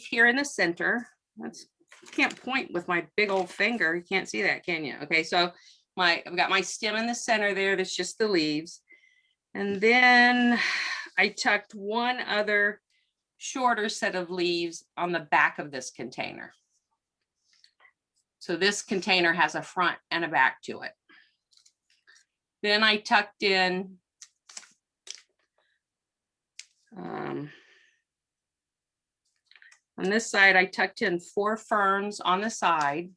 here in the center. That's, can't point with my big old finger. You can't see that, can you? Okay, so I've got my stem in the center there. That's just the leaves. And then I tucked one other shorter set of leaves on the back of this container. So this container has a front and a back to it. Then I tucked in on this side, I tucked in 4 ferns on the side.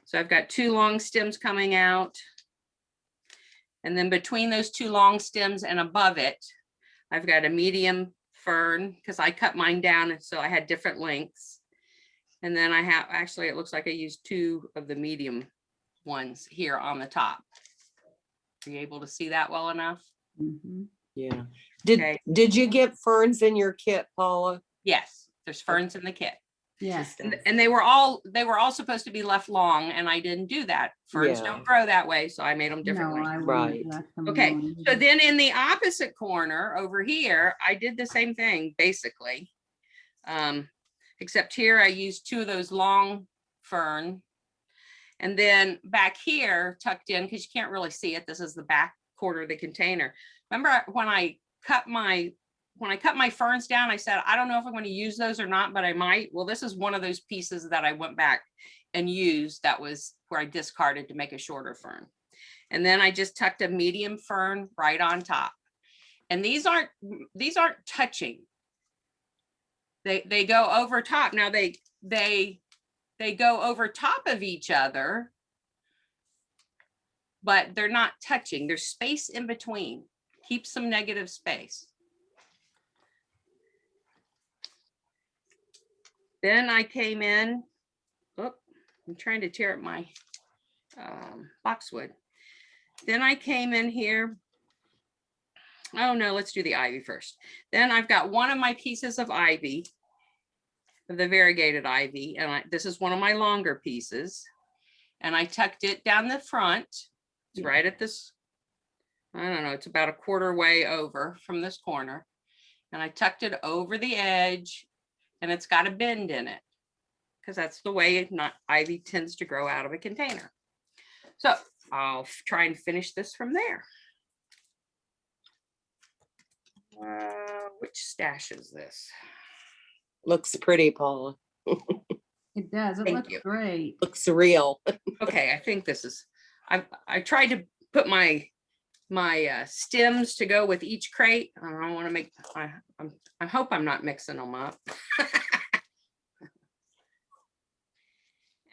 So I've got 2 long stems coming out. And then between those 2 long stems and above it, I've got a medium fern because I cut mine down and so I had different lengths. And then I have, actually, it looks like I used 2 of the medium ones here on the top. Are you able to see that well enough? Mm-hmm. Yeah. Did you get ferns in your kit, Paula? Yes, there's ferns in the kit. Yes. And they were all supposed to be left long, and I didn't do that. Ferns don't grow that way, so I made them differently. No, I Right. wouldn't let them Okay, alone. so then in the opposite corner over here, I did the same thing basically. Except here I used 2 of those long fern. And then back here tucked in, because you can't really see it, this is the back quarter of the container. Remember when I cut my ferns down, I said, I don't know if I'm going to use those or not, but I might. Well, this is one of those pieces that I went back and used. That was where I discarded to make a shorter fern. And then I just tucked a medium fern right on top. And these aren't touching. They go over top. Now they go over top of each other, but they're not touching. There's space in between. Keep some negative space. Then I came in, oh, I'm trying to tear up my boxwood. Then I came in here. Oh no, let's do the ivy first. Then I've got one of my pieces of ivy, of the variegated ivy, and this is one of my longer pieces. And I tucked it down the front. It's right at this, I don't know, it's about a quarter way over from this corner. And I tucked it over the edge, and it's got a bend in it because that's the way ivy tends to grow out of a container. So I'll try and finish this from there. Which stash is this? Looks pretty, Paula. It does. It Thank looks you. great. Looks real. Okay, I think this is, I tried to put my stems to go with each crate. I don't want to make, I hope I'm not mixing them up.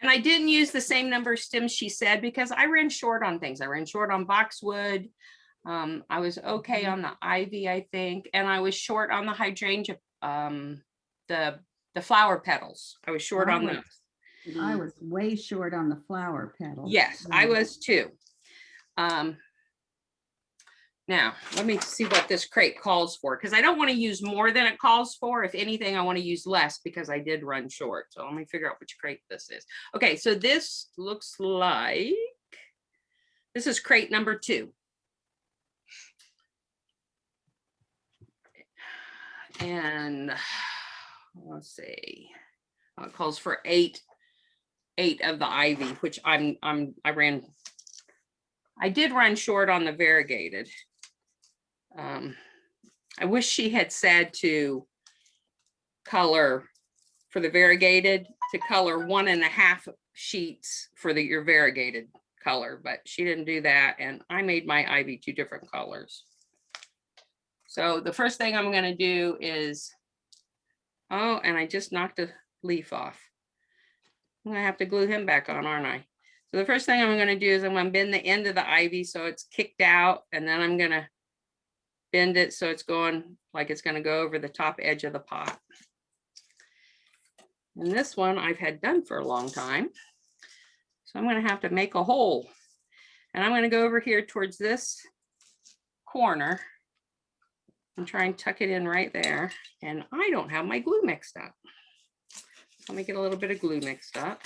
And I didn't use the same number of stems she said because I ran short on things. I ran short on boxwood. I was okay on the ivy, I think, and I was short on the hydrangea, the flower petals. I was short on those. I was way short on the flower petals. Yes, I was too. Now, let me see what this crate calls for, because I don't want to use more than it calls for. If anything, I want to use less because I did run short. So let me figure out which crate this is. Okay, so this looks like, this is crate number 2. And let's see, it calls for 8 of the ivy, which I did run short on the variegated. I wish she had said to color for the variegated, to color 1.5 sheets for your variegated color, but she didn't do that. And I made my ivy 2 different colors. So the first thing I'm going to do is, oh, and I just knocked a leaf off. I'm going to have to glue him back on, aren't I? So the first thing I'm going to do is I'm going to bend the end of the ivy so it's kicked out, and then I'm going to bend it so it's going like it's going to go over the top edge of the pot. And this one I've had done for a long time. So I'm going to have to make a hole. And I'm going to go over here towards this corner and try and tuck it in right there. And I don't have my glue mixed up. Let me get a little bit of glue mixed up.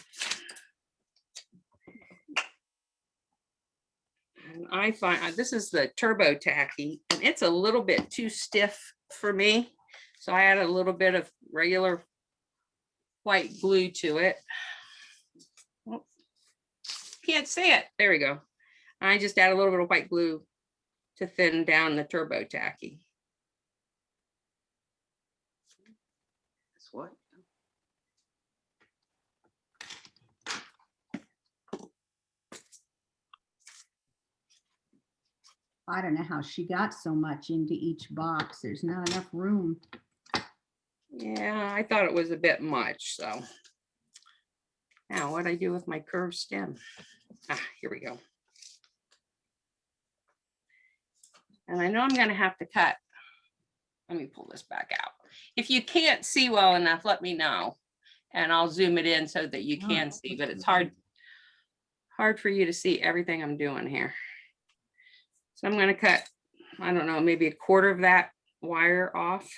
And I find this is the turbo tacky, and it's a little bit too stiff for me. So I add a little bit of regular white glue to it. Oh, can't see it. There we go. I just add a little bit of white glue to thin down the turbo tacky. That's what? I don't know how she got so much into each box. There's not enough room. Yeah, I thought it was a bit much, so. Now what do I do with my curved stem? Ah, here we go. And I know I'm gonna have to cut. Let me pull this back out. If you can't see well enough, let me know. And I'll zoom it in so that you can see, but it's hard for you to see everything I'm doing here. So I'm gonna cut, I don't know, maybe a quarter of that wire off.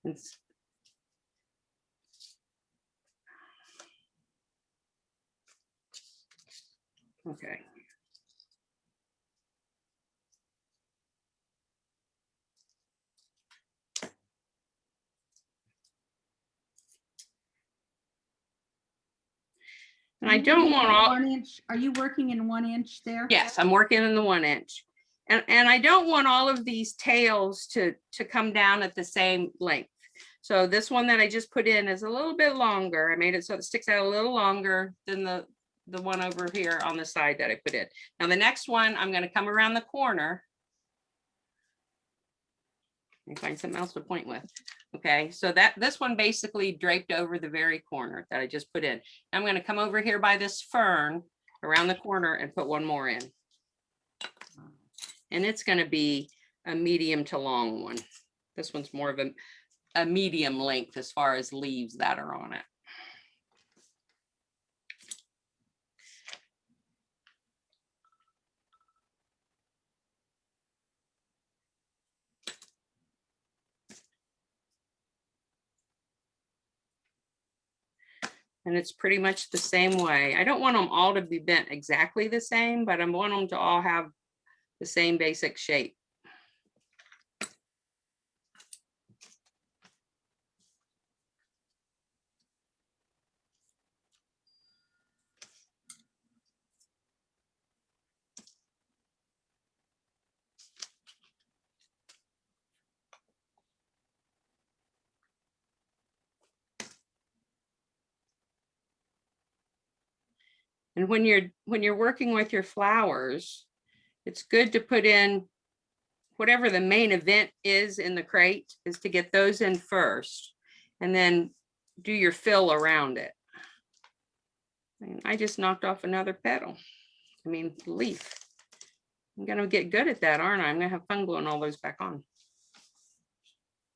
It's, okay. And I don't want all, 1 inch. Are you working in 1 inch there? yes, I'm working in the 1 inch. And I don't want all of these tails to come down at the same length. So this one that I just put in is a little bit longer. I made it so it sticks out a little longer than the one over here on the side that I put in. Now the next one, I'm gonna come around the corner. Let me find something else to point with. Okay, so this one basically draped over the very corner that I just put in. I'm gonna come over here by this fern around the corner and put one more in. And it's gonna be a medium to long one. This one's more of a medium length as far as leaves that are on it. And it's pretty much the same way. I don't want them all to be bent exactly the same, but I want them to all have the same basic shape. And when you're working with your flowers, it's good to put in whatever the main event is in the crate, is to get those in first and then do your fill around it. And I just knocked off another petal. I mean, leaf. I'm gonna get good at that, aren't I? I'm gonna have fun gluing all those back on.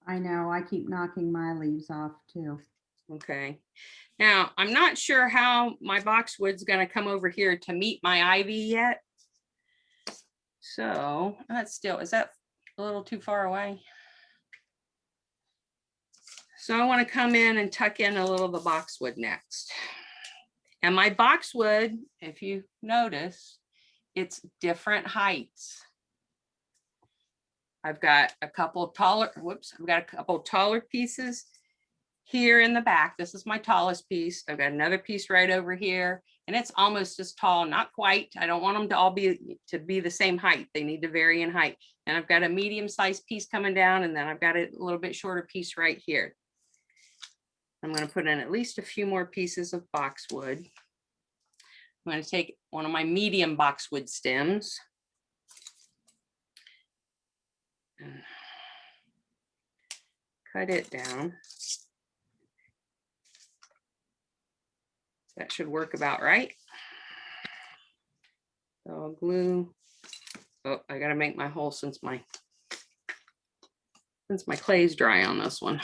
I know, I keep knocking my leaves off too. Okay. Now, I'm not sure how my boxwood's gonna come over here to meet my ivy yet. So that's still, is that a little too far away? So I want to come in and tuck in a little of the boxwood next. And my boxwood, if you notice, it's different heights. I've got a couple taller, I've got a couple taller pieces here in the back. This is my tallest piece. I've got another piece right over here, and it's almost as tall, not quite. I don't want them to all be the same height. They need to vary in height. And I've got a medium-sized piece coming down, and then I've got a little bit shorter piece right here. I'm going to put in at least a few more pieces of boxwood. I'm going to take one of my medium boxwood stems. And cut it down. That should work about right. So I'll glue. Oh, I gotta make my hole since my clay's dry on this one.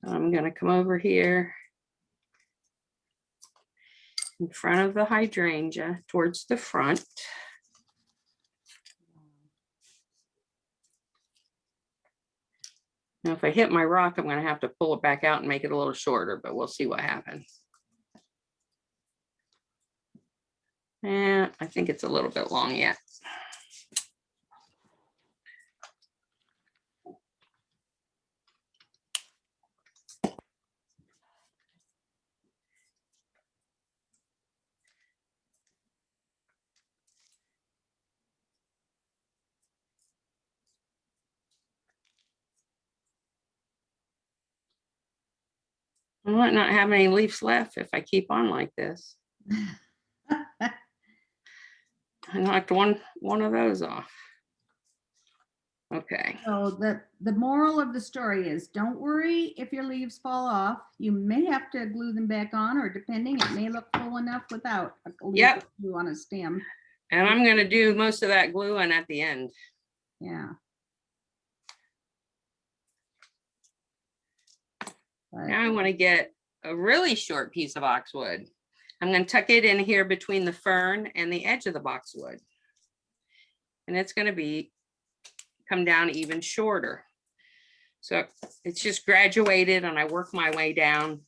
I'm gonna come over here in front of the hydrangea towards the front. Now, if I hit my rock, I'm going to have to pull it back out and make it a little shorter, but we'll see what happens. And I think it's a little bit long yet. I might not have any leaves left if I keep on like this. I knocked one of those off. Okay. So the moral of the story is, don't worry if your leaves fall off. You may have to glue them back on, or depending, it may look full enough without a leaf Yep. glue on a stem. And I'm going to do most of that gluing at the end. Yeah. But Now I want to get a really short piece of boxwood. I'm going to tuck it in here between the fern and the edge of the boxwood. And it's going to come down even shorter. So it's just graduated and I work my way down.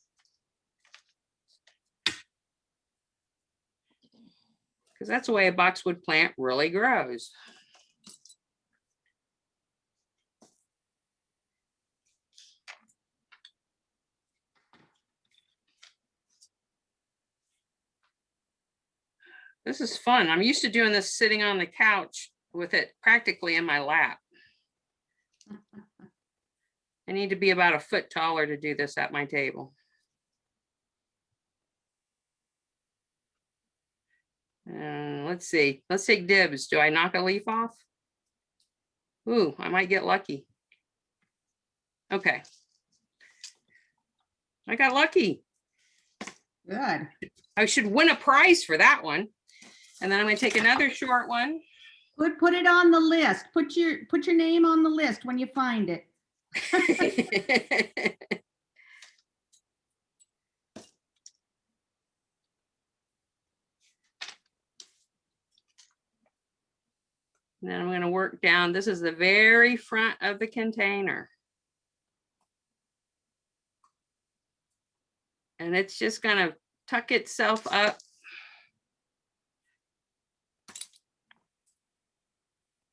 Because that's the way a boxwood plant really grows. This is fun. I'm used to doing this sitting on the couch with it practically in my lap. I need to be about a foot taller to do this at my table. Let's see. Let's take dibs. Do I knock a leaf off? Ooh, I might get lucky. Okay. I got lucky. good. I should win a prize for that one. And then I'm going to take another short one. Put it on the list. Put your name on the list when you find it. And then I'm going to work down. This is the very front of the container. And it's just going to tuck itself up.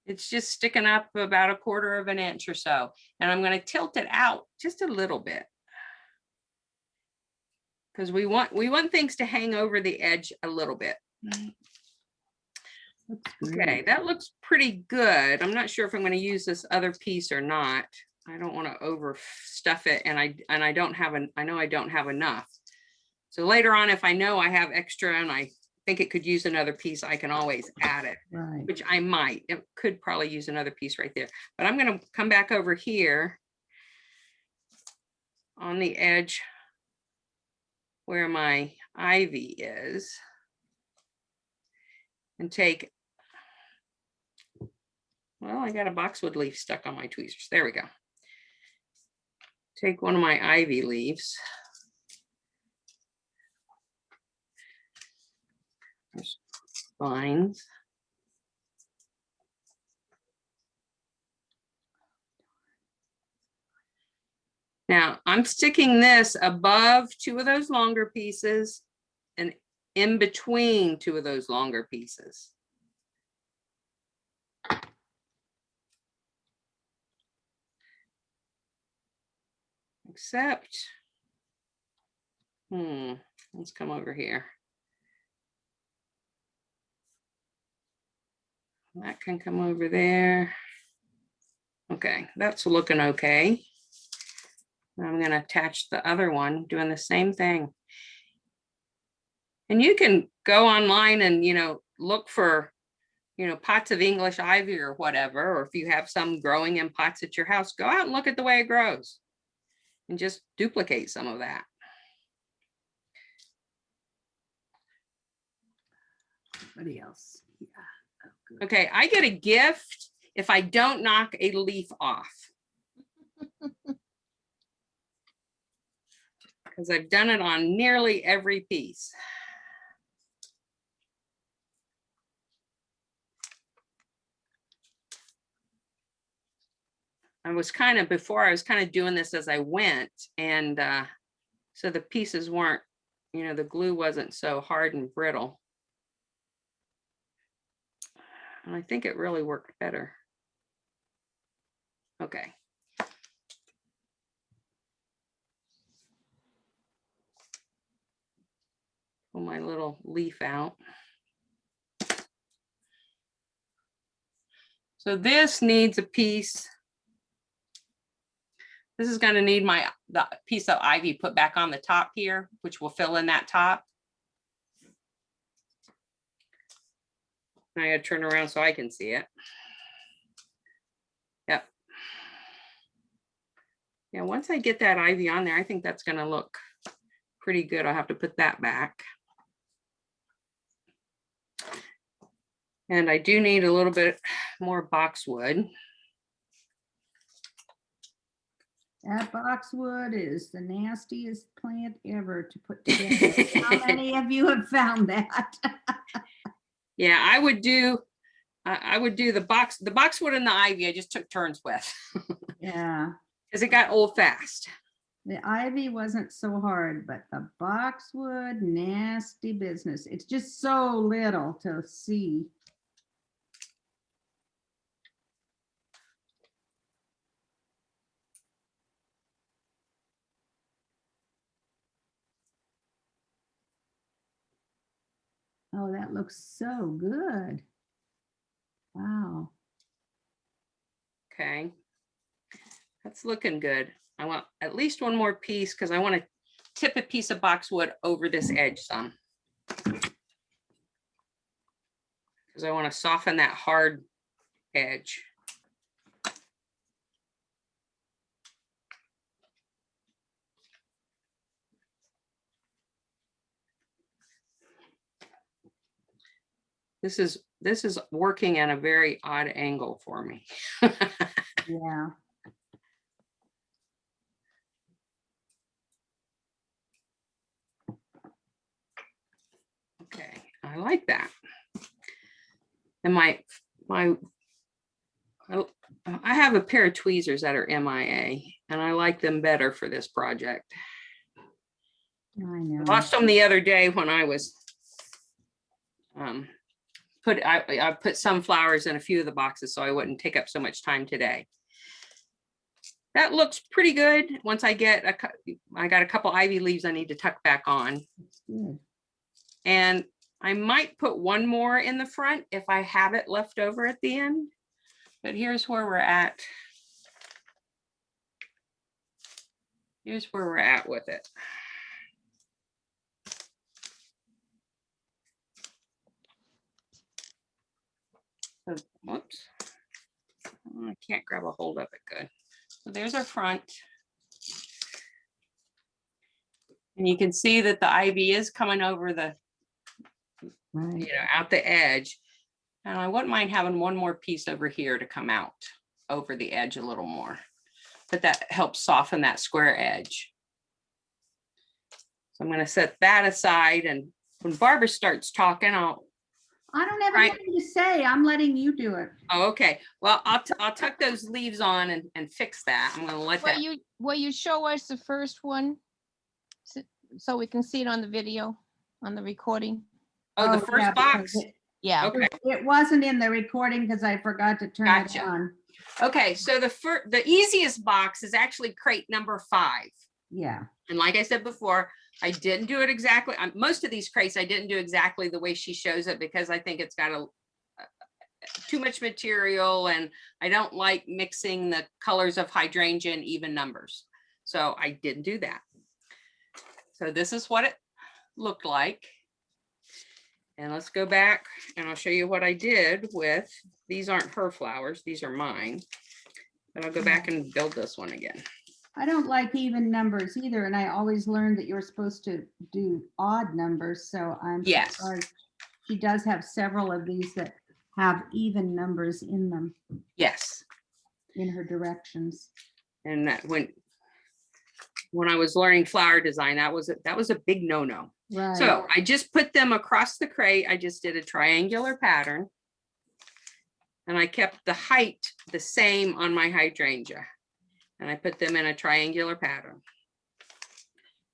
It's just sticking up about 1/4 of an inch or so. And I'm going to tilt it out just a little bit. Because we want things to hang over the edge a little bit. Okay, that looks pretty good. I'm not sure if I'm going to use this other piece or not. I don't want to overstuff it, and I don't have I know I don't have enough. So later on, if I know I have extra and I think it could use another piece, I can always add it, Right. which I might. It could probably use another piece right there. But I'm going to come back over here on the edge where my ivy is and take, well, I got a boxwood leaf stuck on my tweezers. There we go. Take one of my ivy leaves. There's spines. Now I'm sticking this above 2 of those longer pieces and in between 2 of those longer pieces. Except, let's come over here. That can come over there. Okay, that's looking okay. I'm going to attach the other one, doing the same thing. And you can go online and, look for, pots of English ivy or whatever, or if you have some growing in pots at your house, go out and look at the way it grows and just duplicate some of that. Somebody else. Yeah. Oh, good. Okay, I get a gift if I don't knock a leaf off. Because I've done it on nearly every piece. I was kind of doing this as I went, and so the pieces weren't, the glue wasn't so hard and brittle. And I think it really worked better. Okay. Pull my little leaf out. So this needs a piece. This is going to need the piece of ivy put back on the top here, which will fill in that top. I got to turn around so I can see it. Yep. Yeah, once I get that ivy on there, I think that's going to look pretty good. I'll have to put that back. And I do need a little bit more boxwood. That boxwood is the nastiest plant ever to put together. How many of you have found that? Yeah, I would do the boxwood and the ivy. I just took turns with. Yeah. Because it got old fast. The ivy wasn't so hard, but the boxwood, nasty business. It's just so little to see. Oh, that looks so good. Wow. Okay. That's looking good. I want at least one more piece because I want to tip a piece of boxwood over this edge some. Because I want to soften that hard edge. This is working at a very odd angle for me. Yeah. Okay, I like that. And I have a pair of tweezers that are MIA, and I like them better for this project. I know. I lost them the other day when I was I put sunflowers in a few of the boxes so I wouldn't take up so much time today. That looks pretty good. Once I got a couple ivy leaves I need to tuck back on. Good. And I might put one more in the front if I have it left over at the end. But here's where we're at. Here's where we're at with it. So, whoops. I can't grab a hold of it good. So there's our front. And you can see that the ivy is coming over the, Right. out the edge. And I wouldn't mind having one more piece over here to come out over the edge a little more. But that helps soften that square edge. So I'm going to set that aside. And when Barbara starts talking, I don't have Right. anything to say. I'm letting you do it. oh, okay. Well, I'll tuck those leaves on and fix that. I'm going to let that. Will you show us the first one? So we can see it on the video, on the recording? Oh, the first yeah, because box. Yeah. Okay. It wasn't in the recording because I forgot to turn Gotcha. it on. Okay. So the easiest box is actually crate number 5. Yeah. And like I said before, I didn't do it exactly. Most of these crates, I didn't do exactly the way she shows it because I think it's got too much material and I don't like mixing the colors of hydrangea and even numbers. So I didn't do that. So this is what it looked like. And let's go back and I'll show you what I did with, these aren't her flowers, these are mine. But I'll go back and build this one again. I don't like even numbers either. And I always learned that you're supposed to do odd numbers. So I'm Yes. surprised. She does have several of these that have even numbers in them, Yes. in her directions. And that when I was learning flower design, that was a big no-no. Right. So I just put them across the crate. I just did a triangular pattern. And I kept the height the same on my hydrangea. and I put them in a triangular pattern.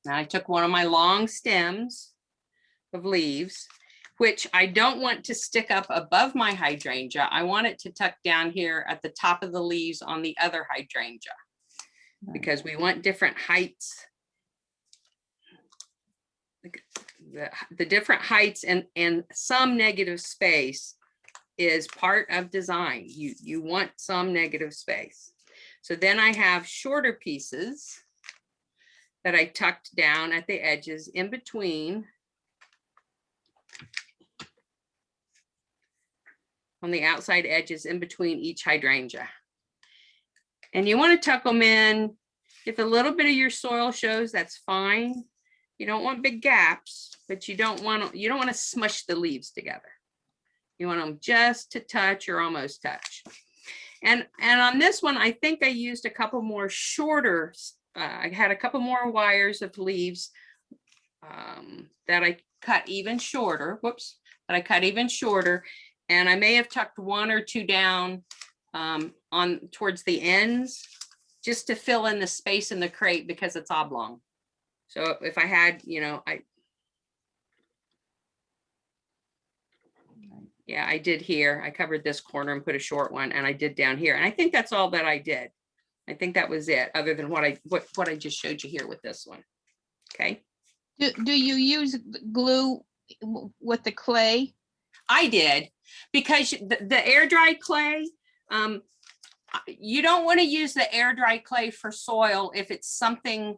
Now I took one of my long stems of leaves, which I don't want to stick up above my hydrangea. I want it to tuck down here at the top of the leaves on the other hydrangea, because we want different heights. The different heights and some negative space is part of design. You want some negative space. So then I have shorter pieces that I tucked down at the edges in between, on the outside edges in between each hydrangea. And you want to tuck them in. If a little bit of your soil shows, that's fine. You don't want big gaps, but you don't want to smush the leaves together. You want them just to touch or almost touch. And on this one, I think I used a couple more shorter, I had a couple more wires of leaves that I cut even shorter, that I cut even shorter. And I may have tucked one or two down on towards the ends, just to fill in the space in the crate because it's oblong. So if I had, yeah, I did here. I covered this corner and put a short one, and I did down here. And I think that's all that I did. I think that was it, other than what I just showed you here with this one. Okay. Do you use glue with the clay? I did, because the air dry clay, you don't want to use the air dry clay for soil if it's something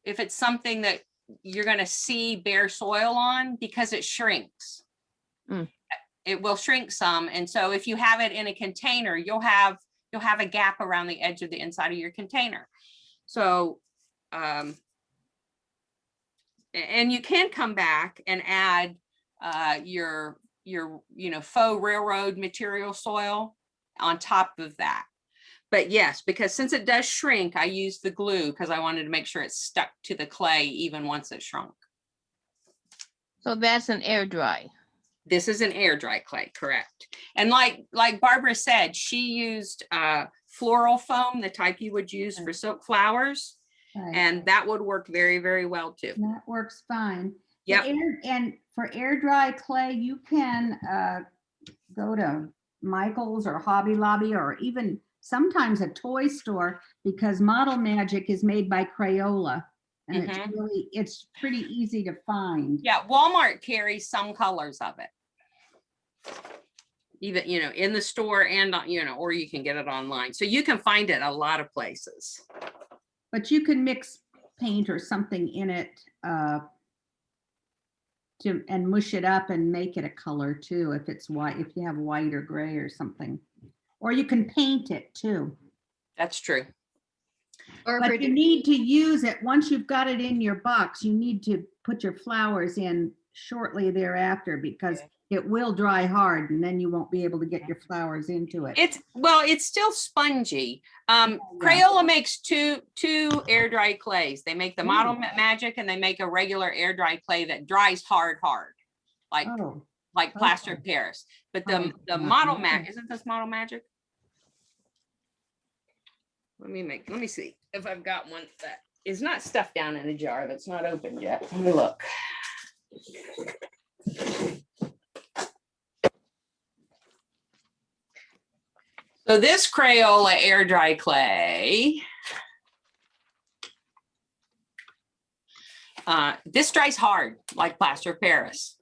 that you're going to see bare soil on, because it shrinks. It will shrink some. And so if you have it in a container, you'll have a gap around the edge of the inside of your container. So, and you can come back and add your faux railroad material soil on top of that. But yes, because since it does shrink, I use the glue because I wanted to make sure it stuck to the clay even once it shrunk. So that's an air dry. This is an air dry clay, correct. And like Barbara said, she used floral foam, the type you would use for silk flowers. Right. And that would work very, very well too. That works fine. Yep. And for air dry clay, you can go to Michael's or Hobby Lobby, or even sometimes a toy store, because Model Magic is made by Crayola. And it's pretty easy to find. Yeah, Walmart carries some colors of it. Even, in the store and, or you can get it online. So you can find it a lot of places. But you can mix paint or something in it and mush it up and make it a color too, if it's white, if you have white or gray or something. Or you can paint it too. That's true. But you need to use it, once you've got it in your box, you need to put your flowers in shortly thereafter, because it will dry hard and then you won't be able to get your flowers into it. It's still spongy. Crayola makes two air dry clays. They make the Model Magic, and they make a regular air dry clay that dries hard, like plaster of Paris. But the Model Magic, isn't this Model Magic? Let me see if I've got one that is not stuffed down in a jar that's not opened yet. Let me look. So this Crayola air dry clay, this dries hard like plaster of Paris.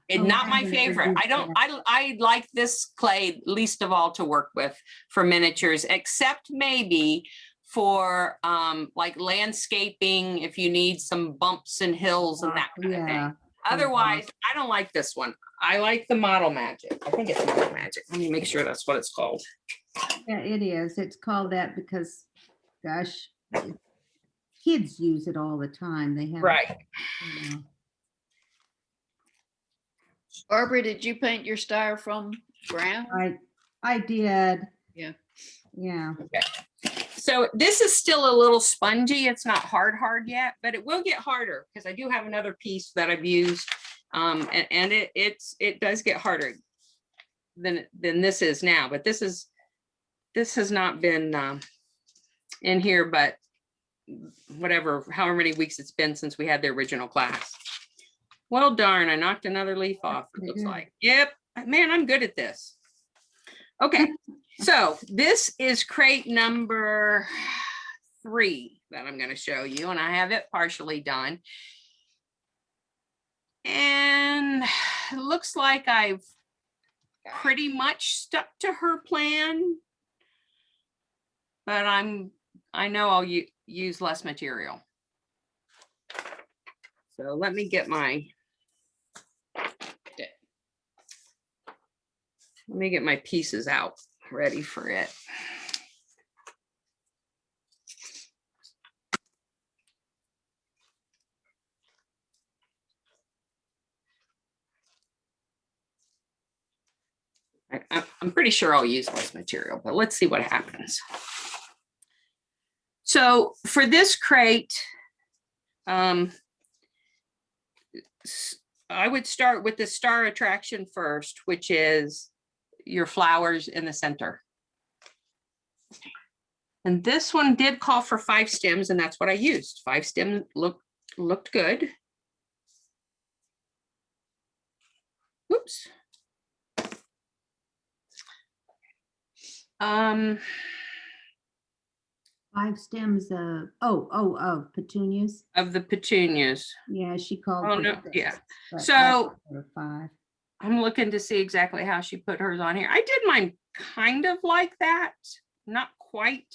It's not my favorite. I like this clay least of all to work with for miniatures, except maybe for like landscaping, if you need some bumps and hills and that kind of thing. Otherwise, I don't like this one. I like the Model Magic. I think it's Model Magic. Let me make sure that's what it's called. Yeah, it is. It's called that because, gosh, kids use it all the time. They have right. Barbara, did you paint your styrofoam brown? I did. Yeah. Yeah. Okay. So this is still a little spongy. It's not hard yet, but it will get harder because I do have another piece that I've used, and it does get harder than this is now. But this has not been in here, but whatever, however many weeks it's been since we had the original class. Well, darn, I knocked another leaf off, it looks like. Yep, man, I'm good at this. Okay, so this is crate number 3 that I'm going to show you, and I have it partially done. And it looks like I've pretty much stuck to her plan, but I know I'll use less material. So let me get my pieces out ready for it. I'm pretty sure I'll use less material, but let's see what happens. So for this crate, I would start with the star attraction first, which is your flowers in the center. And this one did call for 5 stems, and that's what I used. 5 stems looked good. Whoops. 5 stems of petunias. Of the petunias. Yeah, she called. Oh, for no, 6, yeah. but So I put 5. I'm looking to see exactly how she put hers on here. I did mine kind of like that, not quite.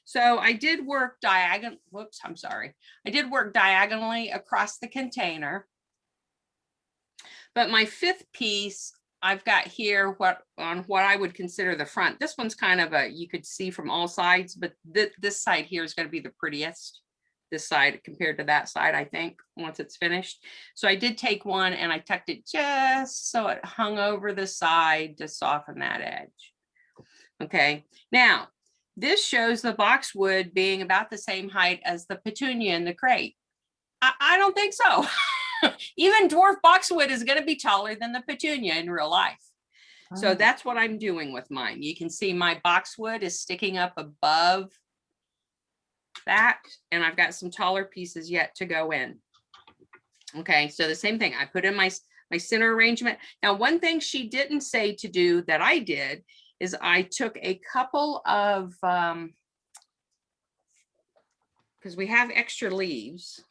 So I did work I did work diagonally across the container. But my 5th piece, I've got here what I would consider the front. This one's kind of you could see from all sides, but this side here is going to be the prettiest. This side compared to that side, I think, once it's finished. So I did take one and I tucked it just so it hung over the side to soften that edge. Okay, now this shows the boxwood being about the same height as the petunia in the crate. I don't think so. Even dwarf boxwood is going to be taller than the petunia in real life. So that's what I'm doing with mine. You can see my boxwood is sticking up above that, and I've got some taller pieces yet to go in. Okay, so the same thing. I put in my center arrangement. Now, one thing she didn't say to do that I did is I took a couple of, because we have extra leaves.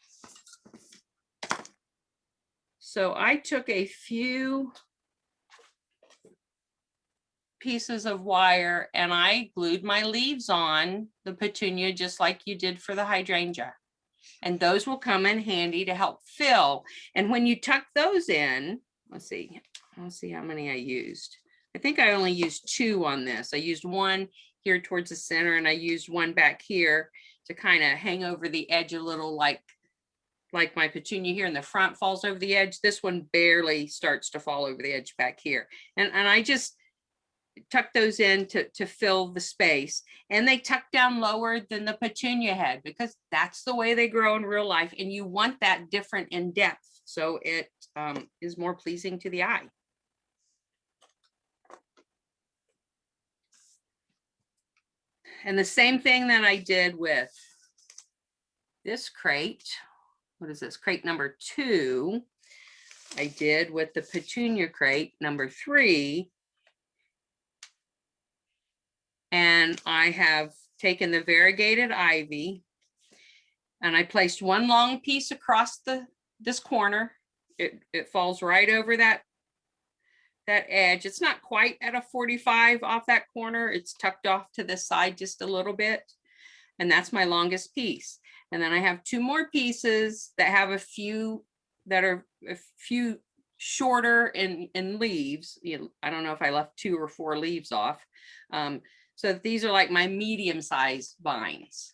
So I took a few pieces of wire and I glued my leaves on the petunia just like you did for the hydrangea. And those will come in handy to help fill. And when you tuck those in, let's see how many I used. I think I only used 2 on this. I used one here towards the center and I used one back here to kind of hang over the edge a little, like my petunia here in the front falls over the edge. This one barely starts to fall over the edge back here. And I just tuck those in to fill the space, and they tuck down lower than the petunia head because that's the way they grow in real life, and you want that different in depth so it is more pleasing to the eye. And the same thing that I did with this crate. What is this? Crate number 2. I did with the petunia crate number 3. And I have taken the variegated ivy and I placed one long piece across this corner. It falls right over that edge. It's not quite at a 45 off that corner. It's tucked off to the side just a little bit. And that's my longest piece. And then I have 2 more pieces that have a few shorter in leaves. I don't know if I left 2 or 4 leaves off. So these are like my medium-sized vines.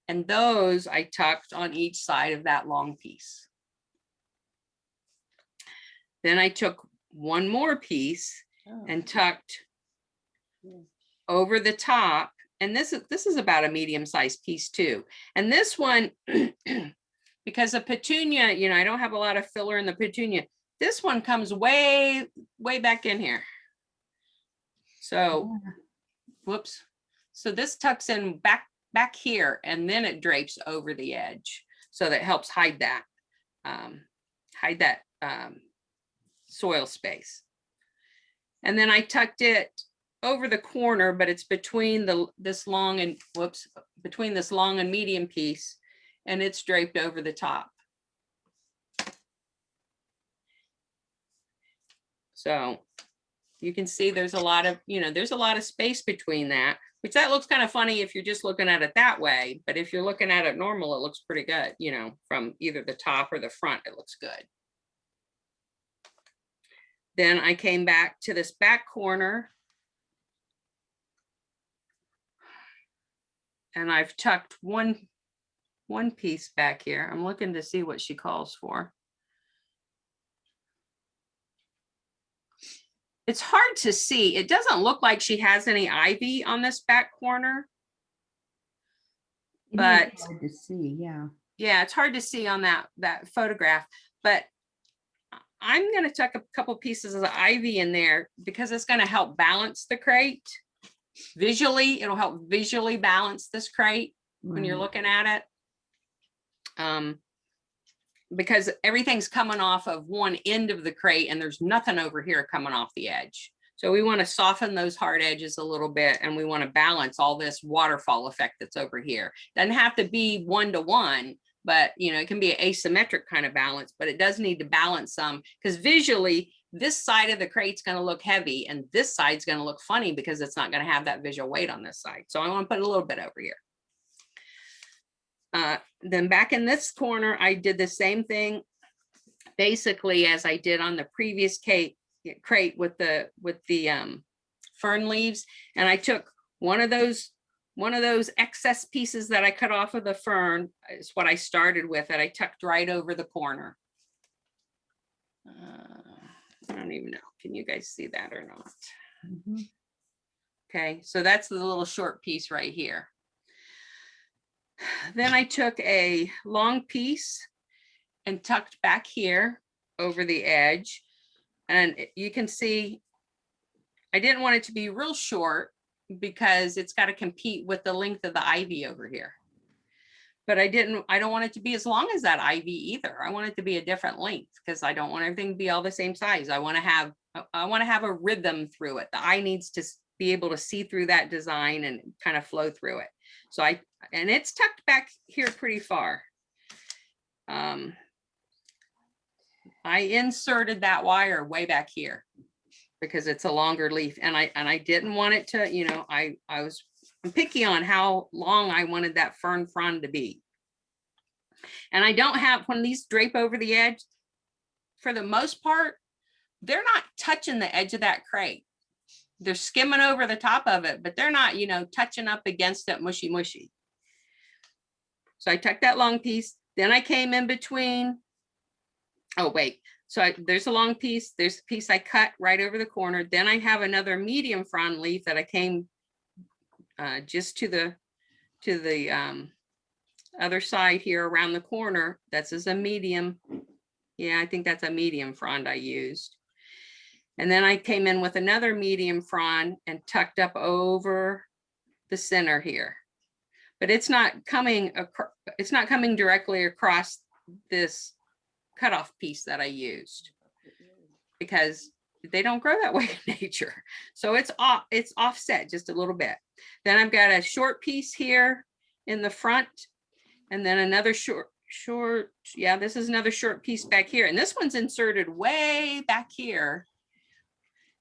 And those I tucked on each side of that long piece. Then I took one more piece and tucked over the top. And this is about a medium-sized piece too. And this one, because the petunia, I don't have a lot of filler in the petunia. This one comes way back in here. So, whoops. So this tucks in back back here, and then it drapes over the edge. So that helps hide that, soil space. And then I tucked it over the corner, but it's between this long and medium piece, and it's draped over the top. So you can see there's a lot of, there's a lot of space between that, which that looks kind of funny if you're just looking at it that way. But if you're looking at it normal, it looks pretty good, from either the top or the front, it looks good. Then I came back to this back corner, and I've tucked one piece back here. I'm looking to see what she calls for. It's hard to see. It doesn't look like she has any ivy on this back corner. It is But hard to see, yeah. yeah, it's hard to see on that photograph, but I'm going to tuck a couple pieces of ivy in there because it's going to help balance the crate. Visually, it'll help visually balance this crate when you're Right. looking at it. Because everything's coming off of one end of the crate and there's nothing over here coming off the edge. So we want to soften those hard edges a little bit, and we want to balance all this waterfall effect that's over here. Doesn't have to be 1-to-1, but it can be an asymmetric kind of balance, but it does need to balance some, because visually this side of the crate's going to look heavy and this side's going to look funny because it's not going to have that visual weight on this side. So I want to put a little bit over here. Then back in this corner, I did the same thing basically as I did on the previous crate with the fern leaves, and I took one of those excess pieces that I cut off of the fern. Is what I started with, and I tucked right over the corner. I don't even know. Can you guys see that or not? Mhm. Okay, so that's the little short piece right here. Then I took a long piece and tucked back here over the edge. And you can see, I didn't want it to be real short because it's got to compete with the length of the ivy over here. But I don't want it to be as long as that ivy either. I want it to be a different length because I don't want everything to be all the same size. I want to have a rhythm through it. The eye needs to be able to see through that design and kind of flow through it. So and it's tucked back here pretty far. I inserted that wire way back here because it's a longer leaf, and I didn't want it to, I'm picky on how long I wanted that fern frond to be. And I don't have, when these drape over the edge, for the most part, they're not touching the edge of that crate. They're skimming over the top of it, but they're not, touching up against it mushy mushy. So I tucked that long piece. Then I came in between. Oh, wait. So there's a long piece. There's a piece I cut right over the corner. Then I have another medium frond leaf that I came just to the other side here around the corner. That's as a medium. Yeah, I think that's a medium frond I used. And then I came in with another medium frond and tucked up over the center here. But it's not coming directly across this cutoff piece that I used because they don't grow that way in nature. So it's offset just a little bit. Then I've got a short piece here in the front, and then another short, yeah, this is another short piece back here. And this one's inserted way back here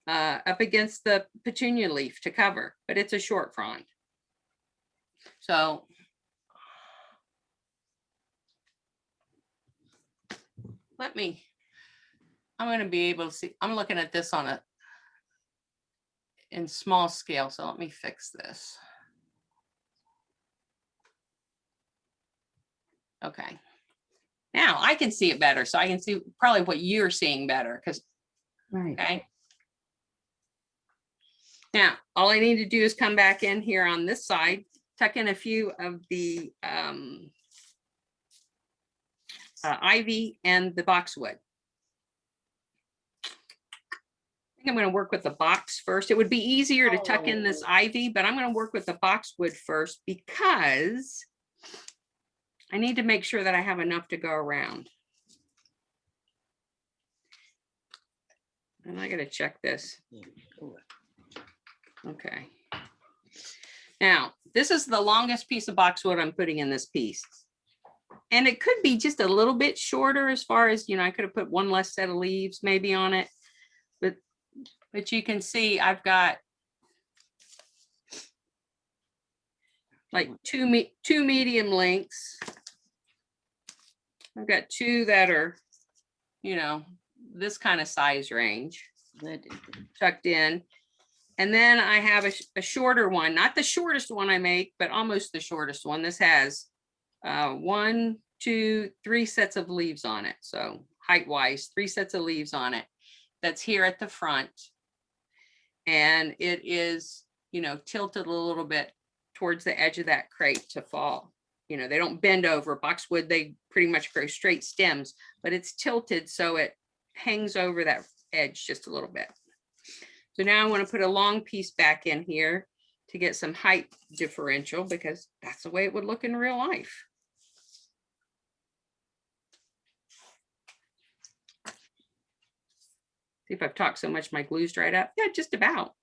up against the petunia leaf to cover, but it's a short frond. So I'm going to be able to see, I'm looking at this in small scale. So let me fix this. Okay. Now I can see it better. So I can see probably what you're seeing better because, Right. okay. Now, all I need to do is come back in here on this side, tuck in a few of the ivy and the boxwood. I'm going to work with the box first. It would be easier to tuck in this ivy, but I'm going to work with the boxwood first because I need to make sure that I have enough to go around. And I got to check this. Okay. Now, this is the longest piece of boxwood I'm putting in this piece. And it could be just a little bit shorter as far as, I could have put one less set of leaves maybe on it. But you can see I've got like two medium lengths. I've got two that are, this kind of size range tucked in. And then I have a shorter one, not the shortest one I make, but almost the shortest one. This has 1, 2, 3 sets of leaves on it. So height wise, 3 sets of leaves on it. That's here at the front. And it is, tilted a little bit towards the edge of that crate to fall. They don't bend over. Boxwood, they pretty much grow straight stems, but it's tilted so it hangs over that edge just a little bit. So now I want to put a long piece back in here to get some height differential because that's the way it would look in real life. See if I've talked so much my glue's dried up. Yeah, just about.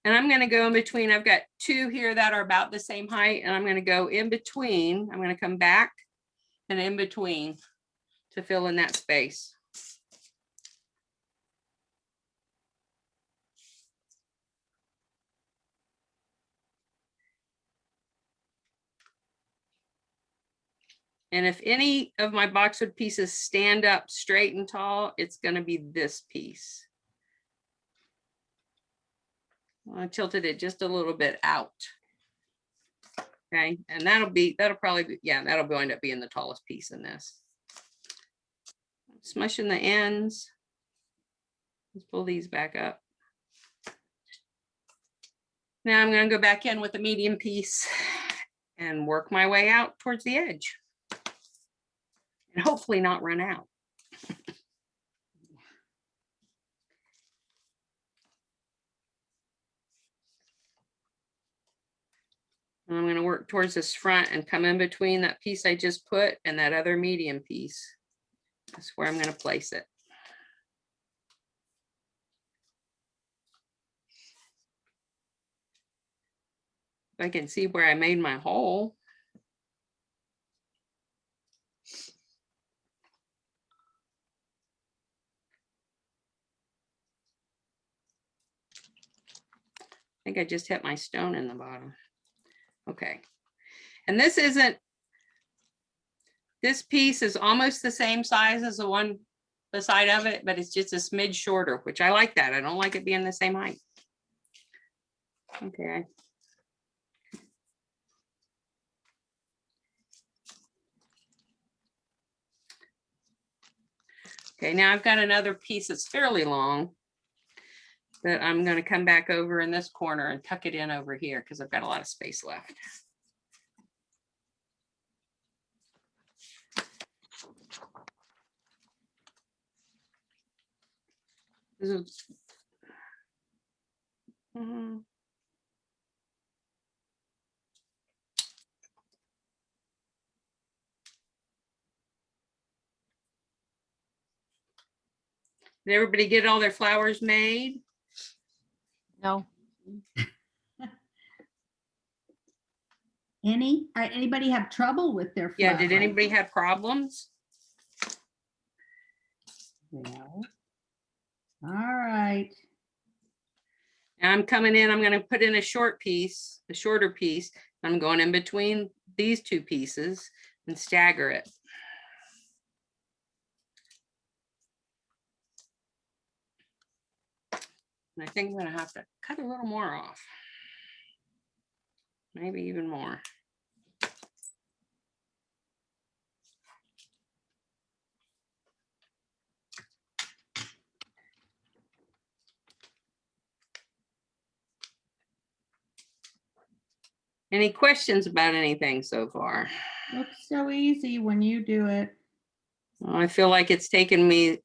And I'm going to go in between. I've got 2 here that are about the same height, and I'm going to go in between. I'm going to come back and in between to fill in that space. And if any of my boxwood pieces stand up straight and tall, it's going to be this piece. I tilted it just a little bit out. Okay, and that'll probably be, that'll wind up being the tallest piece in this. Smushing the ends. Let's pull these back up. Now I'm going to go back in with the medium piece and work my way out towards the edge. And hopefully not run out. And I'm going to work towards this front and come in between that piece I just put and that other medium piece. That's where I'm going to place it. I can see where I made my hole. I think I just hit my stone in the bottom. Okay. And this piece is almost the same size as the one beside of it, but it's just a smidge shorter, which I like that. I don't like it being the same height. Okay. Okay, now I've got another piece that's fairly long that I'm going to come back over in this corner and tuck it in over here because I've got a lot of space left. This is, Did everybody get all their flowers made? No, Anybody have trouble with their Yeah, did flowers? anybody have problems? Well, all right. Now I'm coming in, I'm going to put in a short piece, a shorter piece. I'm going in between these 2 pieces and stagger it. And I think I'm going to have to cut a little more off. Maybe even more. Any questions about anything so far? Looks so easy when you do it. I feel like it's taken me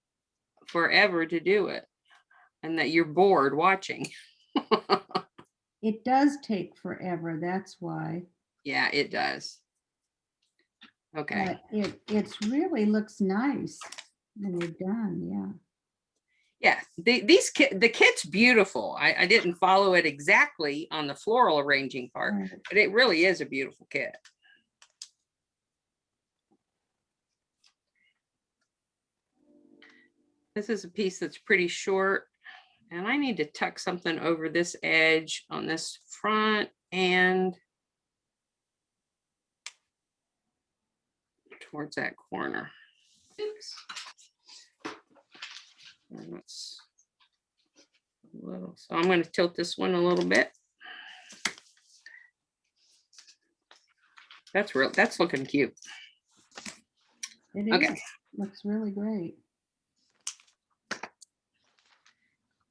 forever to do it and that you're bored watching. It does take forever, that's why. Yeah, it does. Okay. But it's really looks nice when you're done, yeah. Yeah, the kit's beautiful. I didn't follow it exactly on the floral arranging part, Right. but it really is a beautiful kit. This is a piece that's pretty short, and I need to tuck something over this edge on this front and towards that corner. Oops. And that's a little, so I'm going to tilt this one a little bit. That's looking cute. It is. Okay. Looks really great.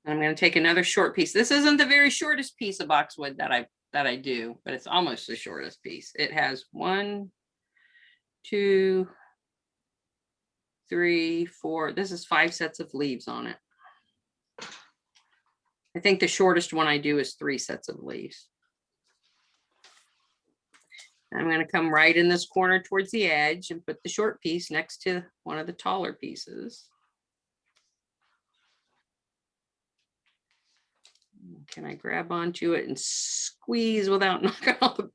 And I'm going to take another short piece. This isn't the very shortest piece of boxwood that I do, but it's almost the shortest piece. It has 1, 2, 3, 4. This is 5 sets of leaves on it. I think the shortest one I do is 3 sets of leaves. I'm going to come right in this corner towards the edge and put the short piece next to one of the taller pieces. Can I grab onto it and squeeze without knocking all the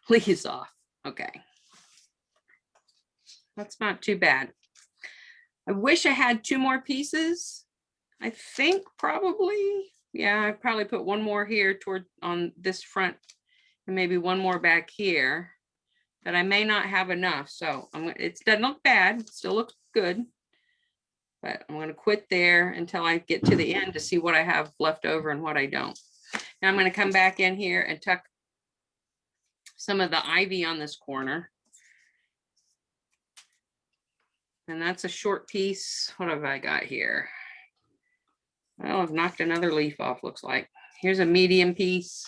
leaves off? Okay. That's not too bad. I wish I had 2 more pieces. I think probably, yeah, I probably put 1 more here toward on this front and maybe 1 more back here, but I may not have enough. So it doesn't look bad. It still looks good. But I'm going to quit there until I get to the end to see what I have left over and what I don't. Now I'm going to come back in here and tuck some of the ivy on this corner. And that's a short piece. What have I got here? Well, I've knocked another leaf off, looks like. Here's a medium piece.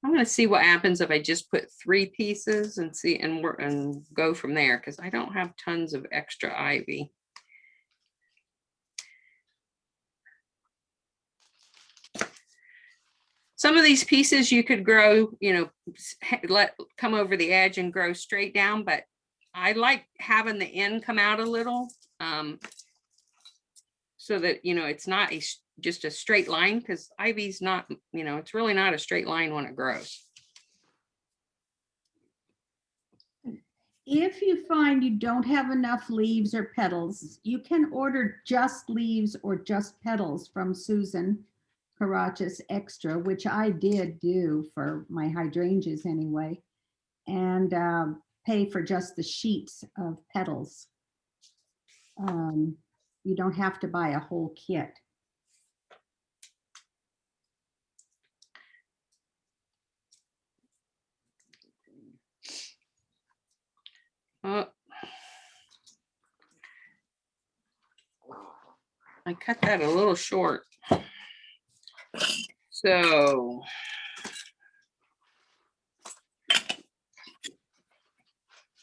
I'm going to see what happens if I just put 3 pieces and see and go from there, because I don't have tons of extra ivy. Some of these pieces you could grow, you know, come over the edge and grow straight down, but I like having the end come out a little so that, you know, it's not just a straight line, because ivy's not, you know, it's really not a straight line when it grows. If you find you don't have enough leaves or petals, you can order just leaves or just petals from Susan Carachas Extra, which I did do for my hydrangeas anyway, and pay for just the sheets of petals. You don't have to buy a whole kit. I cut that a little short. So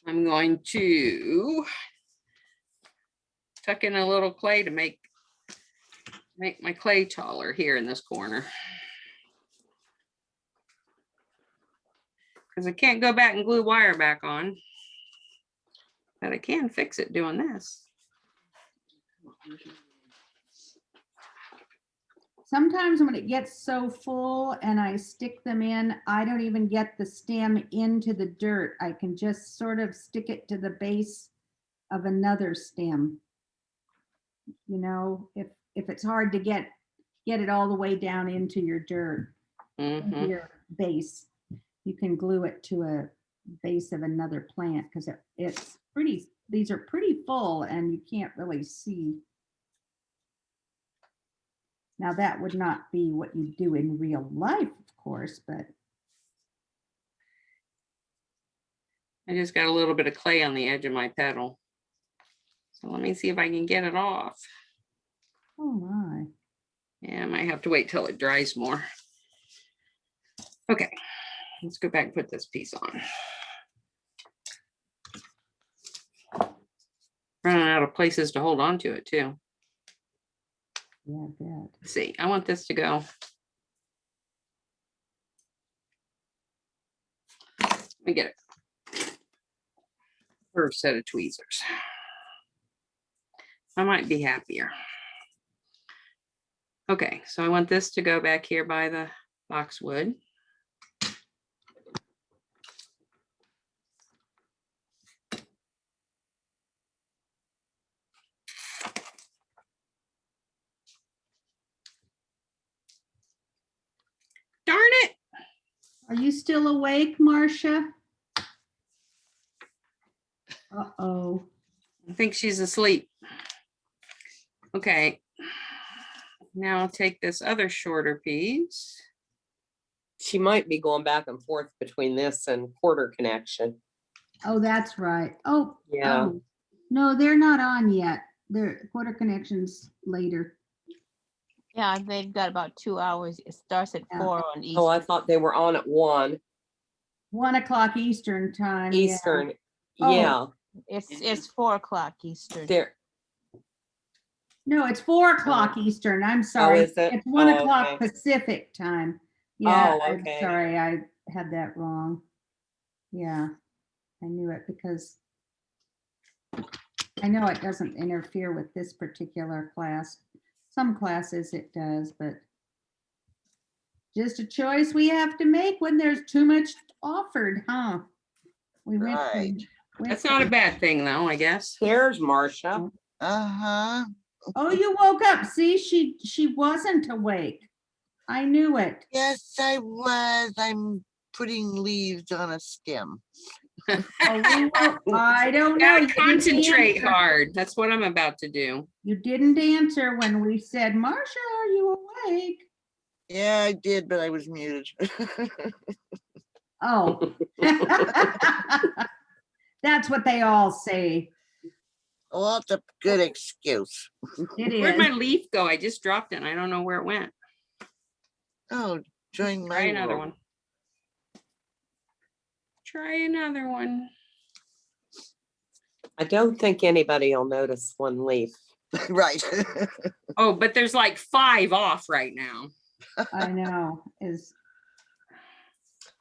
I'm going to tuck in a little clay to make my clay taller here in this corner. Because I can't go back and glue wire back on, but I can fix it doing this. Sometimes when it gets so full and I stick them in, I don't even get the stem into the dirt. I can just sort of stick it to the base of another stem. You know, if it's hard to get it all the way down into your dirt, into your base, you can glue it to a base of another plant, because it's pretty, these are pretty full and you can't really see. Now that would not be what you do in real life, of course, but. I just got a little bit of clay on the edge of my petal. So let me see if I can get it off. Oh my. Yeah, I might have to wait till it dries more. Okay, let's go back and put this piece on. Running out of places to hold on to it too. Yeah, I bet. Let's see, I want this to go. Let me get it. First set of tweezers. I might be happier. Okay, so I want this to go back here by the boxwood. Darn it. Are you still awake, Marcia? Uh-oh. I think she's asleep. Okay. Now I'll take this other shorter piece. She might be going back and forth between this and quarter connection. Oh, that's right. Oh, Yeah. oh. No, they're not on yet. Their quarter connections later. Yeah, they've got about 2 hours. It starts at Yeah. 4 on Oh, I Eastern. thought they were on at 1 1 o'clock Eastern time. yeah. Eastern. Oh. Yeah, It's 4 o'clock Eastern. there. No, it's 4 o'clock Eastern. I'm sorry. is it? It's 1 Oh, o'clock okay. Pacific time. Yeah, Oh, I'm okay. sorry. I had that wrong. Yeah, I knew it because I know it doesn't interfere with this particular class. Some classes it does, but just a choice we have to make when there's too much offered, huh? We went from- Right. went That's not a from- bad thing though, I guess. Here's Marcia. Uh-huh. Oh, you woke up. See, she wasn't awake. I knew it. Yes, I was. I'm putting leaves on a stem. Oh, I don't know. Gotta You didn't concentrate answer. hard. That's what I'm about to do. You didn't answer when we said, Marcia, are you awake? Yeah, I did, but I was muted. Oh. That's what they all say. Well, that's a good excuse. It Where'd my is. leaf go? I just dropped it and I don't know where it went. Oh, join Try my another world. one. Try another one. I don't think anybody will notice one leaf. Right. Oh, but there's like 5 off right now. I know. Is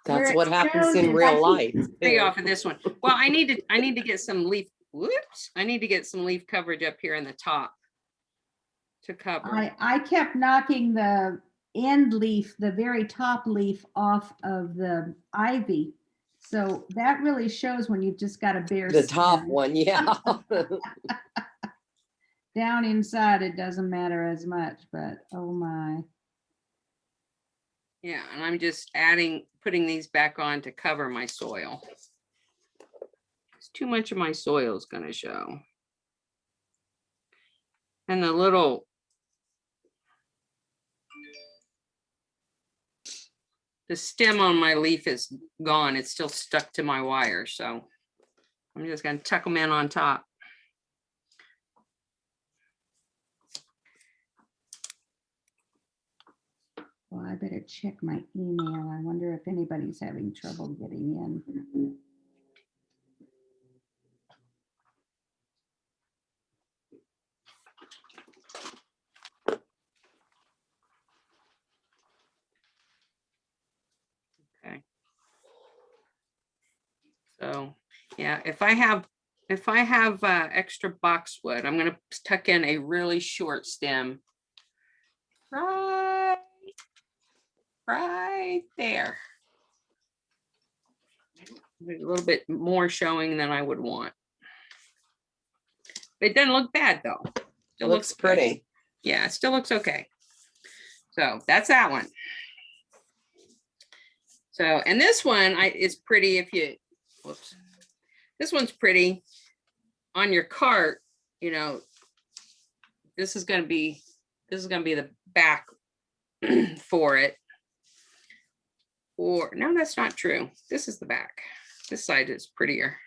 That's Where what it happens shows in is I real keep- life. 3 too. off of this one. Well, I need to get some leaf. Whoops. I need to get some leaf coverage up here in the top to cover. I kept knocking the end leaf, the very top leaf off of the ivy. So that really shows when you've just got a bare The top stem. one, yeah. Down inside, it doesn't matter as much, but oh my. Yeah, and I'm just putting these back on to cover my soil. It's too much of my soil is going to show. And the stem on my leaf is gone. It's still stuck to my wire. So I'm just going to tuck them in on top. Well, I better check my email. I wonder if anybody's having trouble getting in. Okay. So yeah, if I have extra boxwood, I'm going to tuck in a really short stem right there. There's a little bit more showing than I would want. It doesn't look bad though. It looks good. pretty. Yeah, it still looks okay. So that's that one. So, and this one is pretty if you, whoops. This one's pretty on your cart, you know, this is going to be the back for it. Or no, that's not true. This is the back. This side is prettier.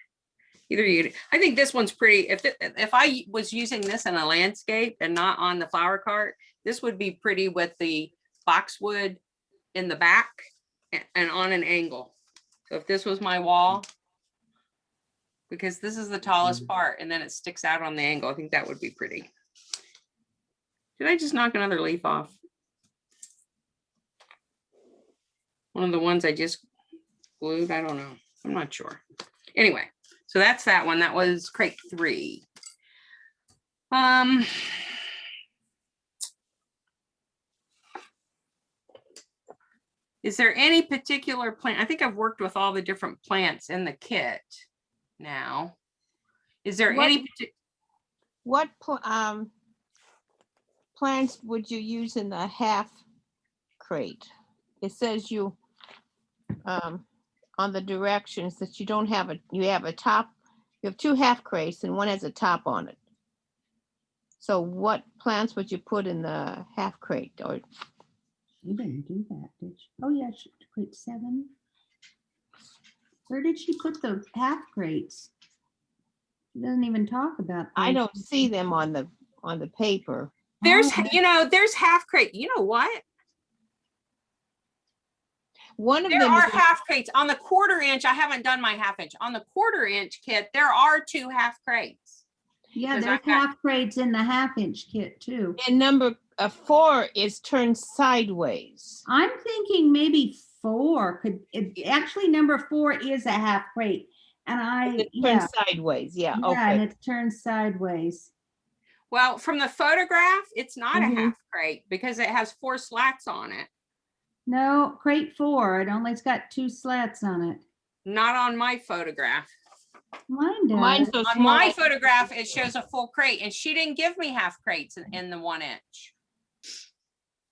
I think this one's pretty. If I was using this in a landscape and not on the flower cart, this would be pretty with the boxwood in the back and on an angle. So if this was my wall, because this is the tallest part and then it sticks out on the angle. I think that would be pretty. Did I just knock another leaf off? One of the ones I just glued, I don't know. I'm not sure. Anyway, so that's that one. That was crate 3. Is there any particular plant? I think I've worked with all the different plants in the kit now. Is there What- any? What plants would you use in the half crate? It says you, on the directions that you don't have you have a top, you have 2 half crates and one has a top on it. So what plants would you put in the half crate? Or She didn't do that, did she? Oh, yeah, she crate 7. Where did she put the half crates? She doesn't even talk about. I those. don't see them on the paper. There's, Oh, there's half crate. You know what? One of There them are is, half crates on the 1/4 inch. I haven't done my half inch. On the 1/4 inch kit, there are 2 half crates. yeah, 'cause there's I've got- half crates in the half-inch kit too. and number 4 is turned sideways. I'm thinking maybe 4 actually number 4 is a half crate. And It's turned yeah, sideways, yeah, yeah, and okay. it's turned sideways. Well, from the photograph, it's not Mhm. a half crate because it has 4 slats on it. No, crate 4, it's got 2 slats on it. Not on my photograph. Mine Mine's does. so On small. my photograph, it shows a full crate and she didn't give me half crates in the 1 inch.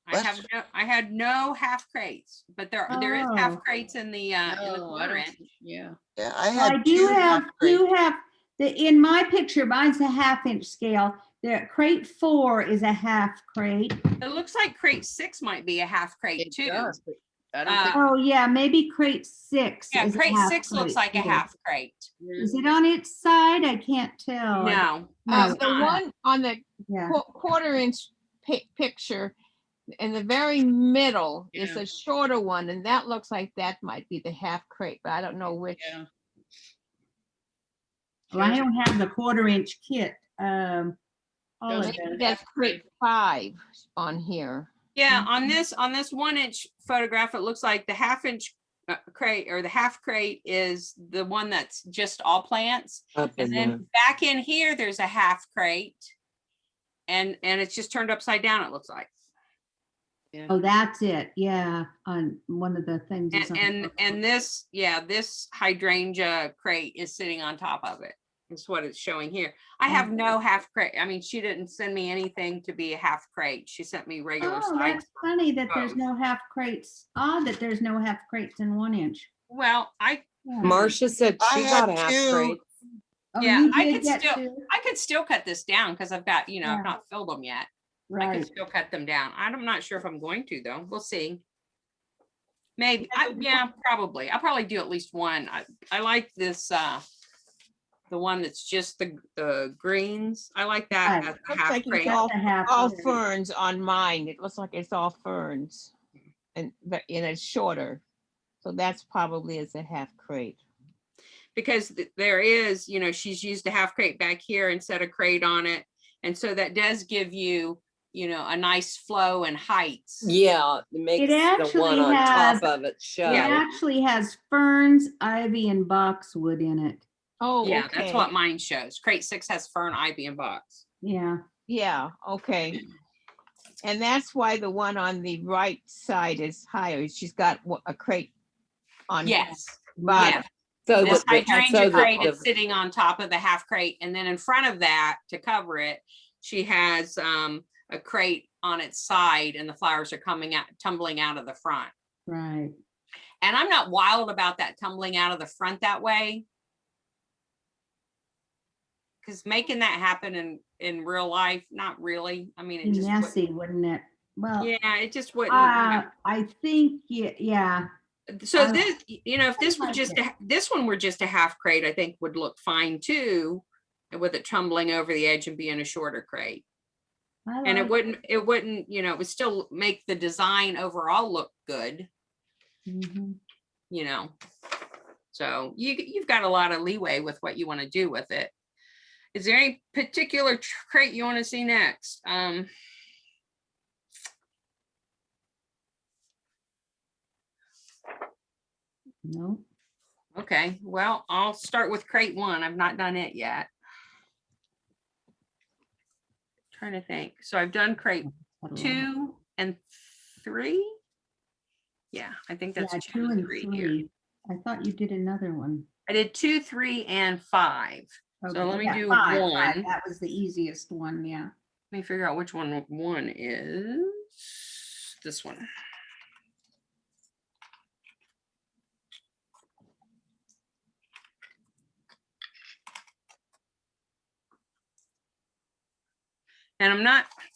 I had no half crates, but there is half Oh. crates in the No, I 1/4 don't inch. Yeah. Yeah, I Well, I had do 2 have, half crates. in my picture, mine's a half-inch scale. The crate 4 is a half crate. It looks like crate 6 might be a half crate It too. does, but I don't think. Oh, yeah, maybe crate 6. Yeah, is a crate half 6 looks crate, like a too. half crate. Is it on its side? I can't tell. No, No, it's The not. one on the Yeah. 1/4 inch picture in the very middle is Yeah. a shorter one, and that looks like that might be the half crate, but I don't know which. Yeah. Well, I Shows- don't have the 1/4 inch kit. All of Shows- Maybe those. that's crate 5 on here. Yeah, on this 1 inch photograph, it looks like the half inch crate or the half crate is the one that's just all plants. Up in And there. then back in here, there's a half crate. And it's just turned upside down, it looks like. Oh, that's it. Yeah, on one of the things. is on the And book. this, yeah, this hydrangea crate is sitting on top of it. That's what it's showing here. I have no half crate. I mean, she didn't send me anything to be a half crate. She sent me regular Oh, size. that's funny that there's both. no half crates. Odd that there's no half crates in 1 inch. Well, Yeah. Marcia said I she had got a half 2. crate. Oh, yeah, you I did could get still- 2? I could still cut this down because I've got, I've Yeah. not filled them yet. I Right. could still cut them down. I'm not sure if I'm going to though. We'll see. Maybe, probably. I'll probably do at least one. I like this, the one that's just the greens. I like that Right. as a Looks half like it's crate. all, That's a half all crate. ferns on mine. It looks like it's all ferns. And it's shorter. So that's probably as a half crate. Because there is, she's used a half crate back here and set a crate on it. And so that does give you, a nice flow and heights. Yeah, it makes the actually one on has- top of it show. It actually has ferns, ivy, and boxwood in it. Oh, Yeah, okay. that's what mine shows. Crate 6 has fern, ivy, and box. Yeah. Yeah, okay. And that's why the one on the right side is higher. She's got a crate on. Yes. bottom. Yes. So This that hydrangea crate the- is sitting on top of the half crate, and then in front of that, to cover it, she has a crate on its side, and the flowers are tumbling out of the front. Right. And I'm not wild about that tumbling out of the front that way. Because making that happen in real life, not really. I mean, it Be just messy, wouldn't it? Well, yeah, it just wouldn't. I think, yeah. So I- this, if this were like just it. this one were just a half crate, I think would look fine too, with it tumbling over the edge and being a shorter crate. And it wouldn't, it would still make the design overall look good, Mhm. So you've got a lot of leeway with what you want to do with it. Is there any particular crate you want to see next? No, Okay, well, I'll start with crate 1. I've not done it yet. Trying to think. So I've done crate I love it. 2 and 3. Yeah, I think that's Yeah, 2 2 and and 3 here. 3. I thought you did another one. I did 2, 3, and 5. So Okay, let me yeah, do 5, 5. 1. That was the easiest one, yeah. Let me figure out which one is. This one. And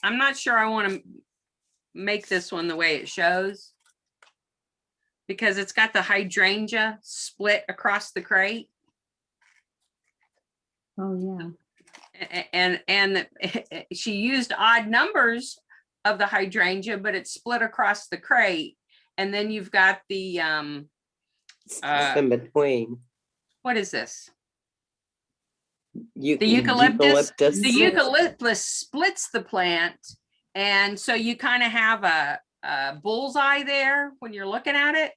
I'm not sure I want to make this one the way it shows, because it's got the hydrangea split across the crate. Oh, yeah. And she used odd numbers of the hydrangea, but it's split across the crate. And then you've got the It's in between. what is this? The The eucalyptus. The eucalyptus. eucalyptus splits the plant, and so you kind of have a bullseye there when you're looking at it.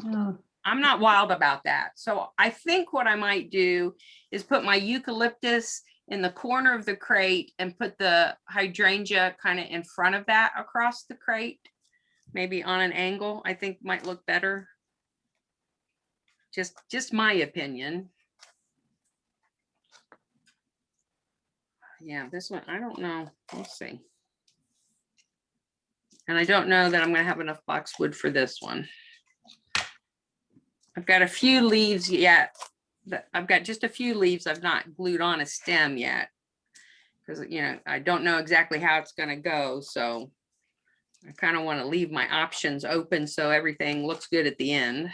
Oh, I'm not wild about that. So I think what I might do is put my eucalyptus in the corner of the crate and put the hydrangea kind of in front of that across the crate, maybe on an angle. I think might look better. Just my opinion. Yeah, this one, I don't know. We'll see. And I don't know that I'm going to have enough boxwood for this one. I've got a few leaves yet. I've got just a few leaves I've not glued on a stem yet, because, you know, I don't know exactly how it's going to go. So I kind of want to leave my options open so everything looks good at the end.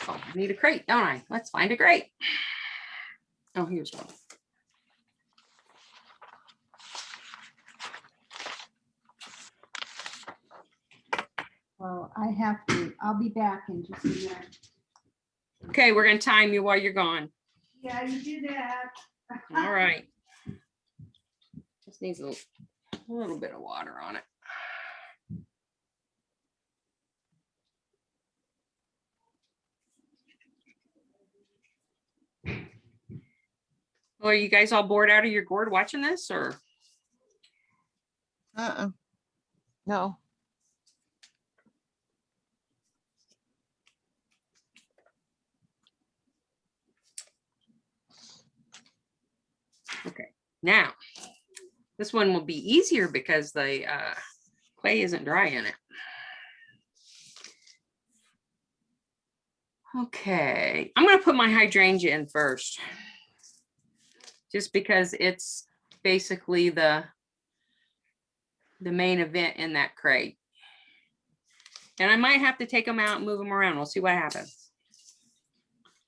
Oh, I need a crate, don't I? Let's find a crate. Oh, here's one. well, I'll be back in just a minute. Okay, we're going to time you while you're gone. Yeah, you do that. All right. Just needs a little bit of water on it. Well, are you guys all bored out of your gourd watching this, or? No. Okay, now this one will be easier because the clay isn't dry in it. Okay, I'm going to put my hydrangea in first, just because it's basically the main event in that crate. And I might have to take them out and move them around. We'll see what happens.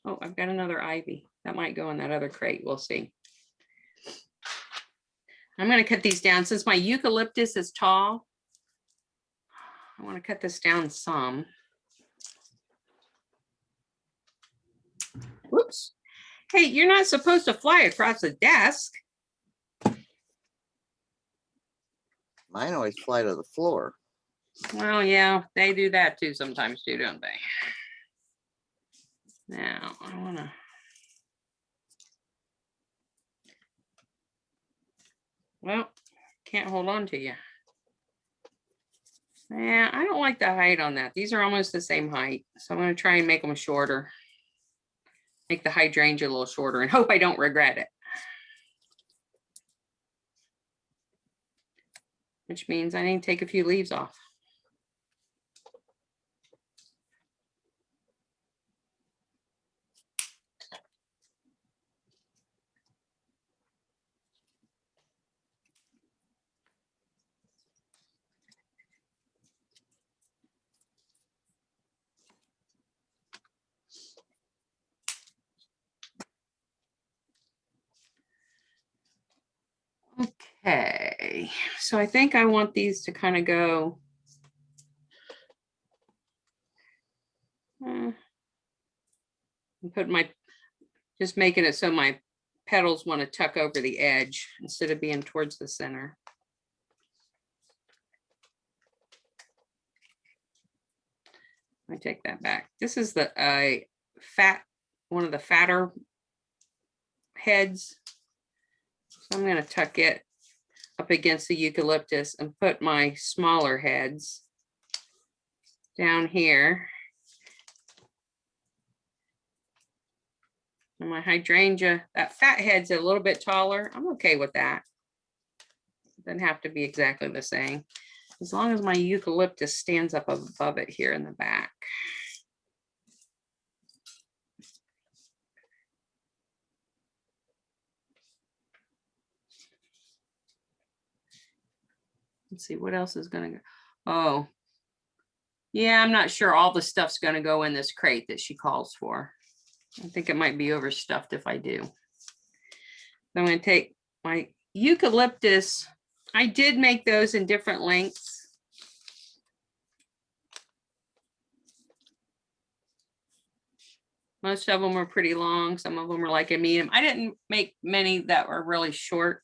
Oh, I've got another ivy. That might go in that other crate. We'll see. I'm going to cut these down. Since my eucalyptus is tall, I want to cut this down some. Whoops. Hey, you're not supposed to fly across the desk. Mine always fly to the floor. Well, yeah, they do that too sometimes too, don't they? Now, I want to. Well, can't hold on to you. Yeah, I don't like the height on that. These are almost the same height. So I'm going to try and make them shorter. Make the hydrangea a little shorter and hope I don't regret it. Which means I need to take a few leaves off. Okay. Okay, so I think I want these to kind of go. And put my, just making it so my petals want to tuck over the edge instead of being towards the center. I take that back. This is the one of the fatter heads. So I'm going to tuck it up against the eucalyptus and put my smaller heads down here. And my hydrangea, that fat head's a little bit taller. I'm okay with that. It doesn't have to be exactly the same. As long as my eucalyptus stands up above it here in the back. Let's see what else is gonna go. Oh, yeah, I'm not sure all the stuff's gonna go in this crate that she calls for. I think it might be overstuffed if I do. I'm gonna take my eucalyptus. I did make those in different lengths. Most of them were pretty long. Some of them were like a medium. I didn't make many that were really short.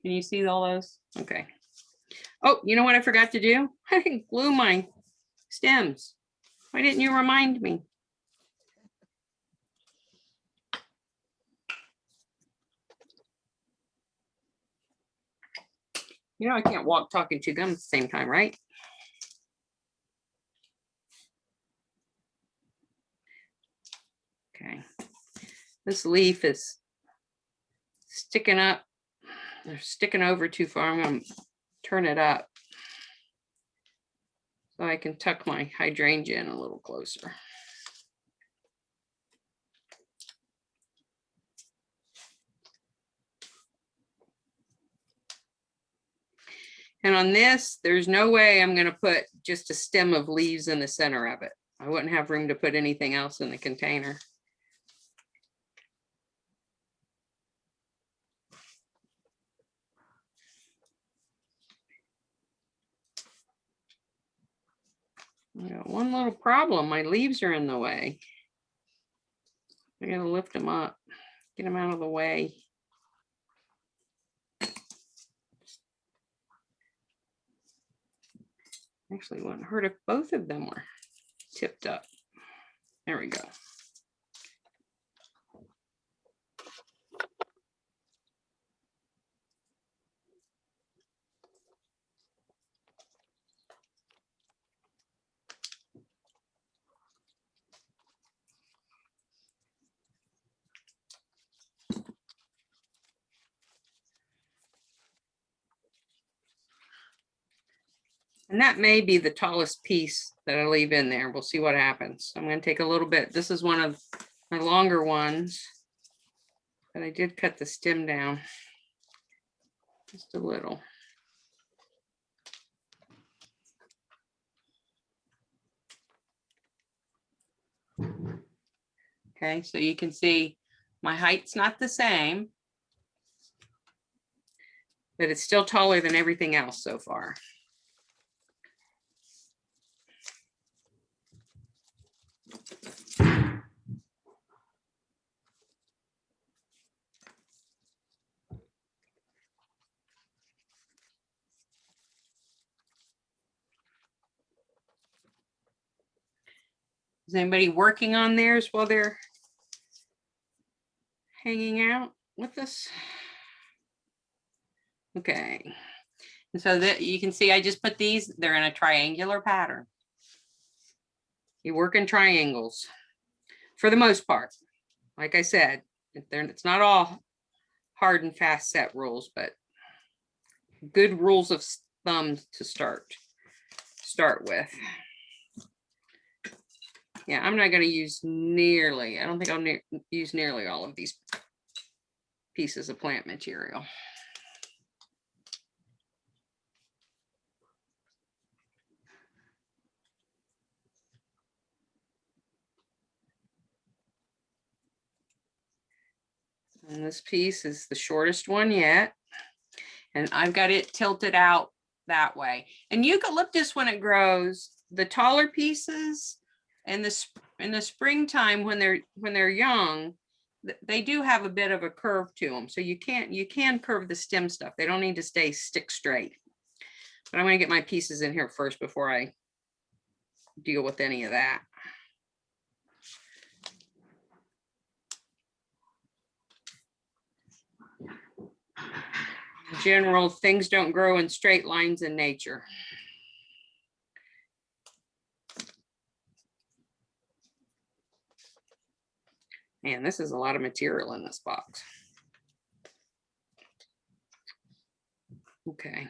Can you see all those? Okay. Oh, you know what I forgot to do? I didn't glue my stems. Why didn't you remind me? You know, I can't walk, talk, and chew gum at the same time, right? Okay. This leaf is sticking up. They're sticking over too far. I'm going to turn it up so I can tuck my hydrangea in a little closer. And on this, there's no way I'm going to put just a stem of leaves in the center of it. I wouldn't have room to put anything else in the container. I got one little problem. My leaves are in the way. I gotta lift them up, get them out of the way. Actually, it wouldn't hurt if both of them were tipped up. There we go. And that may be the tallest piece that I leave in there. We'll see what happens. I'm going to take a little bit. This is one of my longer ones, but I did cut the stem down just a little. Okay, so you can see my height's not the same, but it's still taller than everything else so far. Is anybody working on theirs while they're hanging out with us? Okay. And so that you can see, I just put these, they're in a triangular pattern. You work in triangles for the most part. Like I said, it's not all hard and fast set rules, but good rules of thumb to start with. Yeah, I'm not going to use nearly, I don't think I'll use nearly all of these pieces of plant material. And this piece is the shortest one yet. And I've got it tilted out that way. And eucalyptus, when it grows, the taller pieces in the springtime when they're young, they do have a bit of a curve to them. So you can curve the stem stuff. They don't need to stay stick straight. But I'm going to get my pieces in here first before I deal with any of that. In general, things don't grow in straight lines in nature. Man, this is a lot of material in this box. Okay.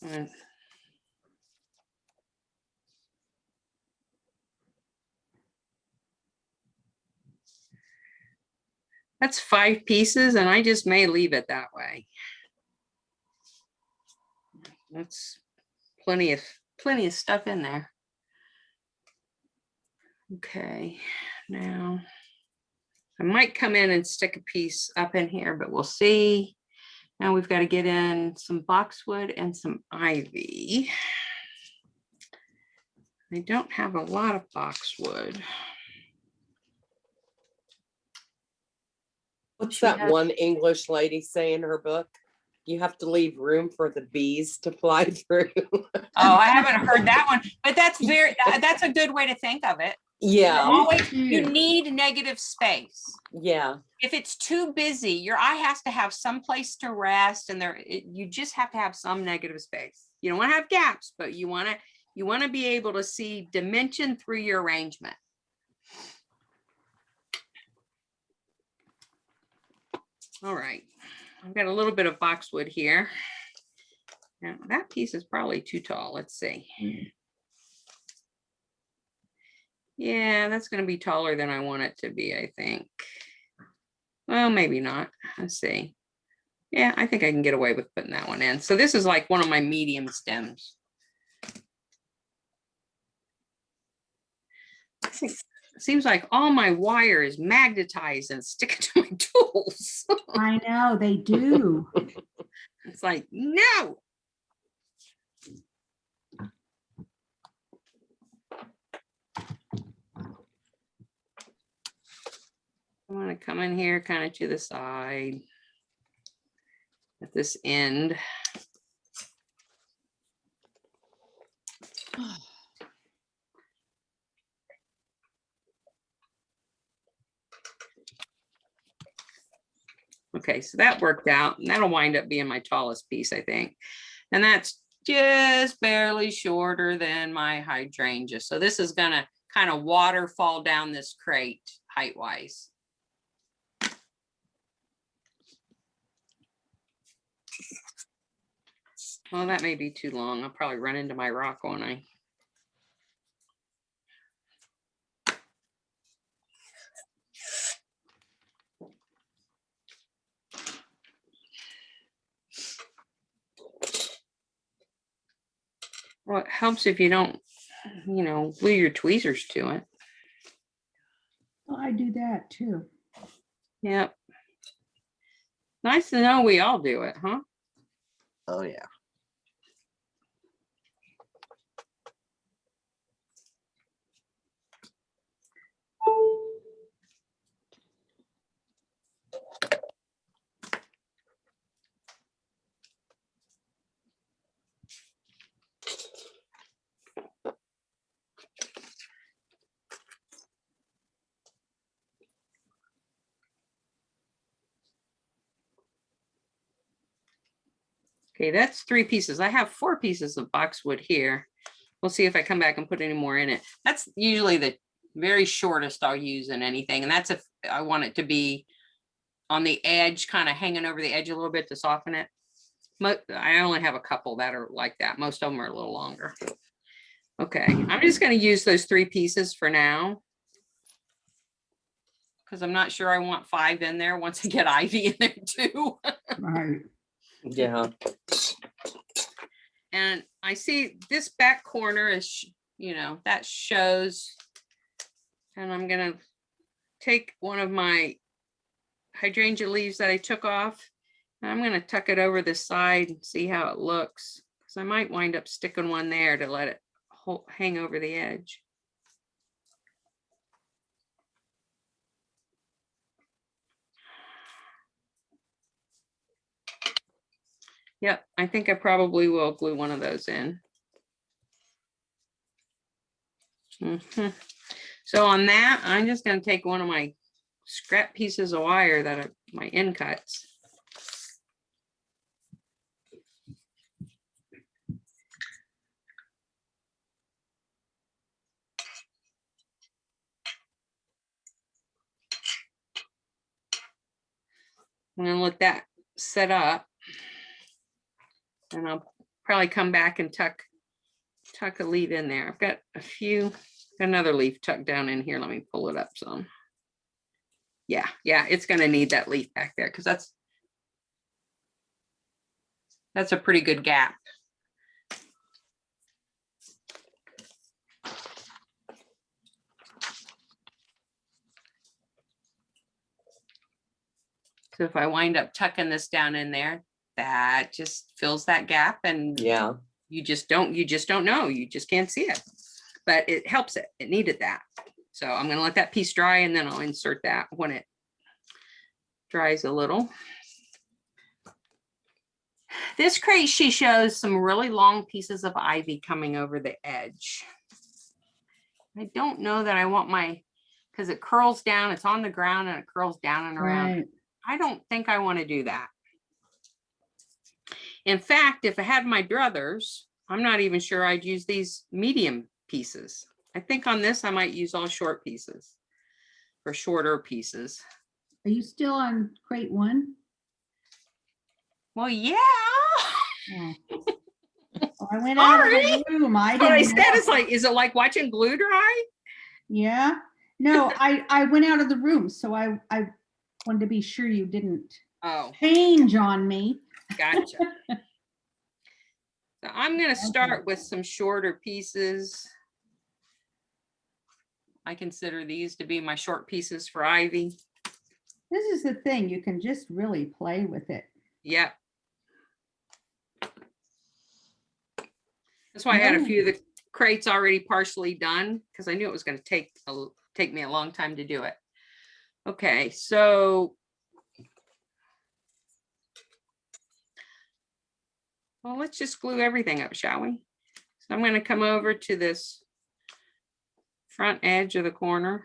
And that's 5 pieces, and I just may leave it that way. That's plenty of stuff in there. Okay, now I might come in and stick a piece up in here, but we'll see. Now we've got to get in some boxwood and some ivy. I don't have a lot of boxwood. What's that one English lady say in her book? You have to leave room for the bees to fly through. Oh, I haven't heard that one, but that's a good way to think of it. Yeah, Always, you need negative space. yeah, If it's too busy, your eye has to have some place to rest, and you just have to have some negative space. You don't want to have gaps, but you want to be able to see dimension through your arrangement. All right, I've got a little bit of boxwood here. Now that piece is probably too tall. Let's see. Yeah, that's going to be taller than I want it to be, I think. Well, maybe not. Let's see. Yeah, I think I can get away with putting that one in. So this is like one of my medium stems. I think it seems like all my wire is magnetized and sticking to my tools. I know, they do. It's like, no. I want to come in here kind of to the side at this end. Okay, so that worked out, and that'll wind up being my tallest piece, I think. And that's just barely shorter than my hydrangea. So this is gonna kind of waterfall down this crate height-wise. Well, that may be too long. I'll probably run into my rock, won't I? Well, it helps if you don't, glue your tweezers to it. Well, I do that too. Yep. Nice to know we all do it, huh? Oh, yeah. Okay, that's 3 pieces. I have 4 pieces of boxwood here. We'll see if I come back and put any more in it. That's usually the very shortest I'll use in anything. And that's if I want it to be on the edge, kind of hanging over the edge a little bit to soften it. I only have a couple that are like that. Most of them are a little longer. Okay, I'm just going to use those 3 pieces for now, because I'm not sure I want 5 in there once I get ivy in there too. Right. yeah. And I see this back corner is, that shows And I'm gonna take one of my hydrangea leaves that I took off. And I'm gonna tuck it over this side and see how it looks. Because I might wind up sticking one there to let it hang over the edge. Yep, I think I probably will glue one of those in. So on that, I'm just going to take one of my scrap pieces of wire that are my end cuts. I'm going to let that set up. And I'll probably come back and tuck a leaf in there. I've got another leaf tucked down in here. Let me pull it up some. Yeah, it's going to need that leaf back there because that's a pretty good gap. So if I wind up tucking this down in there, that just fills that gap, and Yeah. you just don't know, you just can't see it, but it helps it. It needed that. So I'm going to let that piece dry, and then I'll insert that when it dries a little. This crate, she shows some really long pieces of ivy coming over the edge. I don't know that I want because it curls down, it's on the ground and it curls down and around. Right. I don't think I want to do that. In fact, if I had my druthers, I'm not even sure I'd use these medium pieces. I think on this, I might use all short pieces or shorter pieces. Are you still on crate 1? Well, yeah. Oh. Oh, I went out of the room. I What I didn't said know. is like, is it like watching glue dry? Yeah. No, I went out of the room, so I wanted to be sure you didn't Oh, change on me. gotcha. So I'm going to start with some shorter pieces. I consider these to be my short pieces for ivy. This is the thing, you can just really play with it. Yep. That's why I had a few of the crates already partially done, because I knew it was going to take me a long time to do it. Okay, so well, let's just glue everything up, shall we? So I'm going to come over to this front edge of the corner.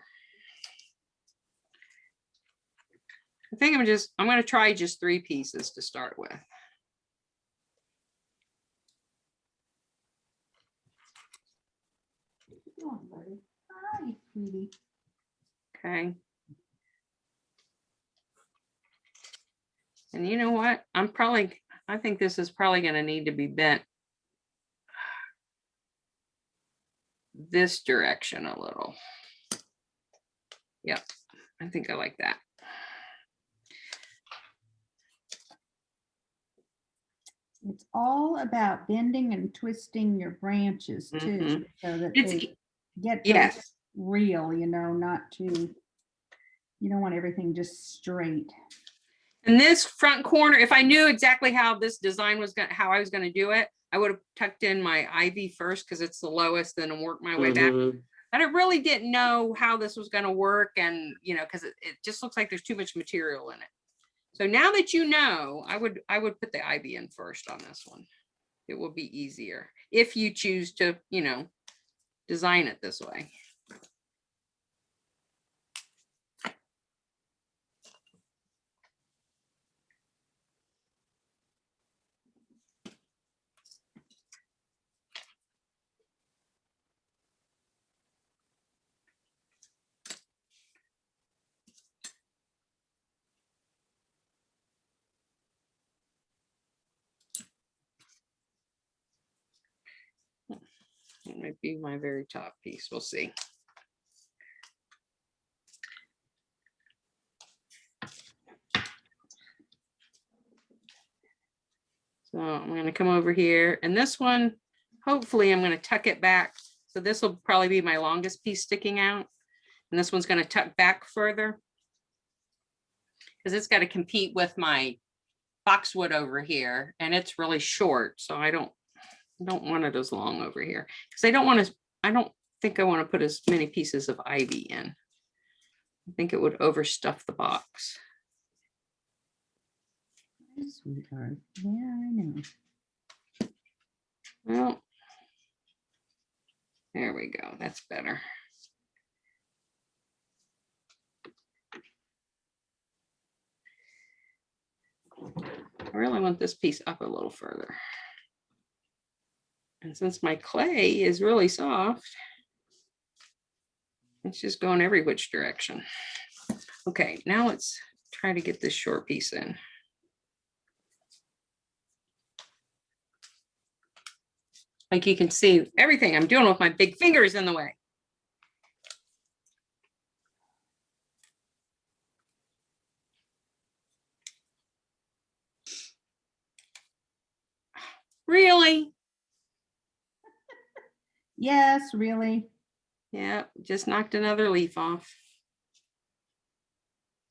I think I'm going to try just 3 pieces to start with. Come on, buddy. Hi, sweetie. Okay. And you know what? I think this is probably going to need to be bent this direction a little. Yep. I think I like that. It's all about bending and twisting your branches too, so that they get Yes. real, not too, you don't want everything just straight. And this front corner, if I knew exactly how this design was going, how I was going to do it, I would have tucked in my ivy first because it's the lowest, then work my way back. But I really didn't know how this was going to work, and because it just looks like there's too much material in it. So now that you know, I would put the ivy in first on this one. It will be easier if you choose to, design it this way. It might be my very top piece. We'll see. So I'm going to come over here, and this one, hopefully I'm going to tuck it back. So this will probably be my longest piece sticking out. And this one's going to tuck back further because it's got to compete with my boxwood over here, and it's really short. So I don't want it as long over here because I don't think I want to put as many pieces of ivy in. I think it would overstuff the box. Sweetheart. Yeah, I know. Well, there we go. That's better. I really want this piece up a little further. And since my clay is really soft, it's just going every which direction. Okay, now let's try to get this short piece in. Like you can see, everything I'm doing with my big finger is in the way. Really? Yes, really. Yeah, just knocked another leaf off.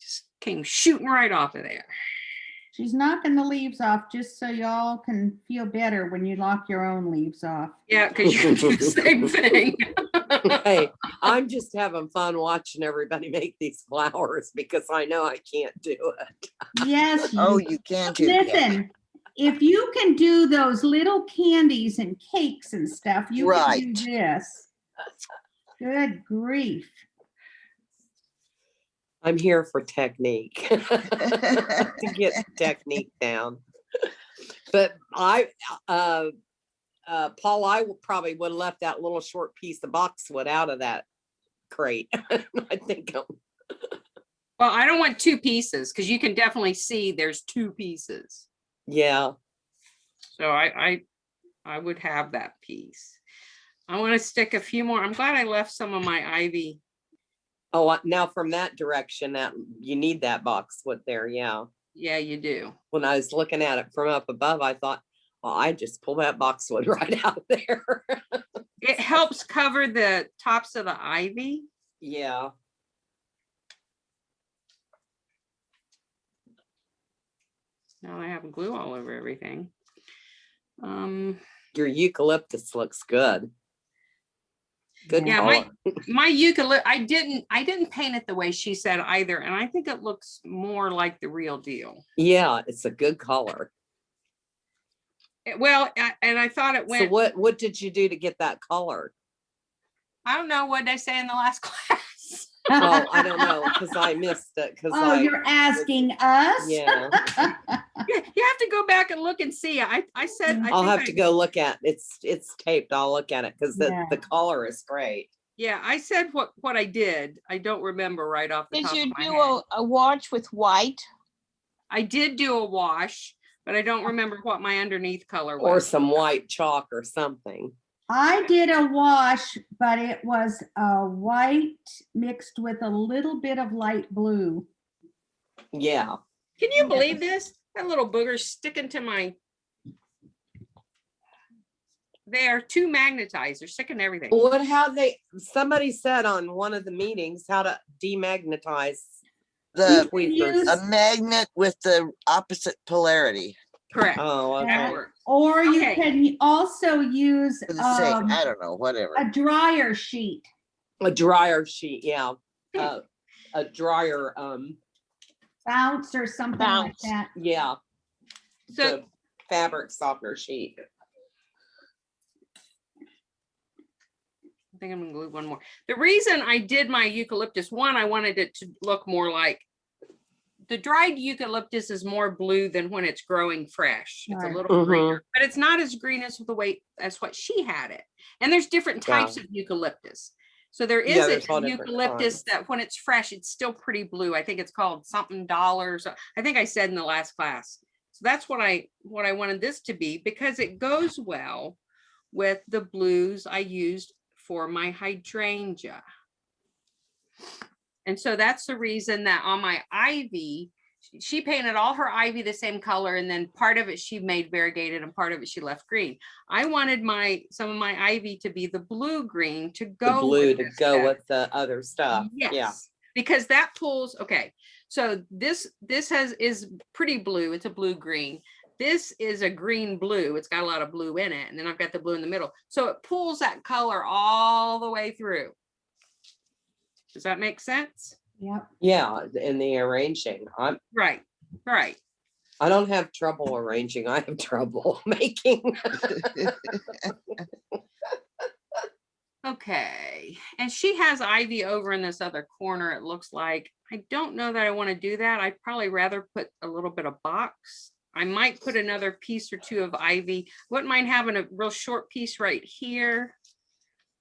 Just came shooting right off of there. She's knocking the leaves off just so y'all can feel better when you knock your own leaves off. Yeah, because you do the same thing. Hey, I'm just having fun watching everybody make these flowers because I know I can't do it. Yes, Oh, you you can do that. listen. If you can do those little candies and cakes and stuff, you can Right. do this. Good grief. I'm here for technique to get technique down. But Paul, I probably would have left that little short piece of boxwood out of that crate. I think. Well, I don't want two pieces because you can definitely see there's two pieces. Yeah. So I would have that piece. I want to stick a few more. I'm glad I left some of my ivy. Oh, now from that direction, that you need that boxwood there. Yeah. Yeah, you do. When I was looking at it from up above, I thought, well, I just pull that boxwood right out there. It helps cover the tops of the ivy. Yeah. Now I have glue all over everything. Your eucalyptus looks good. Good Yeah, color. my eucalyptus, I didn't paint it the way she said either, and I think it looks more like the real deal. Yeah, it's a good color. Well, and I thought it So went. what did you do to get that color? I don't know what did I say in the last class. Oh, I don't know because I missed it. Because Oh, you're asking us? Yeah, You have to go back and look and see. I said I'll have to go look at it's taped. I'll look at it because Yeah. the color is great. Yeah, I said what I did. I don't remember right off the Did top you of my do head. a watch with white? I did do a wash, but I don't remember what my underneath color Or was. some white chalk or something. I did a wash, but it was white mixed with a little bit of light blue. Yeah. Can you believe this? That little booger's sticking to my. They are too magnetized. They're sticking to everything. Somebody said on one of the meetings how to demagnetize The tweezers. a magnet with the opposite polarity. Correct. Oh, That okay. works. Or you Okay. can also use For the sake, I don't know, whatever. a dryer sheet. A dryer sheet, yeah. A dryer, Bounce or something like Bounce. that. yeah. So The fabric softener sheet. I think I'm gonna glue one more. The reason I did my eucalyptus, one, I wanted it to look more like the dried eucalyptus is more blue than when it's growing fresh. It's Right. a little Mhm. greener, but it's not as green as the way as what she had it. And there's different types of eucalyptus. So there is Yeah, a there's all different eucalyptus kinds. that when it's fresh, it's still pretty blue. I think it's called something dollars. I think I said in the last class. So that's what I wanted this to be because it goes well with the blues I used for my hydrangea. And so that's the reason that on my ivy, she painted all her ivy the same color, and then part of it she made variegated and part of it she left green. I wanted some of my ivy to be the blue green to The go blue with to this go better. with the other stuff. Yeah. Yes, because that pulls, okay, so this is pretty blue. It's a blue green. This is a green blue. It's got a lot of blue in it. And then I've got the blue in the middle. So it pulls that color all the way through. Does that make sense? Yep. Yeah, in the arranging. Right, right. I don't have trouble arranging. I have trouble making. Okay, and she has ivy over in this other corner, it looks like. I don't know that I want to do that. I'd probably rather put a little bit of box. I might put another piece or two of ivy. Wouldn't mind having a real short piece right here.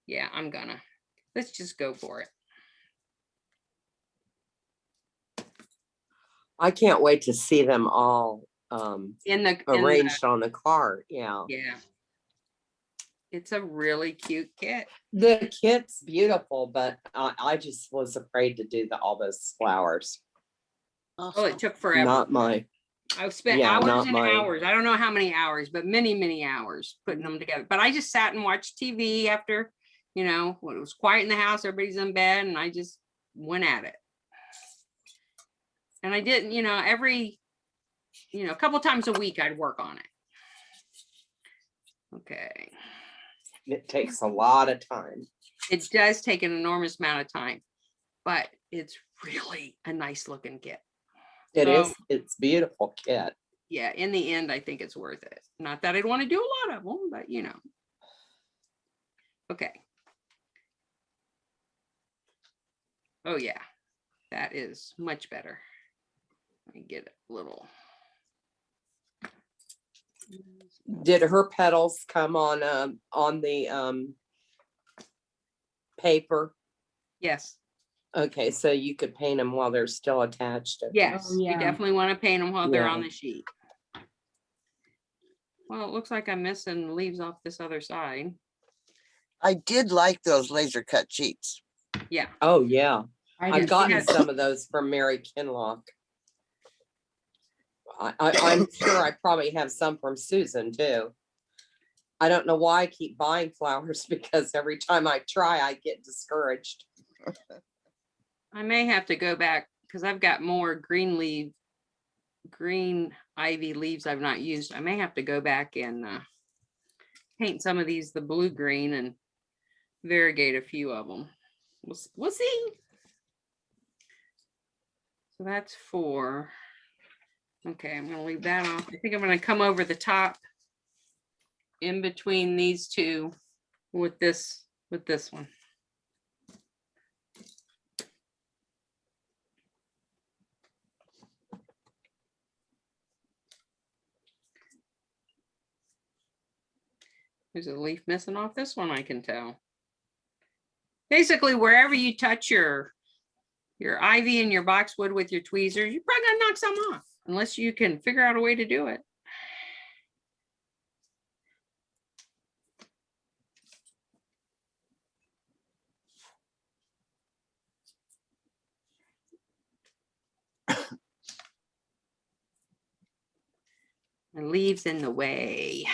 Yeah, let's just go for it. I can't wait to see them all arranged on the cart. Yeah. Yeah. It's a really cute kit. The kit's beautiful, but I just was afraid to do all those flowers. Oh, it took forever. Not my. I've spent Yeah, hours not and mine. hours. I don't know how many hours, but many, many hours putting them together. But I just sat and watched TV after, when it was quiet in the house, everybody's in bed, and I just went at it. And I didn't, a couple times a week I'd work on it. Okay. It takes a lot of time. It does take an enormous amount of time, but it's really a nice looking kit. It is. It's beautiful kit. Yeah, in the end, I think it's worth it. Not that I'd want to do a lot of them, but Okay. Oh yeah, that is much better. Let me get a little. Did her petals come on the paper? Yes. Okay, so you could paint them while they're still attached. Yes, Oh, yeah. you definitely want to paint them while they're Yeah. on the sheet. Well, it looks like I'm missing leaves off this other side. I did like those laser cut sheets. Yeah. Oh yeah, I I've did gotten too. some of those from Mary Kinlock. I'm sure I probably have some from Susan too. I don't know why I keep buying flowers because every time I try, I get discouraged. I may have to go back because I've got more green ivy leaves I've not used. I may have to go back and paint some of these the blue green and variegate a few of them. We'll see. So that's 4. Okay, I'm gonna leave that off. I think I'm gonna come over the top in between these two with this one. There's a leaf missing off this one, I can tell. Basically, wherever you touch your ivy and your boxwood with your tweezers, you're probably gonna knock some off, unless you can figure out a way to do it. The leaves in the way.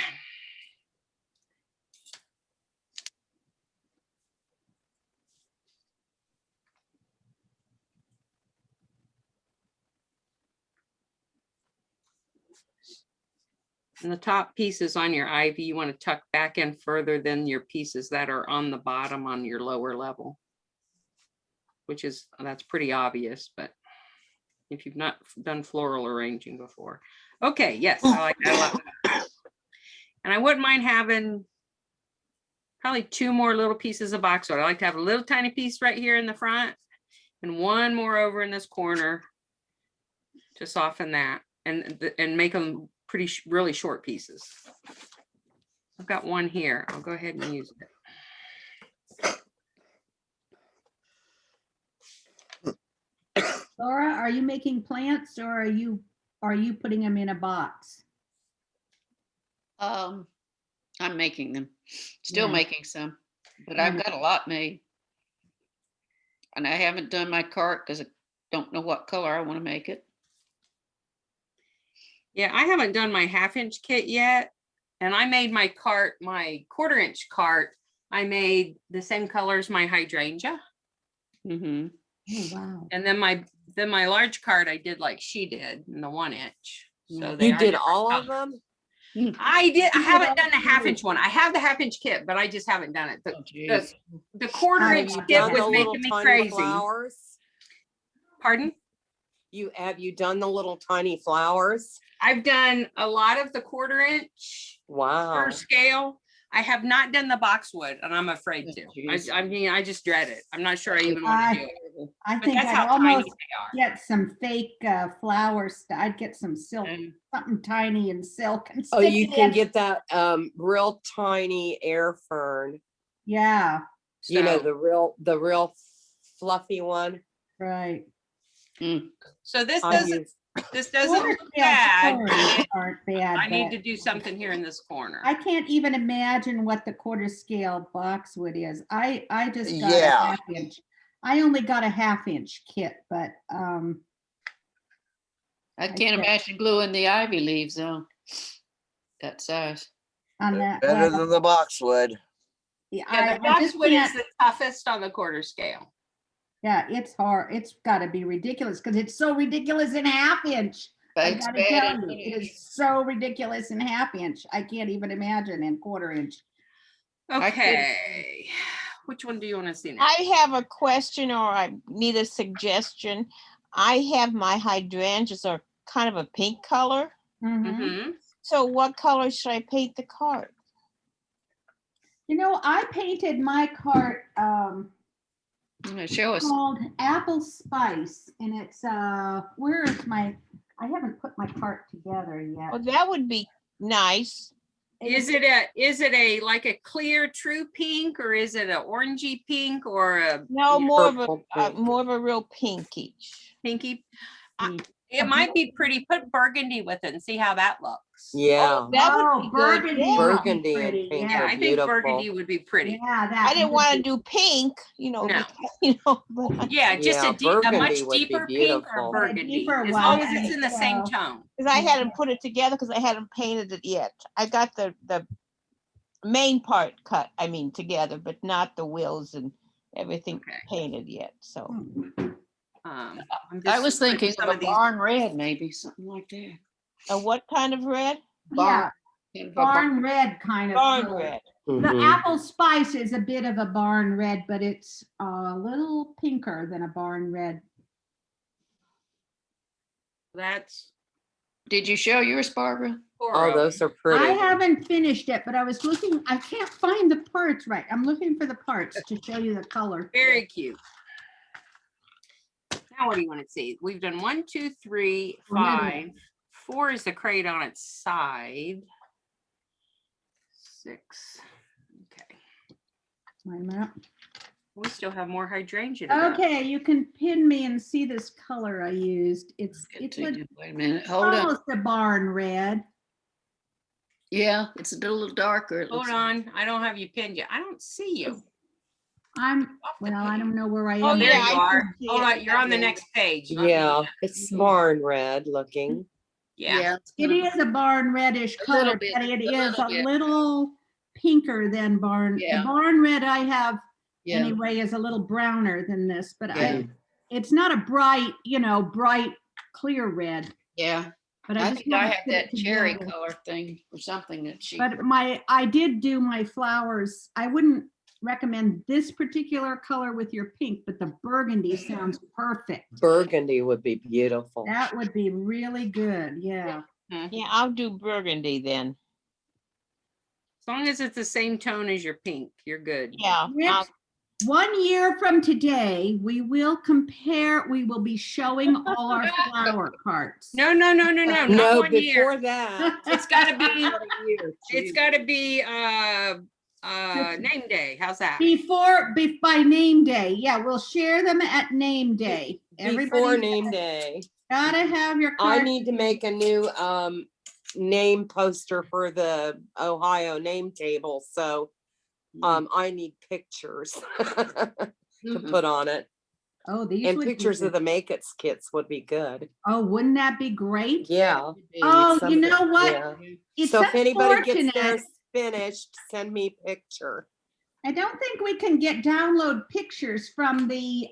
And the top pieces on your ivy, you want to tuck back in further than your pieces that are on the bottom on your lower level, that's pretty obvious, but if you've not done floral arranging before. Okay, yes, I like that a lot. And I wouldn't mind having probably 2 more little pieces of boxwood. I like to have a little tiny piece right here in the front and 1 more over in this corner to soften that and make them really short pieces. I've got 1 here. I'll go ahead and use it. Laura, are you making plants or are you putting them in a box? I'm making them, still Yeah. making some, but Yeah. I've got a lot made. And I haven't done my cart because I don't know what color I want to make it. Yeah, I haven't done my 1/2-inch kit yet. And I made my cart, my 1/4-inch cart, I made the same color as my hydrangea. Mm-hmm. Oh, wow. And then my large cart, I did like she did in the 1-inch. So they You are did different all of colors. them? I You haven't did done the all 1/2-inch one. I have the 1/2-inch kit, but I just haven't done it. Oh, geez. The 1/4-inch Have you kit done was the making little me tiny crazy. flowers? Pardon? Have you done the little tiny flowers? I've done a lot of the 1/4-inch Wow. scale. I have not done the boxwood, and I'm afraid to. Jeez. I mean, I just dread it. I'm not sure I even want to do it. I But think that's I'd how tiny almost they are. get some fake flowers. I'd get some silk, And something tiny and silk and Oh, stick you it can in. get that real tiny air fern. Yeah, You know, so, the real fluffy one. right. so this I doesn't use Quarter look scale bad. flowers aren't bad, I need but to do something here in this corner. I can't even imagine what the quarter scale boxwood is. I just got a Yeah. 1/2-inch. I only got a 1/2-inch kit, but I can't get- imagine gluing the ivy leaves though. That size. on that, Better well, than the boxwood. yeah, Yeah, the I just boxwood is can't. the toughest on the 1/4 scale. Yeah, it's hard. It's got to be ridiculous because it's so ridiculous in 1/2-inch. I But it's gotta bad tell in you, one it inch. is so ridiculous in 1/2-inch. I can't even imagine in 1/4-inch. I could- Okay. Which one do you want to see now? I have a question or I need a suggestion. I have my hydrangeas are kind of a pink color. Mhm. Mhm. So what color should I paint the cart? You know, I painted my cart Show us. called Apple Spice, and it's where is my? I haven't put my cart together yet. Well, that would be nice. Is it a like a clear true pink, or is it a orangey pink, or a No, more of purple a pink. more of a real pinkish. pinky? Mm. It might be pretty. Put burgundy with it and see how that looks. Yeah. That would Oh, be good. burgundy. Yeah. would be Burgundy and pretty, pink Yeah, are I think beautiful. burgundy would be pretty. Yeah, that. I didn't would want to be- do pink, No. but Yeah, just Yeah, a burgundy much would be deeper pink beautiful. or But a burgundy, deeper as one, long as I it's in the same well, tone. because I hadn't put it together because I hadn't painted it yet. I got the main part cut, I mean, together, but not the wheels and everything Okay. painted yet. So I'm I just was putting thinking some of of a these. barn red, maybe something like that. what kind of red? Yeah, Kind of a barn red kind of. Barn color. red. The Mhm. apple spice is a bit of a barn red, but it's a little pinker than a barn red. That's Did you show yours, Barbara? Oh, Toro. those are pretty. I haven't finished it, but I was looking, I can't find the parts right. I'm looking for the parts to show you the color. Very cute. Now, what do you want to see? We've done 1, 2, 3, Remember- 5. 4 is the crate on its side. 6. Okay. My map. We still have more hydrangea to go. Okay, you can pin me and see this color I used. It's Wait a minute. Hold on. almost a barn red. Yeah, it's a little darker. It Hold looks on, I don't have you pinned yet. I don't see you. I'm, Off the well, I page. don't know where I Oh, am. There yeah, you I are. can see Hold it. on, you're on the Yeah. next page. Let me- Yeah, it's barn red looking. Yeah. it's It gonna- is a barn reddish A little color, bit, but it a is little a bit. little pinker than barn. The Yeah. barn red I have Yeah, anyway is a little browner than this, but Yeah. it's not a bright, bright, clear red. yeah. But I just think I haven't have put it that cherry together. color thing or something that she. But I did do my flowers. I wouldn't recommend this particular color with your pink, but the burgundy sounds perfect. Burgundy would be beautiful. That would be really good, yeah. Yeah, I'll do burgundy then. As long as it's the same tone as your pink, you're good. Yeah. Next, 1 year from today, we will be showing all our flower carts. No, not No, 1 year. before that. It's gotta be, about a year, it's geez. gotta be, name day. How's that? By name day, yeah, we'll share them at name day. Before Everybody's name day. gotta have your I card. need to make a new name poster for the Ohio name table, so I need pictures to Mhm. put on it. Oh, these And would be pictures of good. the make-its kits would be good. Oh, wouldn't that be great? Yeah. Oh, some you of the- know what? yeah. It's So if anybody gets unfortunate. theirs finished, send me a picture. I don't think we can download pictures from the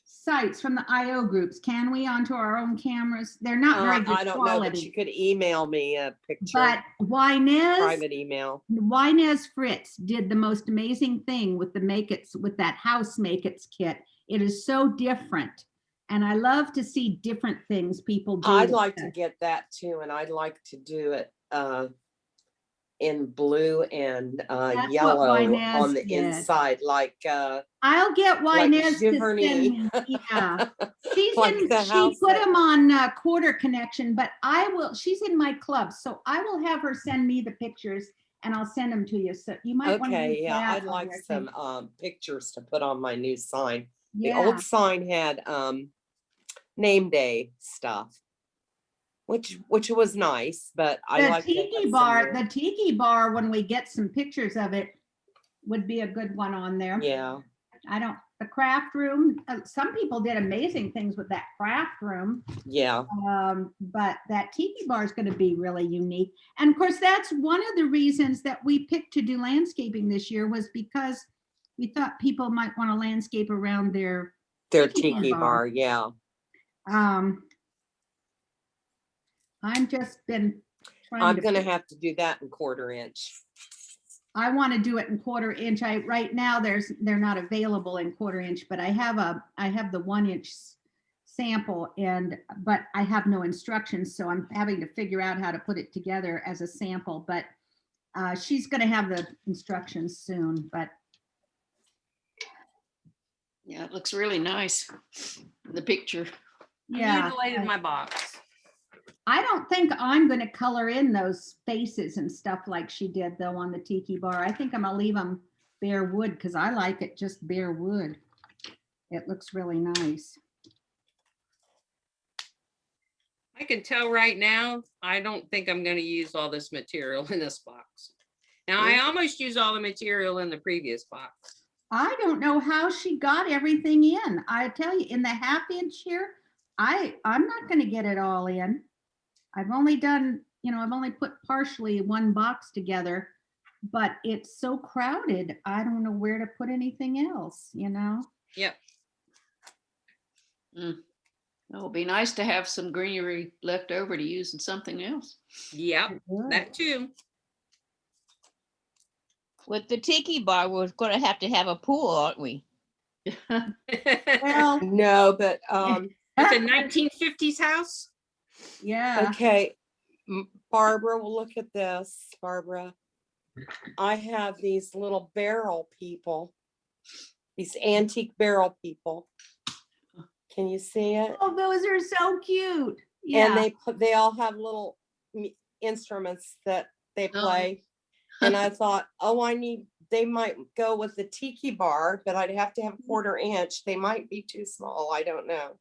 sites, from the IO groups. Can we, onto our own cameras? They're not very good I don't know, but you quality. could email me a picture, But Wynez private email. Fritz did the most amazing thing with the make-its, with that house make-its kit. It is so different. And I love to see different things people do. I'd with like to it. get that too, and I'd like to do it in blue and That's what yellow Wynez on the did. inside, like I'll get like Wynez to send Giverny. me. Yeah. She's Like in, the she house put that- them on Quarter Connection, but she's in my club, so I will have her send me the pictures and I'll send them to you. So you might want to. Okay, yeah, I'd like some pictures to put on my new sign. The Yeah, old sign had name day stuff, which was nice, but I the like tiki bar, when we get some pictures of it, would be a good one on there. Yeah, The craft room, some people did amazing things with that craft room. yeah. But that tiki bar is going to be really unique. And of course, that's one of the reasons that we picked to do landscaping this year, was because we thought people might want to landscape around their Their tiki tiki bar. bar, yeah. I'm just been trying I'm to. gonna have to do that in 1/4 inch. I want to do it in 1/4 inch. Right now they're not available in 1/4 inch, but I have the 1 inch sample, but I have no instructions, so I'm having to figure out how to put it together as a sample. But she's going to have the instructions soon. But Yeah, it looks really nice. The picture. yeah, Mutilated my box. I don't think I'm going to color in those faces and stuff like she did though on the tiki bar. I think I'm gonna leave them bare wood because I like it just bare wood. It looks really nice. I can tell right now, I don't think I'm going to use all this material in this box. Now, I almost used all the material in the previous box. I don't know how she got everything in. I tell you, in the 1/2 inch here, I'm not going to get it all in. I've only put partially one box together, but it's so crowded. I don't know where to put anything else, Yep. It would be nice to have some greenery left over to use in something else. Yep. That too. With the tiki bar, we're going to have a pool, aren't we? Well, No, but It's a 1950s house. yeah. okay, Barbara, we'll look at this, Barbara. I have these little barrel people, these antique barrel people. Can you see it? Oh, those are so cute. And Yeah. they all have little instruments that they play. And I thought, they might go with the tiki bar, but I'd have to have 1/4 inch. They might be too small. I don't know.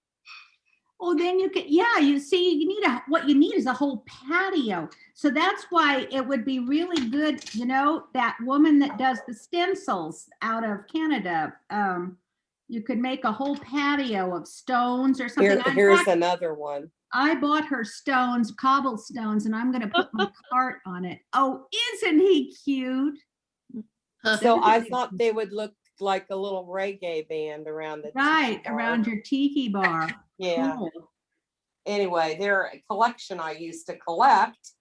Oh, then you can, yeah, you see, what you need is a whole patio. So that's why it would be really good, that woman that does the stencils out of Canada. You could make a whole patio of stones or something. Here's another one. I bought her stones, cobblestones, and I'm going to put my cart on it. Oh, isn't he cute? So I thought they would look like a little reggae band around the Right, tiki bar. around your tiki bar. Yeah. Cool. Anyway, they're a collection I used to collect.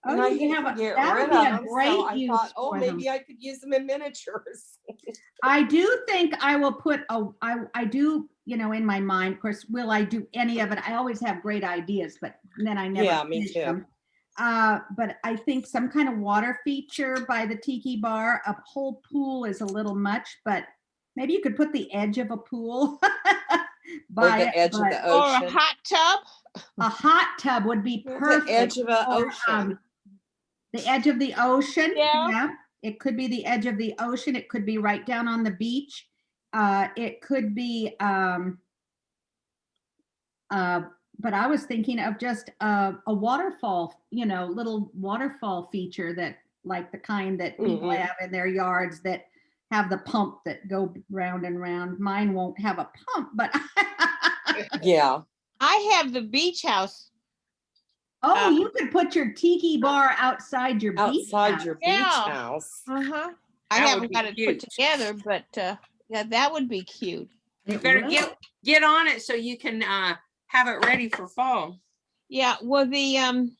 Oh, And I you hate have to a- get that rid would of be a them. great So I use thought, for maybe them. I could use them in miniatures. I do think I will put I do, in my mind, of course, will I do any of it? I always have great ideas, but then I never Yeah, me finish too. them. But I think some kind of water feature by the tiki bar, a whole pool is a little much, but maybe you could put the edge of a pool Or the edge of the Or a ocean. hot tub? a hot tub would be The perfect. edge of the Or, ocean. the edge of the ocean. Yeah. It could be the edge of the ocean. It could be right down on the beach. It could be, but I was thinking of just a waterfall, little waterfall feature that, like the kind that people Mhm. have in their yards that have the pump that go round and round. Mine won't have a pump, but Yeah. I have the beach house. oh, you could put your tiki bar outside your beach Outside house. your beach Yeah. house. Uh-huh. I That would haven't be got it put cute. together, but yeah, that would be cute. You It better will. get on it so you can have it ready for fall. Yeah, well, the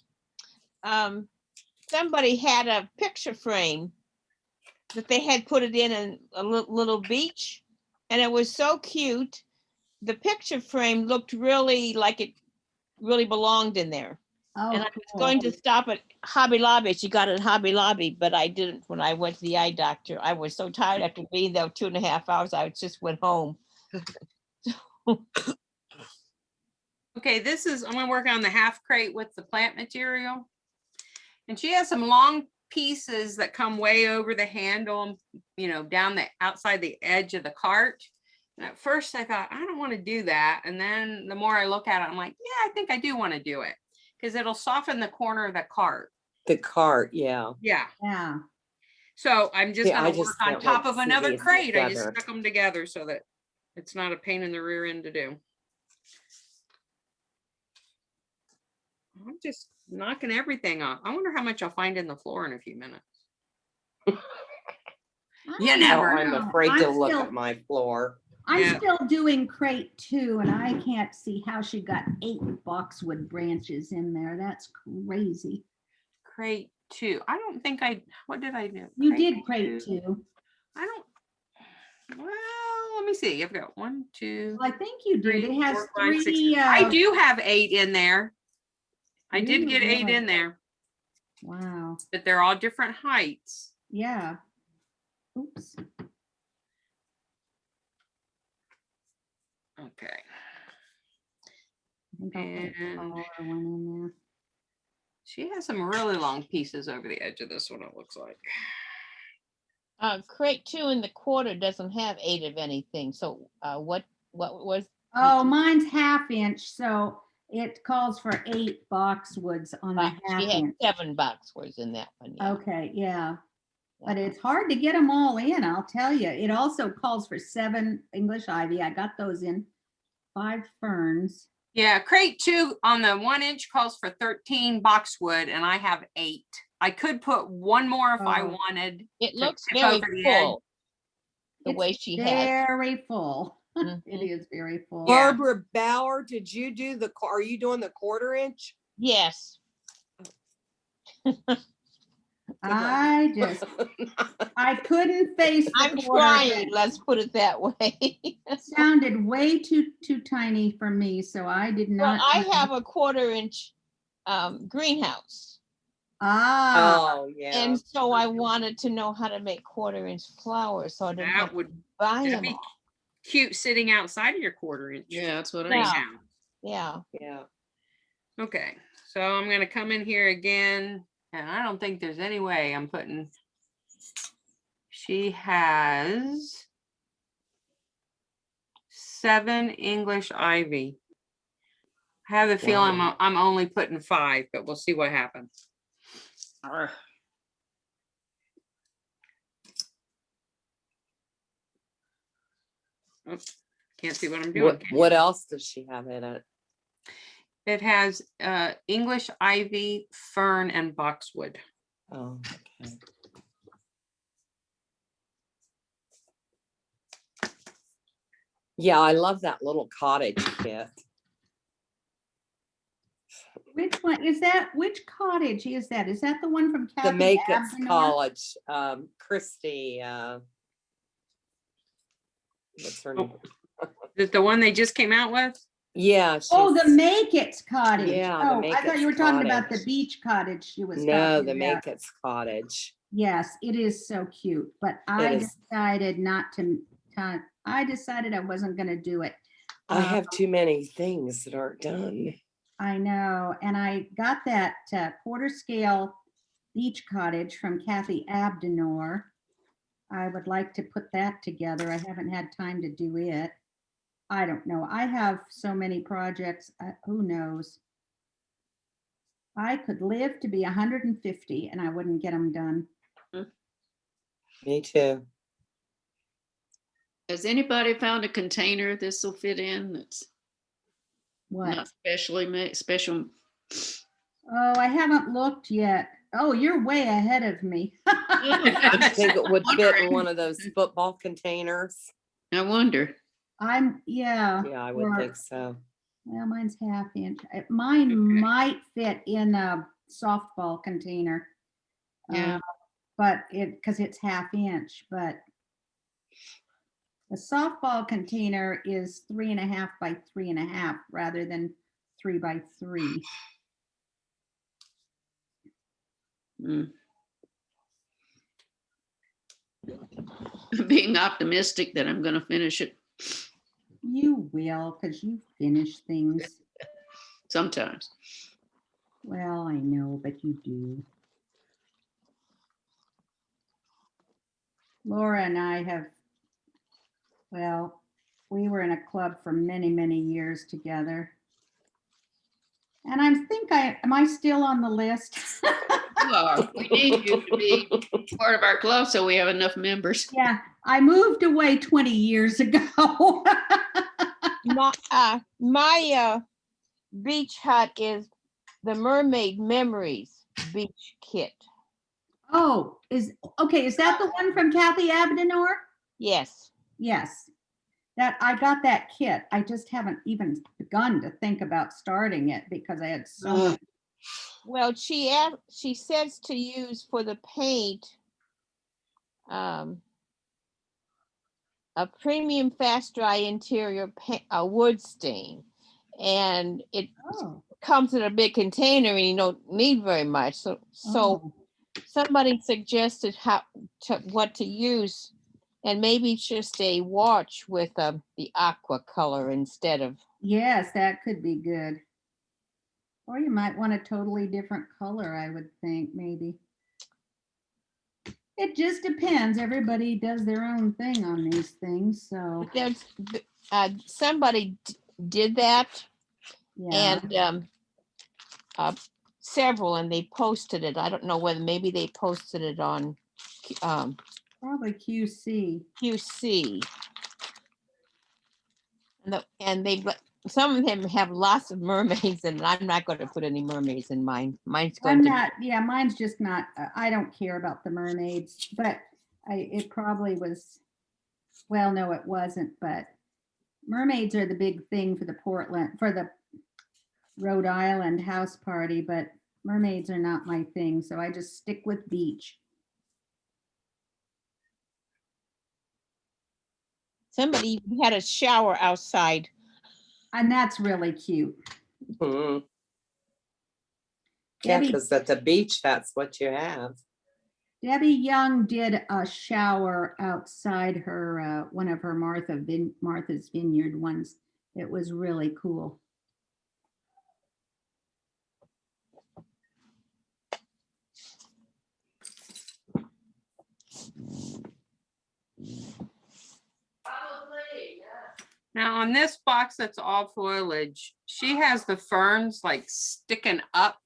somebody had a picture frame that they had put it in a little beach, and it was so cute. The picture frame looked really like it really belonged in there. Oh, And I was cool. going to stop at Hobby Lobby. She got it at Hobby Lobby, but I didn't when I went to the eye doctor. I was so tired after being there 2.5 hours. I just went home. Okay, I'm gonna work on the half crate with the plant material. And she has some long pieces that come way over the handle, you know, down the outside the edge of the cart. And at first I thought, I don't want to do that. And then the more I look at it, I'm like, yeah, I think I do want to do it because it'll soften the corner of the cart. The cart, yeah. Yeah. Yeah. So I'm just See, I gonna just work on can't top wait of to see another these crate. I just together. stuck them together so that it's not a pain in the rear end to do. I'm just knocking everything off. I wonder how much I'll find in the floor in a few minutes. I You don't never Oh, I'm know. afraid to I'm look still- at my floor. I'm Yeah. still doing crate 2, and I can't see how she got 8 boxwood branches in there. That's crazy. Crate 2. I don't think what did I do? You did crate 2. I don't, well, let me see. I've got 1, 2, Well, I think you did. 3, It has 4, 5, 6. 3. I do have 8 in there. I did Ooh, get 8 really? in there, Wow. but they're all different heights. Yeah. Oops. Okay. I think I'll put a And taller one in there. she has some really long pieces over the edge of this one, it looks like. Crate 2 in the quarter doesn't have 8 of anything. So what was? Oh, mine's 1/2 inch, so it calls for 8 boxwoods on the She 1/2 had inch. 7 boxwoods in that one. Yeah. Okay, yeah. But Yeah. it's hard to get them all in, I'll tell you. It also calls for 7 English ivy. I got those in. 5 ferns. Yeah, crate 2 on the 1 inch calls for 13 boxwood and I have 8. I could put one more if I Oh. wanted. It to looks tip very over the edge. full. The It's way she has. very full. It Mhm. is very full. Yeah. Barbara Bauer, did you do are you doing the 1/4 inch? Yes. I couldn't face the I'm 1/4 trying. inch. Let's put it that way. It sounded way too tiny for me, so I did Well, not. I have a 1/4 inch greenhouse. Ah, Oh, yeah. And so I wanted to know how to make 1/4 inch flowers, so I didn't have That to would buy that'd them be all. cute sitting outside of your 1/4 inch. Yeah, that's what I Yeah. mean. greenhouse. Yeah. Yeah. Okay, so I'm gonna come in here again, and I don't think there's any way I'm putting. She has 7 English ivy. I have the feeling Wow. I'm only putting 5, but we'll see what happens. Oops, can't see what I'm doing. What else does she have in it? It has English ivy, fern, and boxwood. Oh, okay. Yeah, I love that little cottage kit. which one is that? Which cottage is that? Is that the one from The Kathy Makeits Abdenor? College, Christy, what's her name? Is it the one they just came out with? Yeah. Oh, the she's- Makeits cottage. Yeah, the Oh, I thought you were Makeits talking about the cottage. beach cottage she was No, talking the about. Makeits Cottage. Yes, it is so cute, but I is. decided not to, I decided I wasn't gonna do it. I have too many things that aren't done. I know, and I got that 1/4 scale beach cottage from Kathy Abdenor. I would like to put that together. I haven't had time to do it. I don't know. I have so many projects, who knows? I could live to be 150 and I wouldn't get them done. Me too. Has anybody found a container this will fit in that's What? not specially made, special? Oh, I haven't looked yet. Oh, you're way ahead of me. I think it would fit in one of those football containers. I wonder. Yeah. Yeah, I would or- think so. Well, mine's half inch. Mine might fit in a softball container. Yeah. But because it's half inch, but the softball container is 3.5 by 3.5 rather than 3 by 3. Mm. Being optimistic that I'm going to finish it You will, because you finish things. sometimes. Well, I know, but you do. Laura and I have, well, we were in a club for many, many years together. And am I still on the list? You are. We need you to be part of our club so we have enough members. Yeah, I moved away 20 years ago. My beach hut is the Mermaid Memories beach kit. Oh, is that the one from Kathy Abdenor? Yes. Yes. That I got that kit. I just haven't even begun to think about starting it because I had so much. Well, she says to use for the paint a premium fast dry interior paint, a wood stain, and it Oh, comes in a big container and you don't need very much. So oh. somebody suggested what to use, and maybe just a watch with the aqua color instead of. Yes, that could be good. Or you might want a totally different color, I would think, maybe. It just depends. Everybody does their own thing on these things, so There's somebody did that, yeah. and several, and they posted it. I don't know whether maybe they posted it on Probably QC. QC. And some of them have lots of mermaids, and I'm not going to put any mermaids in mine. Mine's going I'm to. not, yeah, mine's just not, I don't care about the mermaids, but it probably was, well, no, it wasn't, but mermaids are the big thing for the Rhode Island house party, but mermaids are not my thing, so I just stick with beach. Somebody had a shower outside. And that's really cute. Mhm. Yeah, Debbie, because at the beach, that's what you have. Debbie Young did a shower outside her, one of her Martha's Vineyard ones. It was really cool. Now on this box that's all foliage, she has the ferns like sticking up.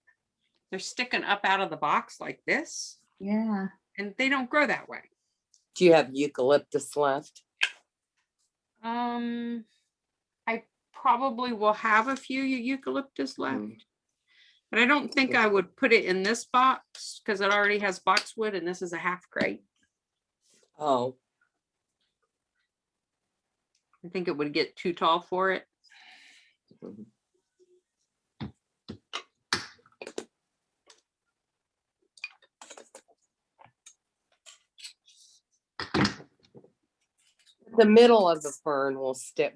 They're sticking up out of the box like this, Yeah. and they don't grow that way. Do you have eucalyptus left? I probably will have a few eucalyptus left, Mm. but I don't think I would put it in this box because it already has boxwood and this is a half crate. Oh, I think it would get too tall for it. the middle of the fern will stick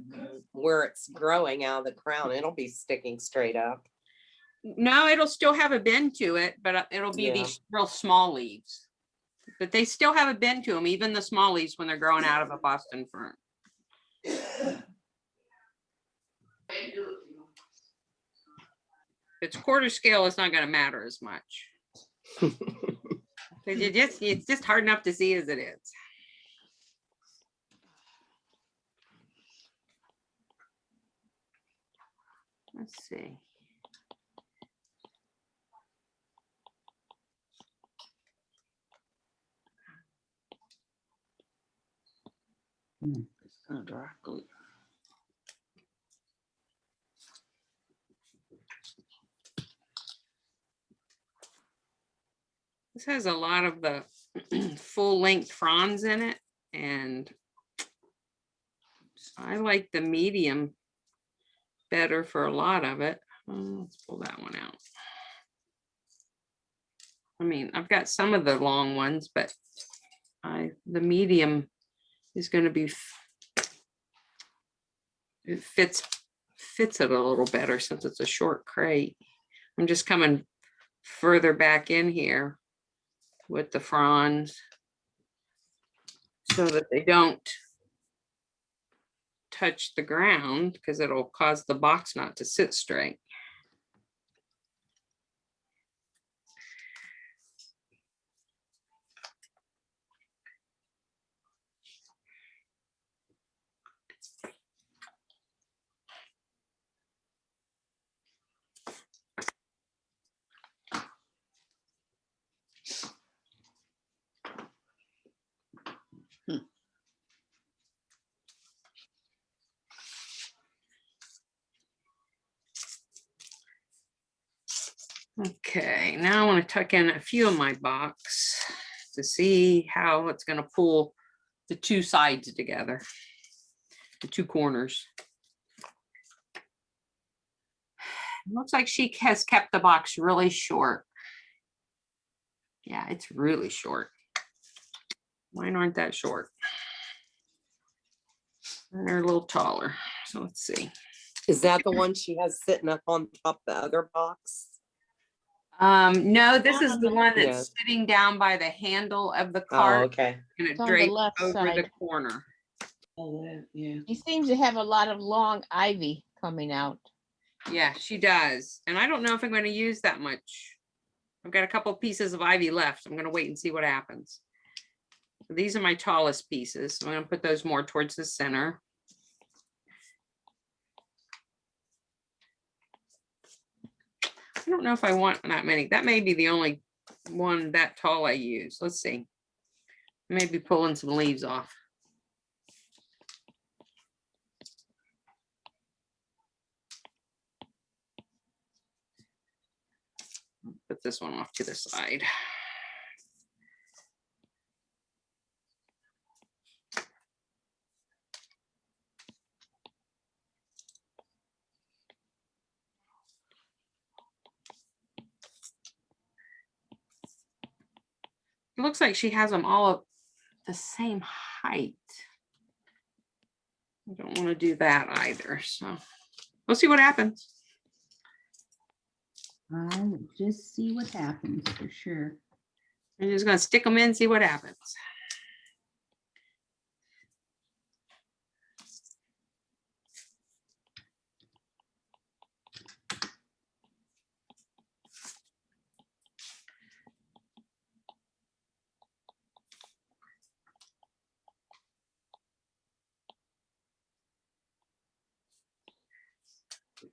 where it's growing out of the crown. It'll be sticking straight up. No, it'll still have a bend to it, but it'll be Yeah. these real small leaves. But they still have a bend to them, even the small leaves when they're growing out of a Boston fern. If it's quarter scale, it's not going to matter as much. It's just hard enough to see as it is. Let's see. Oh, dark glue. This has a lot of the full length fronds in it, and I like the medium better for a lot of it. Let's pull that one out. I mean, I've got some of the long ones, but the medium is going to be, it fits it a little better since it's a short crate. I'm just coming further back in here with the fronds so that they don't touch the ground, because it'll cause the box not to sit straight. Okay, now I want to tuck in a few of my box to see how it's going to pull the two sides together, the two corners. It looks like she has kept the box really short. Yeah, it's really short. Mine aren't that short. They're a little taller. So let's see. Is that the one she has sitting up on top of the other box? No, this is the one that's Yeah. sitting down by the handle of the Oh, cart, okay. and It's it on the drapes left over the side. corner. Oh, that, yeah. He seems to have a lot of long ivy coming out. Yeah, she does. And I don't know if I'm going to use that much. I've got a couple pieces of ivy left. I'm going to wait and see what happens. These are my tallest pieces. I'm going to put those more towards the center. I don't know if I want that many. That may be the only one that tall I use. Let's see. Maybe pulling some leaves off. Put this one off to the side. It looks like she has them all the same height. I don't want to do that either. So we'll see what happens. I will just see what happens for sure. I'm just going to stick them in, see what happens.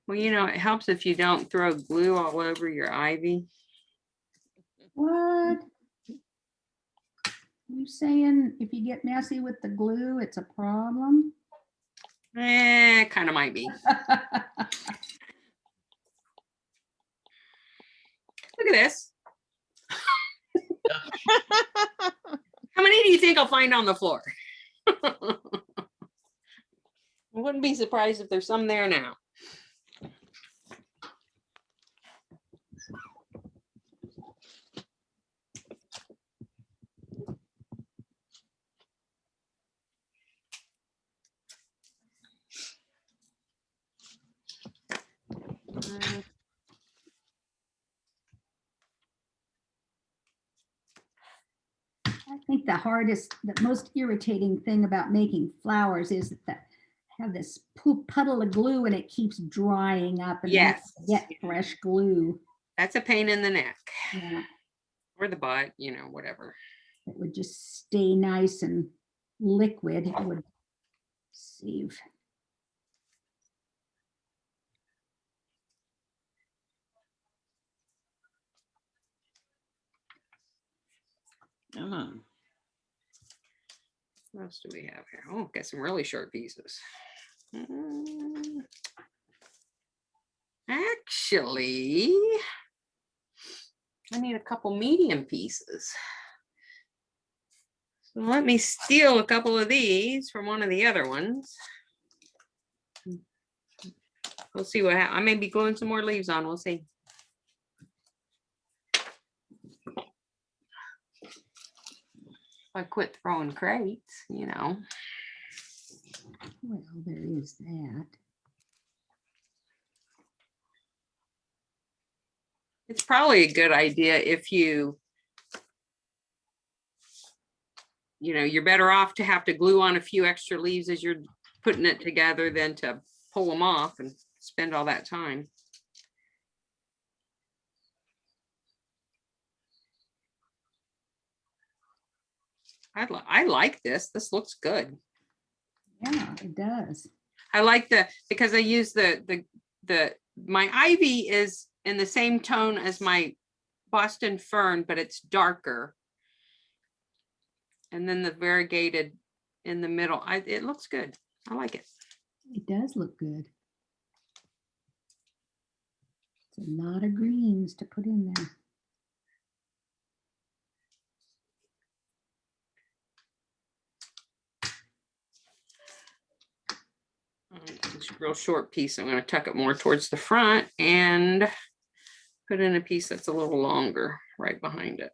Well, you know, it helps if you don't throw glue all over your ivy. What? You saying if you get messy with the glue, it's a problem? Kind of might be. Look at this. How many do you think I'll find on the floor? I wouldn't be surprised if there's some there now. I think the most irritating thing about making flowers is that have this puddle of glue and it keeps drying up and then Yes. you get fresh glue. That's a pain in the neck. Yeah, Or the butt, you know, whatever. it would just stay nice and liquid. It would save. Come on. What else do we have here? Oh, got some really short pieces. Actually, I need a couple medium pieces. So let me steal a couple of these from one of the other ones. We'll see what happens. I may be gluing some more leaves on. We'll see. I quit throwing crates, you know. Well, there is that. It's probably a good idea if you know, you're better off to have to glue on a few extra leaves as you're putting it together than to pull them off and spend all that time. I like this. This looks good. Yeah, it does. I like because I use my ivy is in the same tone as my Boston fern, but it's darker. And then the variegated in the middle. It looks good. I like it. It does look good. It's a lot of greens to put in there. It's a real short piece. I'm going to tuck it more towards the front and put in a piece that's a little longer right behind it.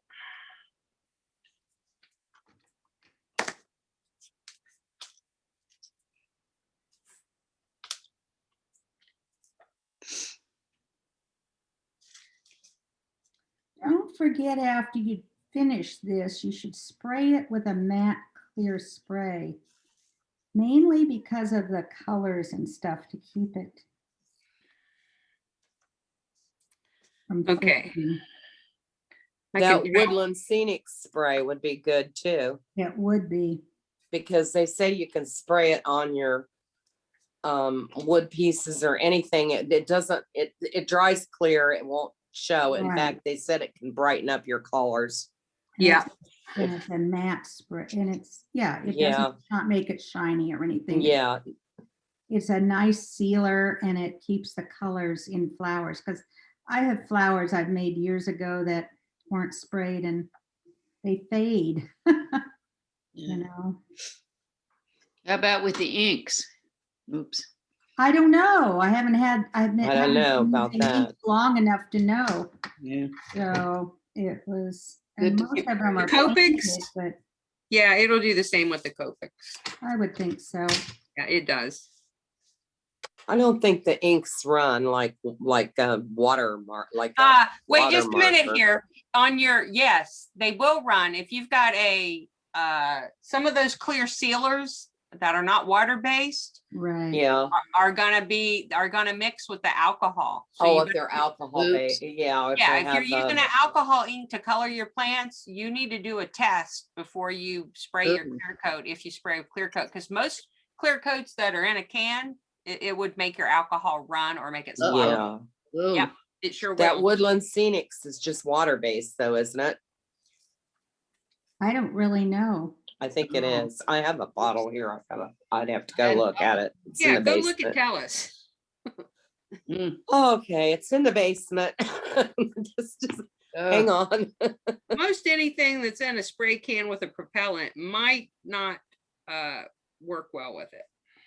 Don't forget, after you finish this, you should spray it with a matte clear spray. Mainly because of the colors and stuff, to keep it from Okay. fading. That woodland scenic spray would be good too, It would be. because they say you can spray it on your wood pieces or anything. It doesn't, it dries clear, it won't show. In Right. fact, they said it can brighten up your colors. And Yeah. And it's a matte spray, and it's, yeah, it Yeah. doesn't not make it shiny or anything. Yeah, It's a nice sealer, and it keeps the colors in flowers, because I have flowers I've made years ago that weren't sprayed and they fade. You know, How about with the inks? Oops. I don't know. I haven't had, I don't know about that. long enough to know. Yeah. So it was, Good and to most get of them the are Copics. painted, but Yeah, it'll do the same with the Copics. I would think so. Yeah, it does. I don't think the inks run like watermark, like Wait just a minute watermarker. here. On your, yes, they will run. If you've got some of those clear sealers that are not water-based Right. Yeah. are gonna mix with the alcohol. So Oh, you if they're alcohol Oops. based, yeah. yeah, they if you're have, using an alcohol ink to color your plants, you need to do a test before you spray your Ooh. clear coat. If you spray a clear coat, because most clear coats that are in a can, it would make your alcohol run or make it slow. Yeah, Ooh. Yep. It sure that will. woodland scenics is just water based though, isn't it? I don't really know. I think it Oh. is. I have a bottle here. I'd have to go look at it. It's in Yeah, the go look and basement. tell us. Mm. Okay, it's in the basement. just hang on. Most anything that's in a spray can with a propellant might not work well with it.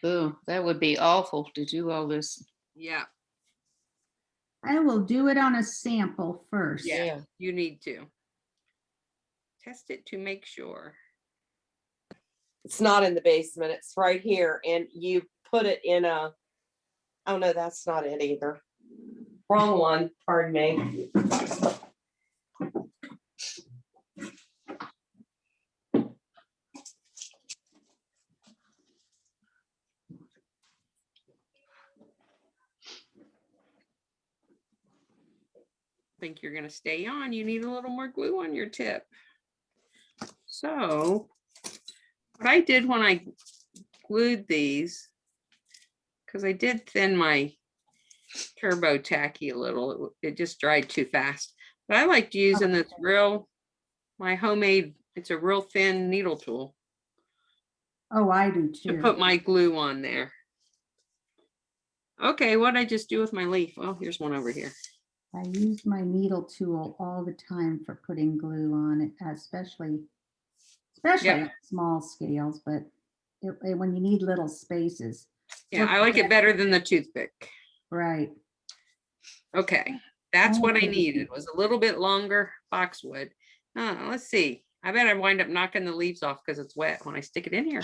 Ooh, that would be awful to do all this. Yeah, I will do it on a sample first. yeah, you need to test it to make sure. It's not in the basement. It's right here. And you put it in a, oh no, that's not it either. Wrong one, pardon me. Think you're going to stay on, you need a little more glue on your tip. So what I did when I glued these, because I did thin my turbo tacky a little, it just dried too fast. But I liked using this my homemade, it's a real thin needle tool. Oh, I do to too. put my glue on there. Okay, what'd I just do with my leaf? Oh, here's one over here. I use my needle tool all the time for putting glue on it, especially Yep. small scales, but when you need little spaces. Yeah, I like it better than the toothpick. Right. Okay, that's what I Okay. needed, was a little bit longer boxwood. Let's see. I bet I wind up knocking the leaves off because it's wet when I stick it in here.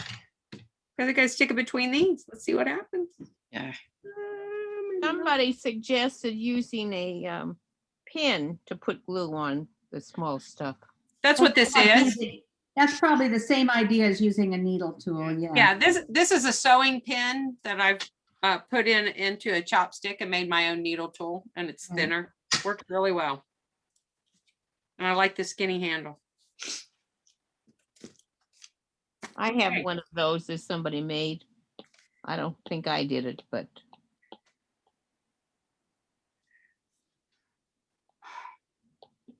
I think I stick it between these. Let's see what happens. Yeah. Somebody suggested using a pin to put glue on the small stuff. That's what this is. That's probably the same idea as using a needle tool, yeah. Yeah, this is a sewing pin that I've put into a chopstick and made my own needle tool, and it's Right. thinner. Worked really well. And I like the skinny handle. I have Okay. one of those that somebody made. I don't think I did it, but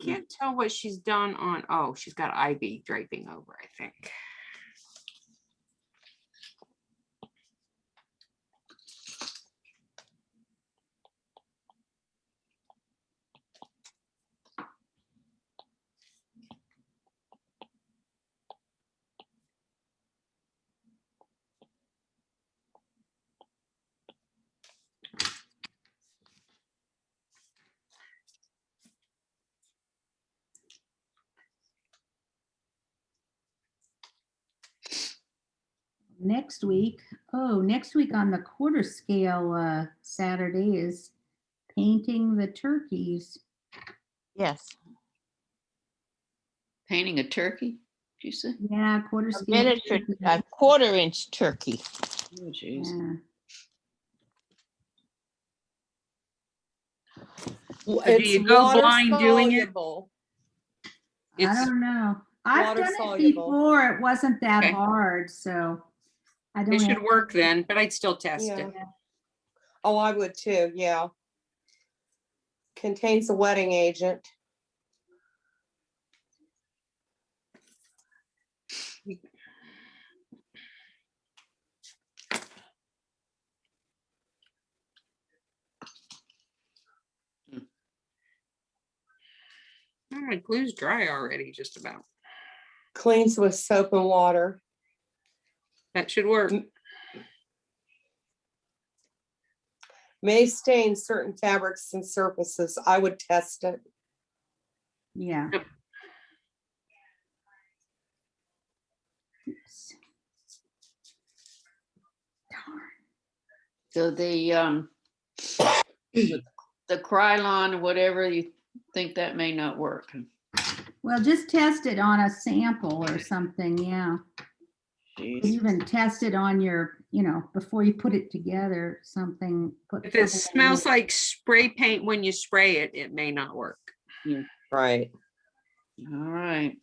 Can't tell what she's done on, oh, she's got ivy draping over, I think. Next week on the quarter scale Saturday is painting the turkeys. yes. Painting a turkey, did you say? Yeah, quarter A scale. miniature, turkey. a 1/4-inch turkey. Oh, jeez. Yeah. Well, So do you go water blind doing it? soluble. I It's, don't know. I've water done it soluble. before. It wasn't that Okay. hard, so I don't it should have- work then, but I'd still test Yeah. it. Oh, I would too, yeah. Contains a wetting agent. Oh, my glue's dry already, just about. Cleans with soap and water. That should work. May stain certain fabrics and surfaces. I would test it. Yeah. Yep. Oops. Darn. So the Krylon or whatever, you think that may not work? Well, just test it on a sample or something, yeah. Jeez. Even test it on your, before you put it together, something. If it smells like spray paint when you spray it, it may not work. Right. All right.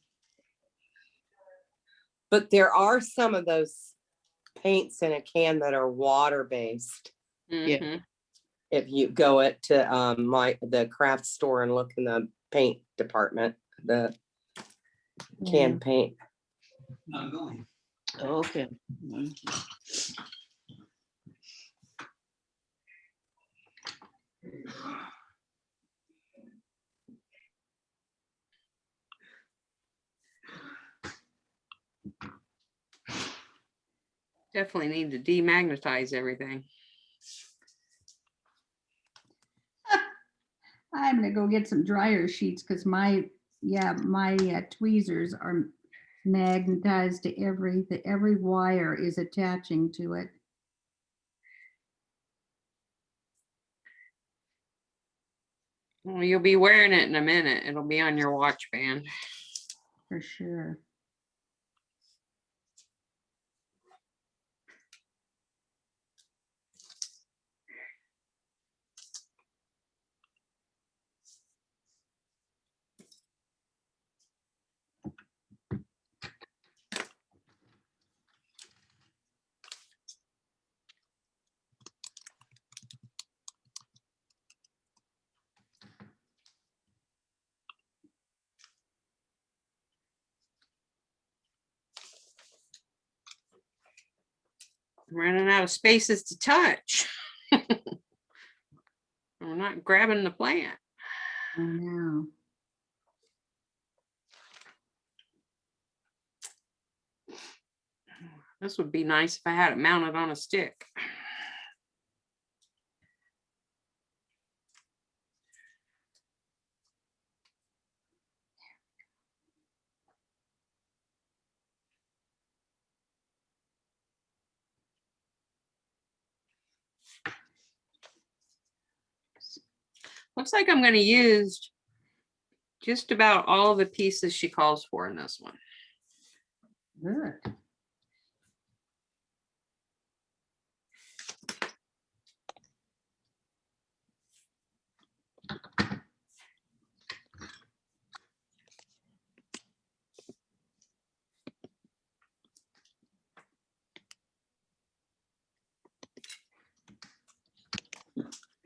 But there are some of those paints in a can that are water-based. Yeah. Mhm. If you go to the craft store and look in the paint department, the canned paint. Okay. Definitely need to demagnetize everything. I'm gonna go get some dryer sheets because my tweezers are magnetized to every wire is attaching to it. Well, you'll be wearing it in a minute. It'll be on your watch band. For sure. I'm running out of spaces to touch. We're not grabbing the plant. I know. This would be nice if I had it mounted on a stick. Looks like I'm going to use just about all the pieces she calls for in this one. Good.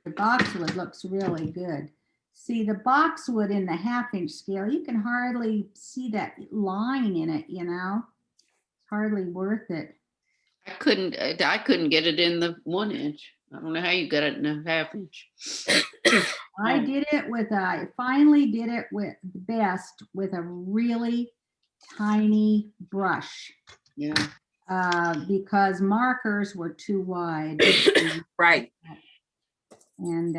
The boxwood looks really good. See, the boxwood in the 1/2-inch scale, you can hardly see that line in it, you know? It's hardly worth it. I couldn't get it in the 1 inch. I don't know how you got it in a 1/2 inch. I did it with, I finally did it with the best with a really tiny brush Yeah. because markers were too wide. Right. And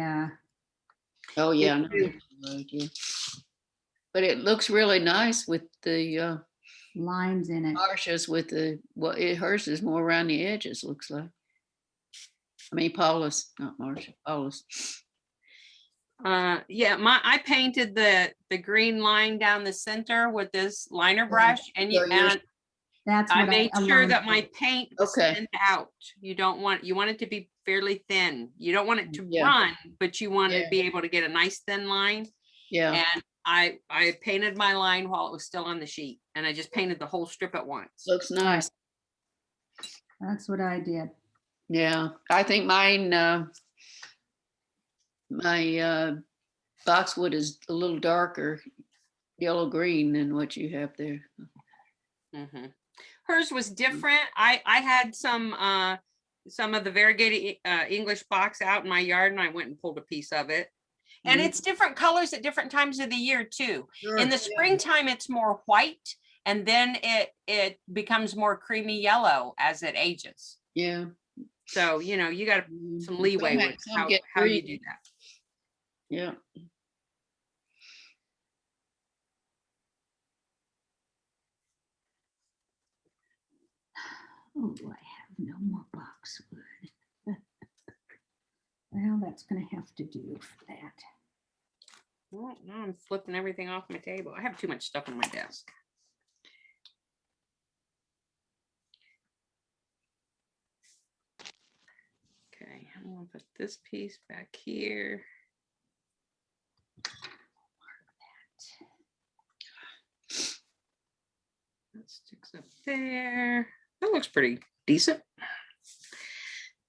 Oh, yeah. I know too. that's right, yeah. But it looks really nice with the lines in it. Marsha's with the, well, hers is more around the edges, looks like. I mean, Paula's, not Marsha, Paula's. Yeah, I painted the green line down the center with this liner brush, and So yours- That's I what made sure that aligned my it. paint was Okay. thinned out. You want it to be fairly thin. You don't want it to Yeah. run, but you want Yeah. to be able to get a nice thin line. Yeah. And I painted my line while it was still on the sheet, and I just painted the whole strip at once. Looks nice. That's what I did. Yeah. I think mine, my boxwood is a little darker yellow green than what you have there. Mhm. Hers was different. I had some of the variegated English box out in my yard, and I went and pulled a piece of it. And Mhm. it's different colors at different times of the year too. In the Sure. springtime, it's more white, and then it becomes more creamy yellow as it ages. Yeah. So, you know, you got some leeway with Some get how you green. do that. Yeah. Oh, I have no more boxwood. Well, that's going to have to do for that. Well, now I'm flipping everything off my table. I have too much stuff on my desk. Okay, I'm gonna put this piece back here. That sticks up there. That looks pretty decent.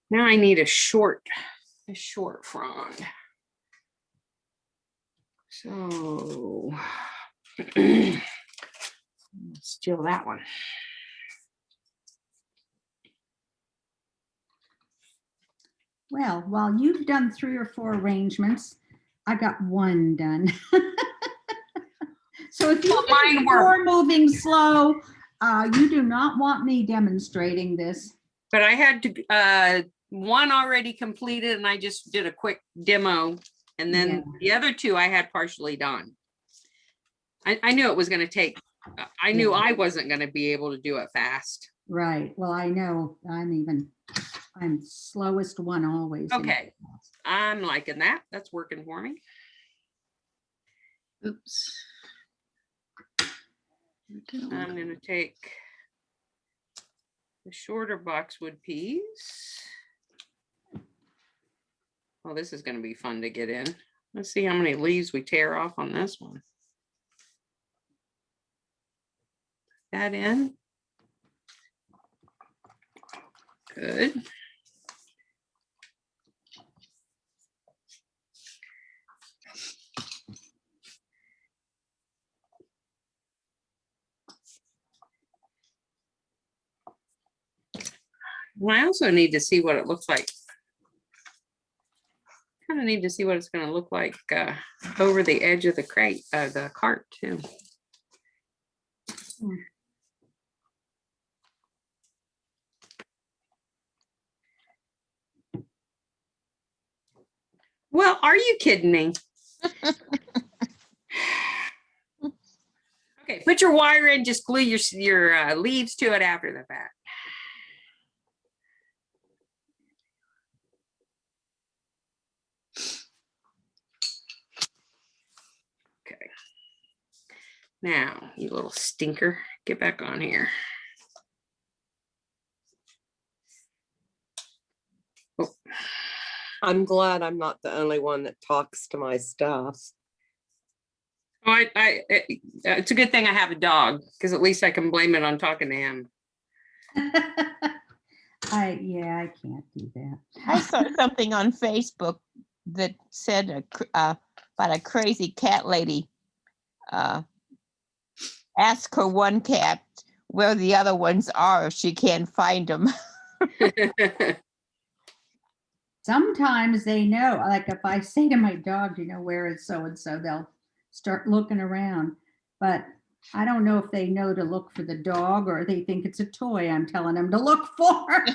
Now I need a short frond. So let's steal that one. Well, while you've done 3 or 4 arrangements, I got one done. So if you Mine were- are moving slow, you do not want me demonstrating this. But I had to one already completed, and I just did a quick demo, and then Yeah. the other 2 I had partially done. I knew it was going to take. I knew Yeah. I wasn't going to be able to do it fast. Right. Well, I know I'm slowest one always. in Okay. class. I'm liking that. That's working for me. Oops. I'm going to take the shorter boxwood piece. Oh, this is going to be fun to get in. Let's see how many leaves we tear off on this one. That in. Good. And I also need to see what it looks like. Kind of need to see what it's going to look like over the edge of the crate, the cart too. Well, are you kidding me? Okay, put your wire in, just glue your leaves to it after the fact. Okay. Now, you little stinker, get back on here. Oh. I'm glad I'm not the only one that talks to my stuff. Oh, it's a good thing I have a dog, because at least I can blame it on talking to him. Yeah, I can't do that. I saw something on Facebook that said about a crazy cat lady. Ask her one cat where the other ones are if she can't find them. Sometimes they know, like if I say to my dog, you know, where is so-and-so, they'll start looking around. But I don't know if they know to look for the dog or they think it's a toy I'm telling them to look for.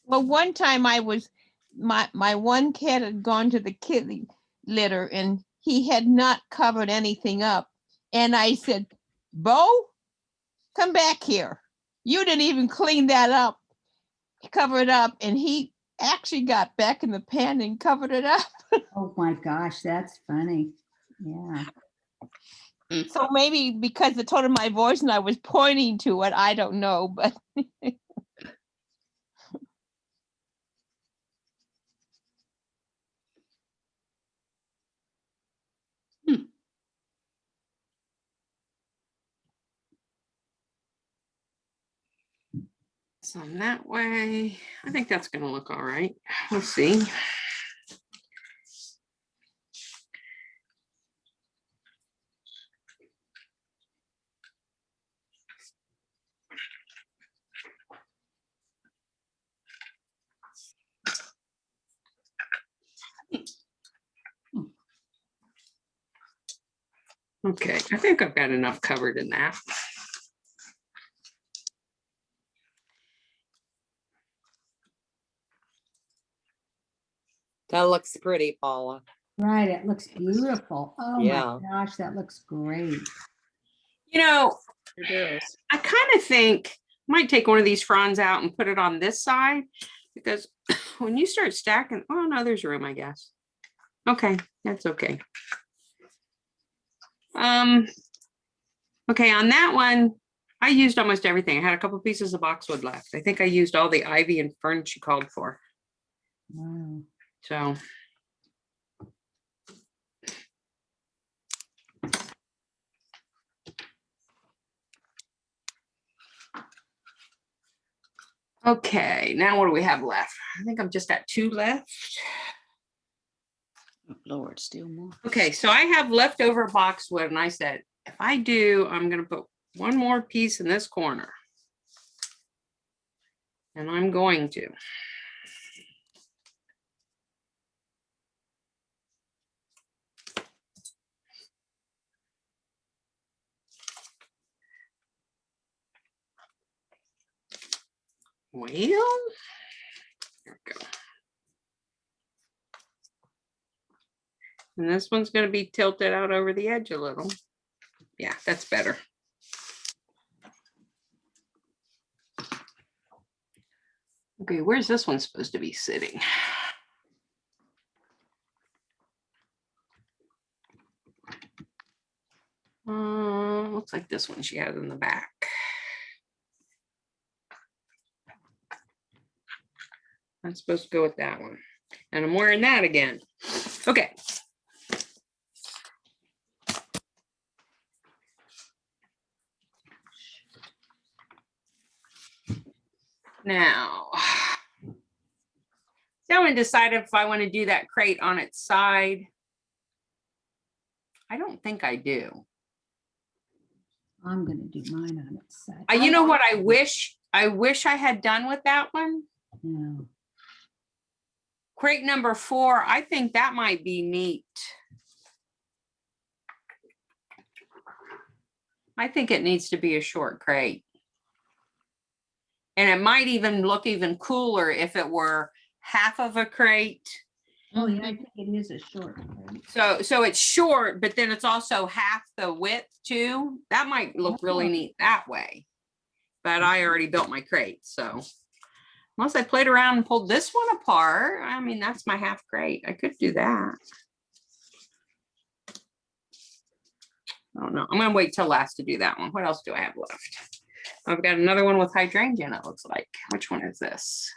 Well, one time my one cat had gone to the kitty litter and he had not covered anything up. And I said, Bo, come back here. You didn't even clean that up, cover it up. And he actually got back in the pan and covered it up. Oh my gosh, that's funny. Yeah. So maybe because the tone of my voice and I was pointing to it, I don't know, but So that way, I think that's going to look all right. We'll see. Okay, I think I've got enough covered in that. That looks pretty, Paula. Right, it looks beautiful. Oh Yeah. my gosh, that looks great. You know, It does. I kind of think I might take one of these fronds out and put it on this side, because when you start stacking, oh no, there's room, I guess. Okay, that's okay. Okay, on that one, I used almost everything. I had a couple pieces of boxwood left. I think I used all the ivy and fern she called for. Wow. So. Okay, now what do we have left? I think I've just got 2 left. Oh, Lord, still more. Okay, so I have leftover boxwood, and I said, if I do, I'm going to put one more piece in this corner. And I'm going to. Well, there we go. And this one's going to be tilted out over the edge a little. Yeah, that's better. Okay, where's this one supposed to be sitting? Looks like this one she has in the back. I'm supposed to go with that one. And I'm wearing that again. Okay. Now, I haven't decided if I want to do that crate on its side. I don't think I do. I'm gonna do mine on its side. You know what I wish I wish I had done with that one. Yeah. Crate number 4, I think that might be neat. I think it needs to be a short crate. And it might even look even cooler if it were half of a crate. Oh, yeah, I think it is a short crate. So it's short, but then it's also half the width too. That might look really Oh. neat that way. But I already built my crate, so. Unless I played around and pulled this one apart, I mean, that's my half crate. I could do that. I don't know. I'm gonna wait till last to do that one. What else do I have left? I've got another one with hydrangea, it looks like. Which one is this?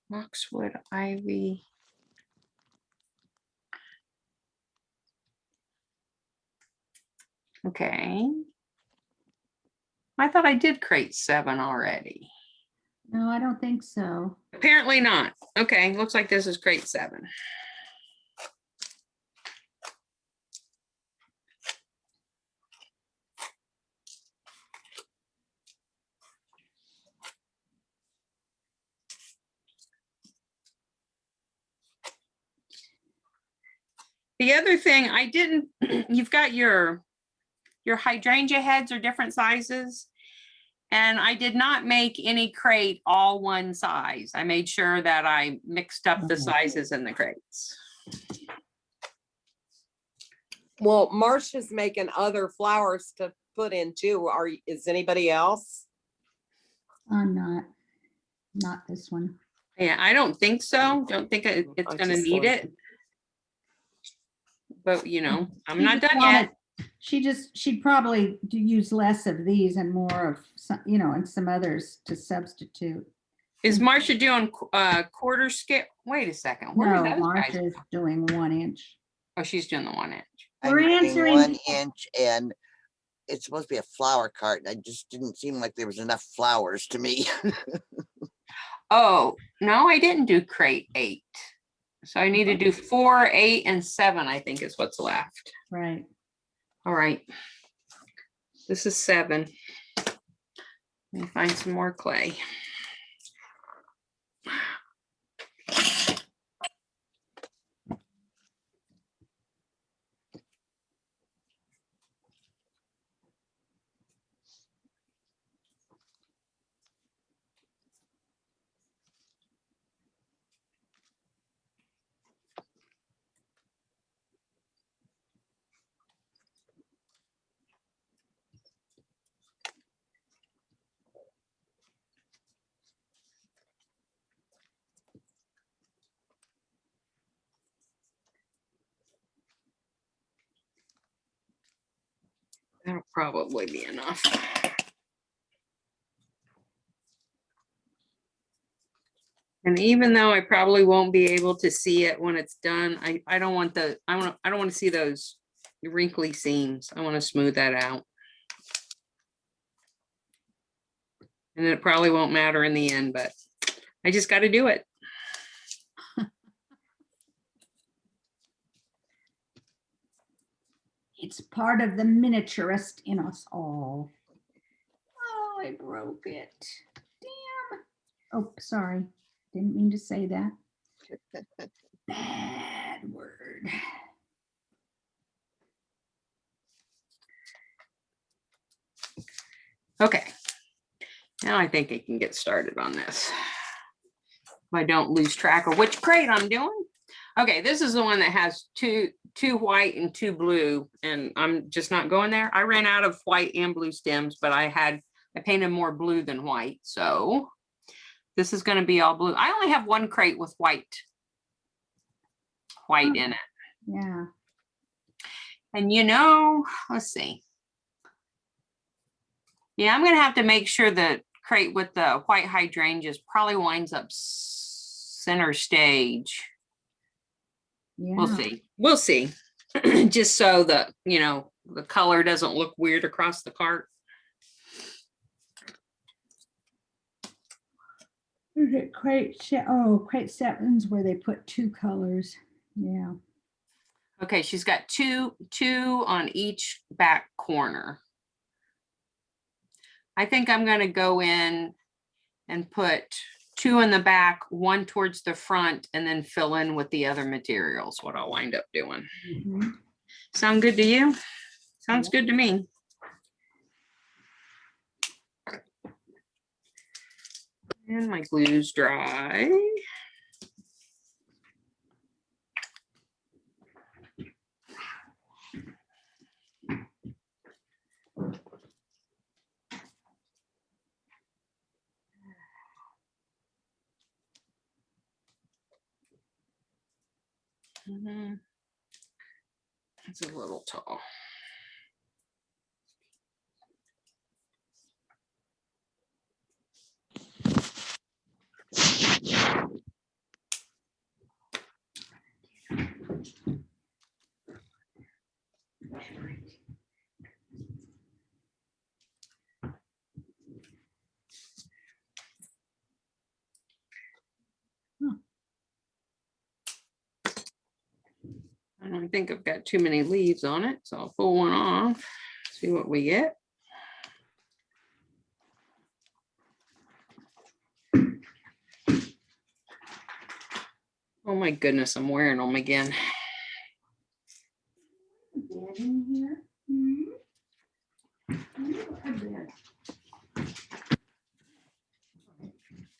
Boxwood ivy. Okay. I thought I did crate 7 already. No, I don't think so. Apparently not. Okay, looks like this is crate 7. The other thing I didn't, you've got your hydrangea heads are different sizes. And I did not make any crate all one size. I made sure that I mixed up the Okay. sizes in the crates. Well, Marcia's making other flowers to put in too. Is anybody else? I'm not this one. Yeah, I don't think so. Don't think it's I gonna just need wanted- it. But you know, I'm She not just done yet. She'd probably use less of these and more of some, and some others to substitute. Is Marcia doing quarter scale? Wait a second. Where No, are those guys? Marcia's doing 1 inch. Oh, she's doing the 1 inch. I'm We're doing answering- 1 inch and it's supposed to be a flower cart. And I just didn't seem like there was enough flowers to me. Oh, no, I didn't do crate 8. So I need to do 4, 8, and 7, I think is what's left. Right. All right. This is 7. Let me find some more clay. That'll probably be enough. And even though I probably won't be able to see it when it's done, I don't want to see those wrinkly seams. I want to smooth that out. And it probably won't matter in the end, but I just got to do it. It's part of the miniaturist in us all. Oh, I broke it. Damn. Oh, sorry. Didn't mean to say that. Bad word. Okay. Now I think I can get started on this. If I don't lose track of which crate I'm doing. Okay, this is the one that has two white and 2 blue, and I'm just not going there. I ran out of white and blue stems, but I painted more blue than white. So this is going to be all blue. I only have 1 crate with white in it. Yeah. And let's see. Yeah, I'm going to have to make sure the crate with the white hydrangeas probably winds up center stage. Yeah. We'll see. We'll see. Just so the color doesn't look weird across the cart. Is it crate 7's where they put 2 colors. Yeah. Okay, she's got two on each back corner. I think I'm gonna go in and put 2 in the back, 1 towards the front, and then fill in with the other materials, what I'll wind up doing. Mhm. Sound good to you? Sounds good to me. And my glue's dry. It's a little tall. I don't think I've got too many leaves on it, so I'll pull one off, see what we get. Oh my goodness, I'm wearing them again. Bed in here? Hmm? Look at this.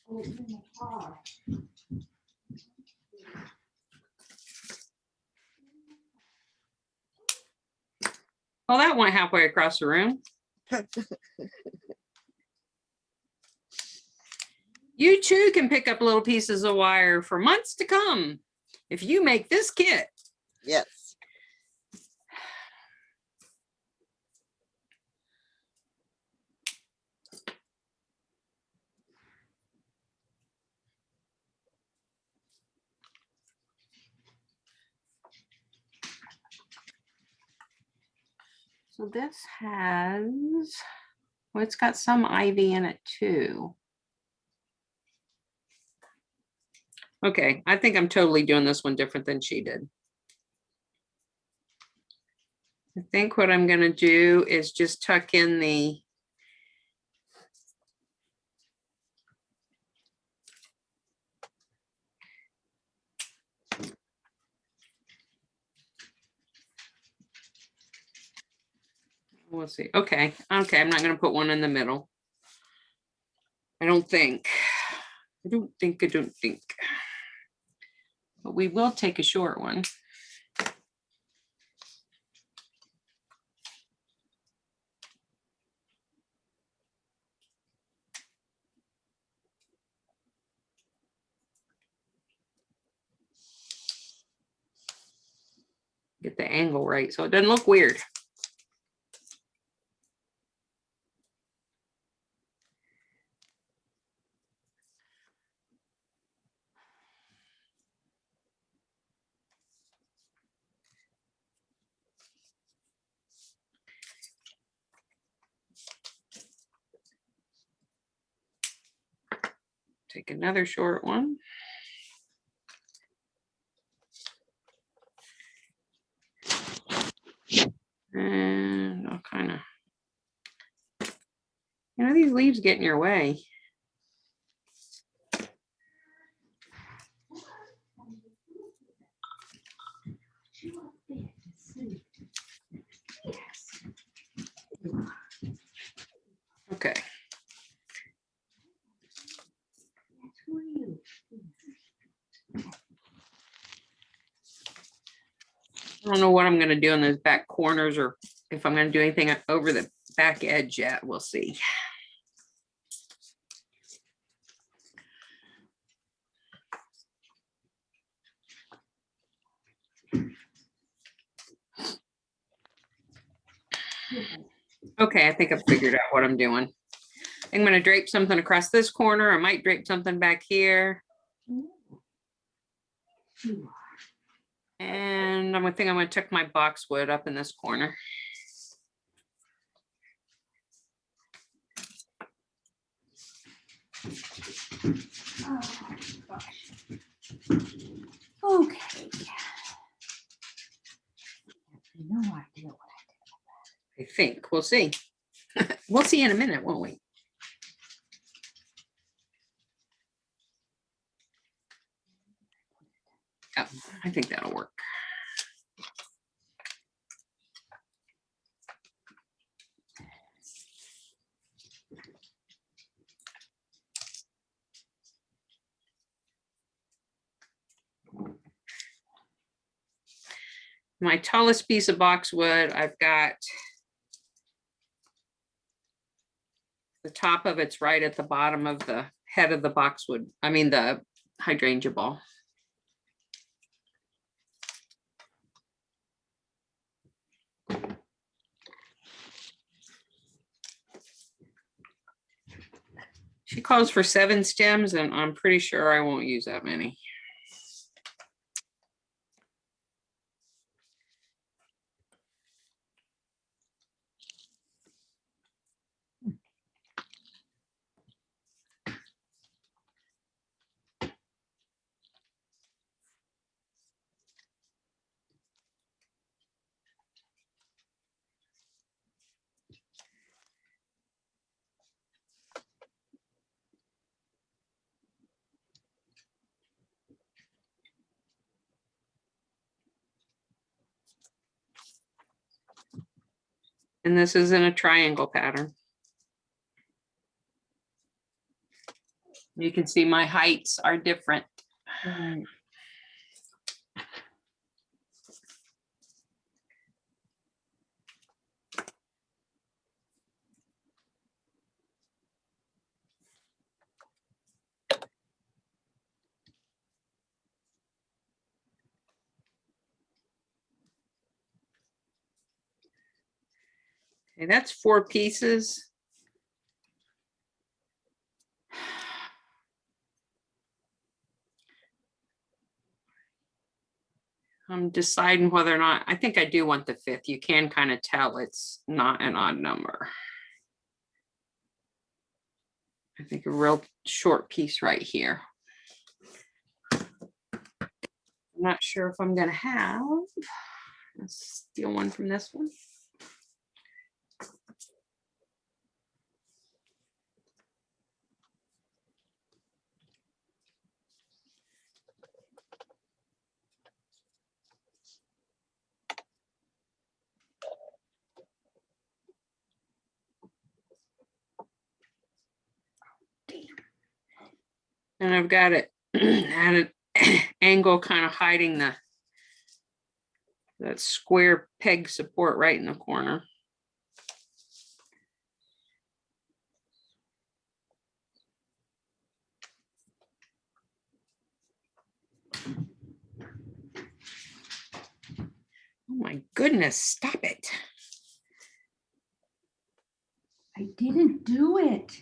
Oh, it's in the car. Well, that went halfway across the room. You too can pick up little pieces of wire for months to come if you make this kit. Yes. So this has, well, it's got some ivy in it too. Okay, I think I'm totally doing this one different than she did. I think what I'm gonna do is just tuck in the we'll see. Okay, I'm not gonna put one in the middle. I don't think. But we will take a short one. Get the angle right so it doesn't look weird. Take another short one. And I'll kind of, these leaves get in your way. Okay. I don't know what I'm going to do in those back corners or if I'm going to do anything over the back edge yet. We'll see. Okay, I think I've figured out what I'm doing. I'm going to drape something across this corner. I might drape something back here. And I'm going to tuck my boxwood up in this corner. Oh, gosh. Okay. No idea what I think we'll see. We'll see in a minute, won't we? I think that'll work. My tallest piece of boxwood, I've got the top of it's right at the bottom of the head of the boxwood. I mean, the hydrangea ball. She calls for 7 stems, and I'm pretty sure I won't use that many. And this is in a triangle pattern. You can see my heights are different. Right. Okay, that's 4 pieces. I'm deciding whether or not, I think I do want the 5th. You can kind of tell it's not an odd number. I think a real short piece right here. I'm not sure if I'm gonna have, let's steal one from this one. And I've got it at an angle kind of hiding that square peg support right in the corner. Oh my goodness, stop it. I didn't do it.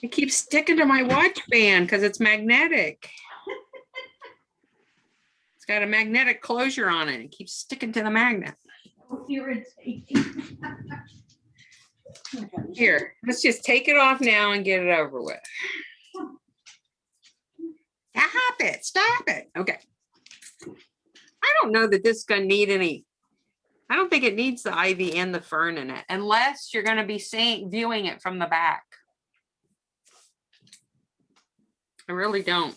It keeps sticking to my watch band because it's magnetic. It's got a magnetic closure on it. It keeps sticking to the magnet. So irritating. Here, let's just take it off now and get it over with. Stop it, stop it. Okay. I don't know that this is going to need any. I don't think it needs the ivy and the fern in it, unless you're going to be viewing it from the back. I really don't.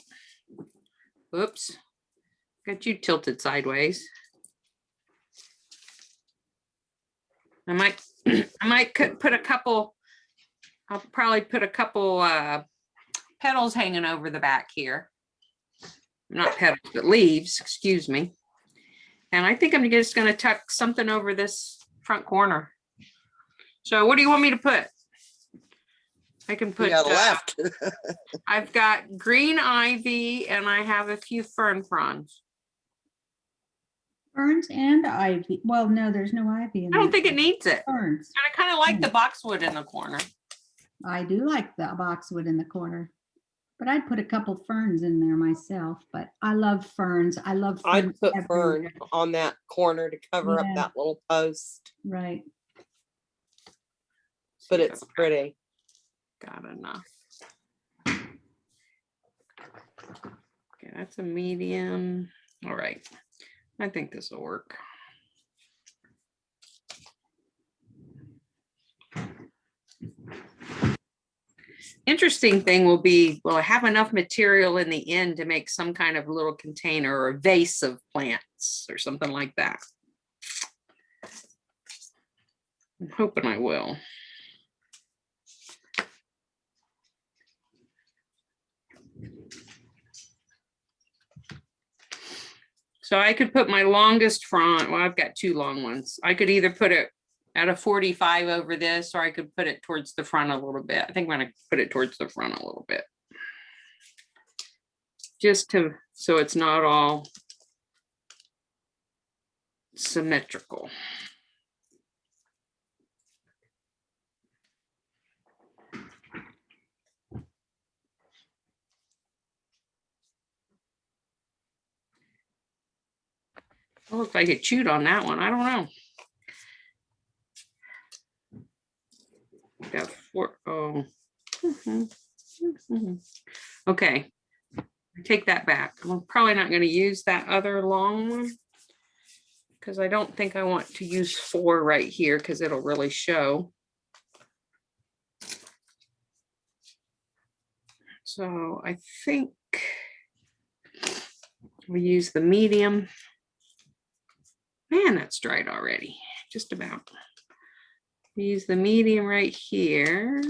Oops. Got you tilted sideways. I might put a couple, I'll probably put a couple petals hanging over the back here. Not petals, but leaves, excuse me. And I think I'm just going to tuck something over this front corner. So what do you want me to put? I can put, You got left. I've got green ivy and I have a few fern fronds. Ferns and ivy. Well, no, there's no ivy in I don't that. think it needs it. Ferns. And I kind of like the boxwood in the corner. I do like the boxwood in the corner, but I'd put a couple ferns in there myself. But I love ferns. I love ferns. I'd put everywhere. fern on that corner to cover up Yeah. that little post, Right. but it's pretty. Got enough. Okay, that's a medium. All right. I think this will work. interesting thing will be, will I have enough material in the end to make some kind of little container or a vase of plants or something like that? I'm hoping I will. So I could put my longest front, well, I've got two long ones. I could either put it at a 45 over this, or I could put it towards the front a little bit. I think I'm gonna put it towards the front a little bit. Just to, so it's not all symmetrical. Oh, if I get chewed on that one, I don't know. Got four, oh. Okay, take that back. I'm probably not gonna use that other long one because I don't think I want to use 4 right here because it'll really show. So I think we use the medium. Man, that's dried already, just about. We use the medium right here.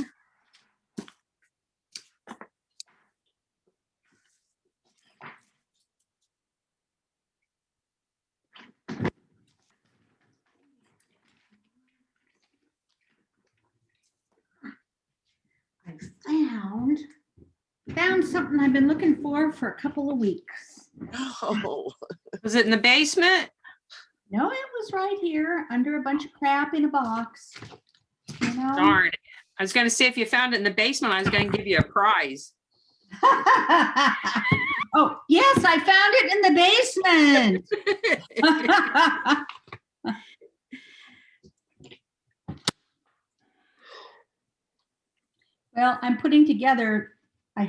I found something I've been looking for a couple of weeks. Oh, Was it in the basement? No, it was right here under a bunch of crap in a box. You know? Darn. I was gonna say, if you found it in the basement, I was gonna give you a prize. Oh, yes, I found it in the basement. Well, I'm putting together, I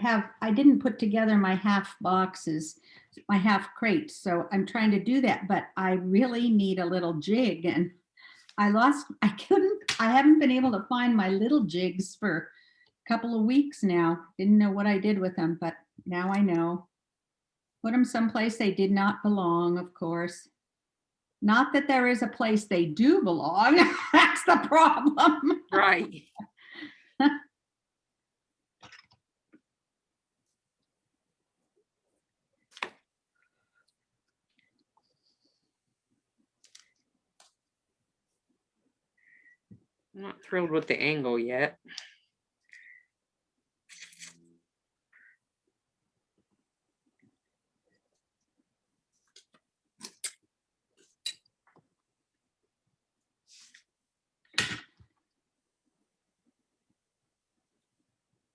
didn't put together my half boxes, my half crates, so I'm trying to do that, but I really need a little jig, and I haven't been able to find my little jigs for a couple of weeks now. Didn't know what I did with them, but now I know. Put them someplace they did not belong, of course. Not that there is a place they do belong. That's the problem. Right. I'm not thrilled with the angle yet.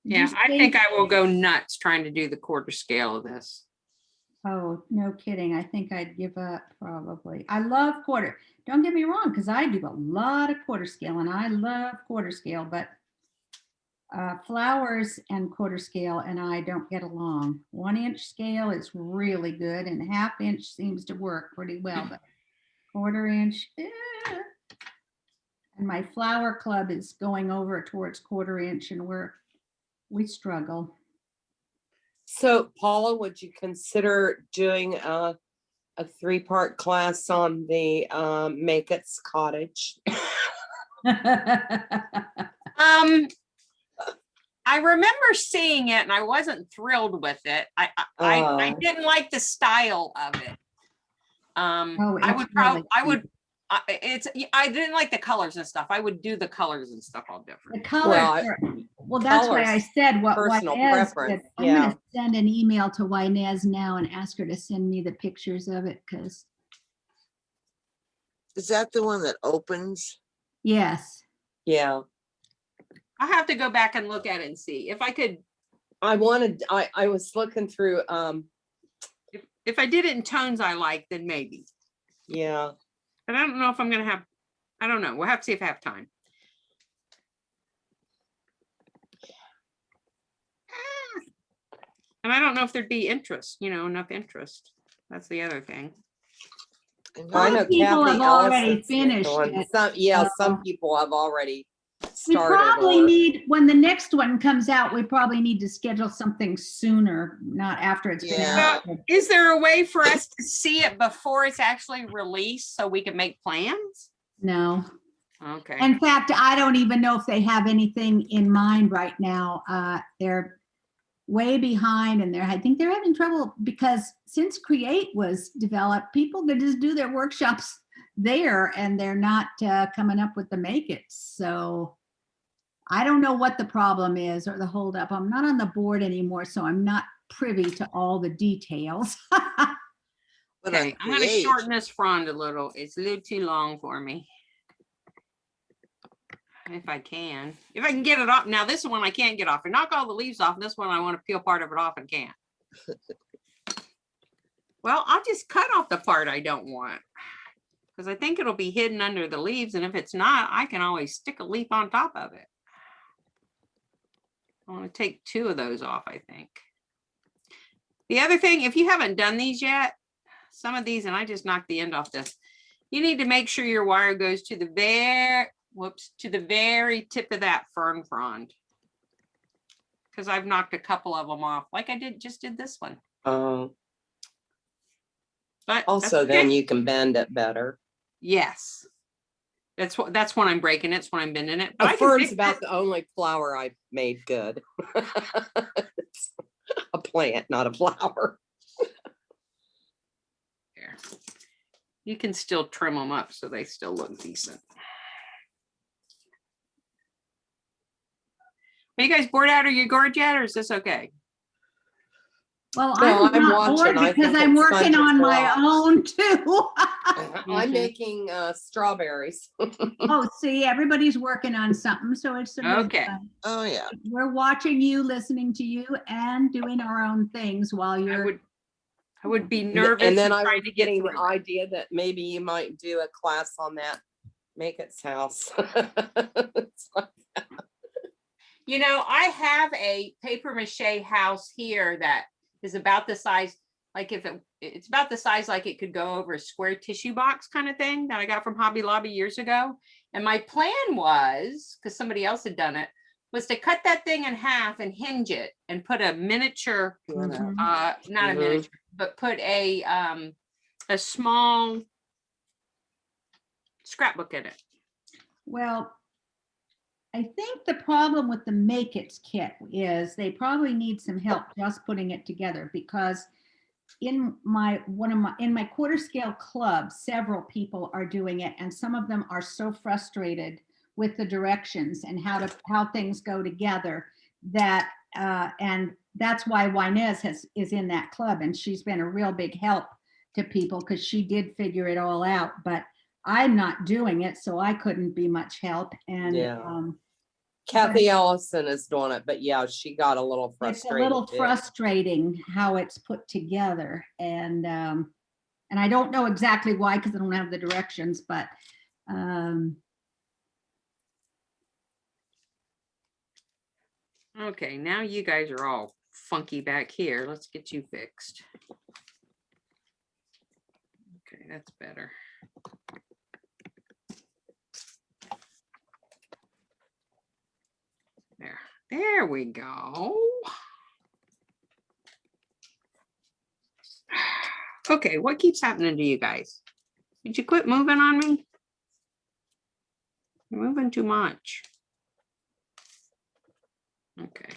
Yeah, I think I will go nuts trying to do the quarter scale of this. Oh, no kidding. I think I'd give up probably. I love quarter. Don't get me wrong, because I do a lot of quarter scale and I love quarter scale, but flowers and quarter scale and I don't get along. 1-inch scale is really good and 1/2 inch seems to work pretty well, but 1/4 inch. And my flower club is going over towards 1/4 inch and we struggle. So Paula, would you consider doing a 3-part class on the Make-It's cottage? I remember seeing it and I wasn't thrilled with it. I didn't like the style of it. I didn't like the colors and stuff. I would do the colors and stuff all different. The colors, well, that's why I said what personal Inez preference, said. I'm gonna send an email to Inez now and ask her to send me the pictures of it, because is that the one that opens? yes. Yeah. I have to go back and look at it and see if I could. I was looking through, if I did it in tones I like, then maybe. Yeah. But I don't know if I'm gonna have, I don't know. We'll have to see if I have time. And I don't know if there'd be interest, enough interest. That's the other thing. I know people Kathy have already Ellison's finished one. it. Some people have already We started probably or need, when the next one comes out, we probably need to schedule something sooner, not after it's been Yeah. out. Is there a way for us to see it before it's actually released so we can make plans? No. Okay. In fact, I don't even know if they have anything in mind right now. They're way behind and I think they're having trouble because since Create was developed, people could just do their workshops there and they're not coming up with the make it. So I don't know what the problem is or the holdup. I'm not on the board anymore, so I'm not privy to all the details. But Okay, on I'm gonna Create, shorten this frond a little. It's a little too long for me. If I can get it off. Now this one I can't get off. I knock all the leaves off. This one I want to peel part of it off and can't. Well, I'll just cut off the part I don't want because I think it'll be hidden under the leaves. And if it's not, I can always stick a leaf on top of it. I want to take 2 of those off, I think. The other thing, if you haven't done these yet, some of these, and I just knocked the end off this, you need to make sure your wire goes to the very tip of that fern frond. Because I've knocked a couple of them off, like I just did this one. But that's also then okay. you can bend it better. Yes. That's when I'm breaking it, it's when I'm bending it. But A I can fern's fix about it. the only flower I've made good. It's a plant, not a flower. There. You can still trim them up so they still look decent. Are you guys bored out of your gourd yet, or is this okay? Well, No, I'm I'm not watching. bored I because think I'm it's fun working to on my drop. own too. I'm Mhm. making strawberries. Oh, see, everybody's working on something, so it's a good Okay. time. oh yeah, We're watching you, listening to you, and doing our own things while you're. I would be nervous And then and I trying was to get getting the through it. idea that maybe you might do a class on that Make It's house. It's like, You know, I have a paper mache house here that is about the size, like it's about the size like it could go over a square tissue box kind of thing that I got from Hobby Lobby years ago. And my plan was, because somebody else had done it, was to cut that thing in half and hinge it and put a miniature, Mhm. not a Mhm. miniature, but put a small scrapbook in it. Well, I think the problem with the Make It's kit is they probably need some help just putting it together because in my quarter scale club, several people are doing it, and some of them are so frustrated with the directions and how things go together that and that's why Inez is in that club, and she's been a real big help to people because she did figure it all out. But I'm not doing it, so I couldn't be much help. And Yeah. Kathy Ellison is doing it, but yeah, she got a little it's a frustrated. little too. frustrating how it's put together, and I don't know exactly why because I don't have the directions, but Okay, now you guys are all funky back here. Let's get you fixed. Okay, that's better. There we go. Okay, what keeps happening to you guys? Did you quit moving on me? You're moving too much. Okay.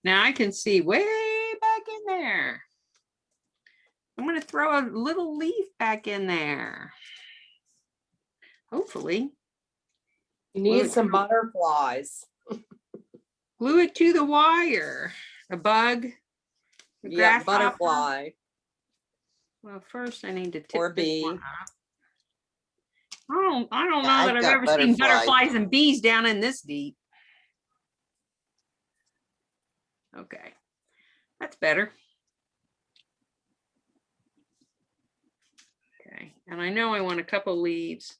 Now I can see way back in there. I'm going to throw a little leaf back in there. Hopefully. You need some butterflies. Glue it to the wire. A bug. A Yeah, grasshopper. butterfly Well, first I need to tip or this bee. one up. I don't Yeah, know that I've I've got ever seen butterflies. butterflies and bees down in this deep. Okay, that's better. Okay, and I know I want a couple leaves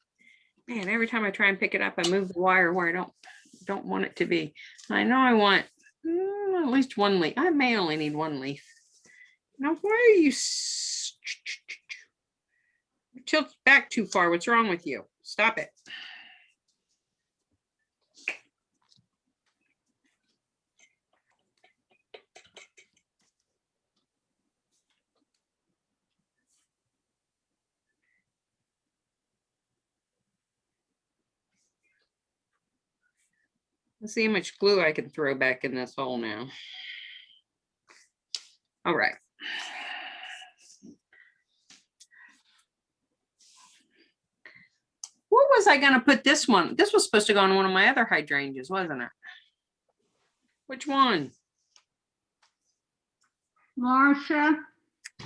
Man, every time I try and pick it up, I move the wire where I don't want it to be. I know I want at least one leaf. I may only need one leaf. Now, why are you tilt back too far? What's wrong with you? Stop it. Let's see how much glue I can throw back in this hole now. All right. Where was I going to put this one? This was supposed to go on one of my other hydrangeas, wasn't it? Which one? Marcia,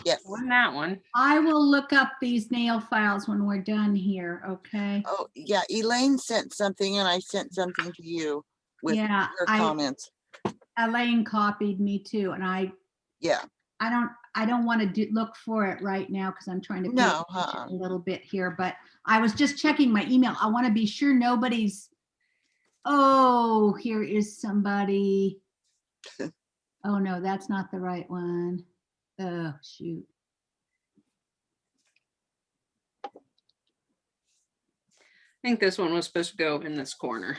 Yes. Wasn't that one? I will look up these nail files when we're done here, okay? Oh, yeah, Elaine sent something and I sent something to you with Yeah, her comments. Elaine copied me too, and Yeah, I don't want to look for it right now because I'm trying to pay No, attention a little bit here, but I was just checking my email. I want to be sure nobody's, oh, here is somebody. Oh, no, that's not the right one. Oh, shoot. I think this one was supposed to go in this corner.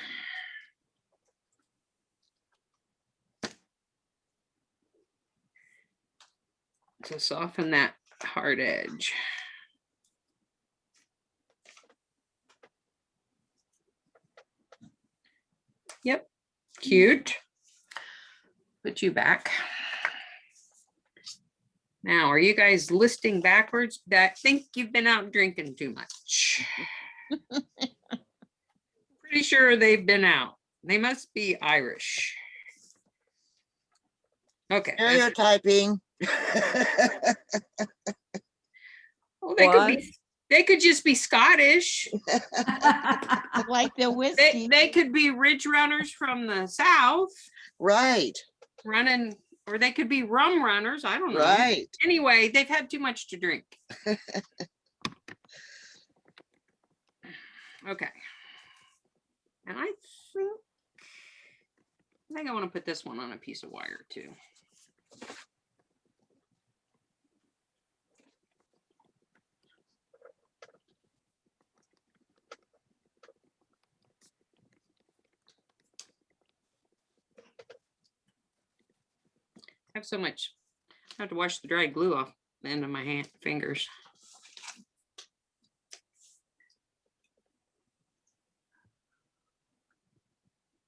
To soften that hard edge. Yep, cute. Put you back. Now, are you guys listing backwards? That think you've been out drinking too much. Pretty sure they've been out. They must be Irish. Okay. stereotyping. Well, What? they could just be Scottish. Like the whiskey. They could be ridge runners from the south Right, running, or they could be rum runners. I don't know. right. Anyway, they've had too much to drink. Okay. And I think I want to put this one on a piece of wire too. I have so much. I have to wash the dry glue off the end of my fingers.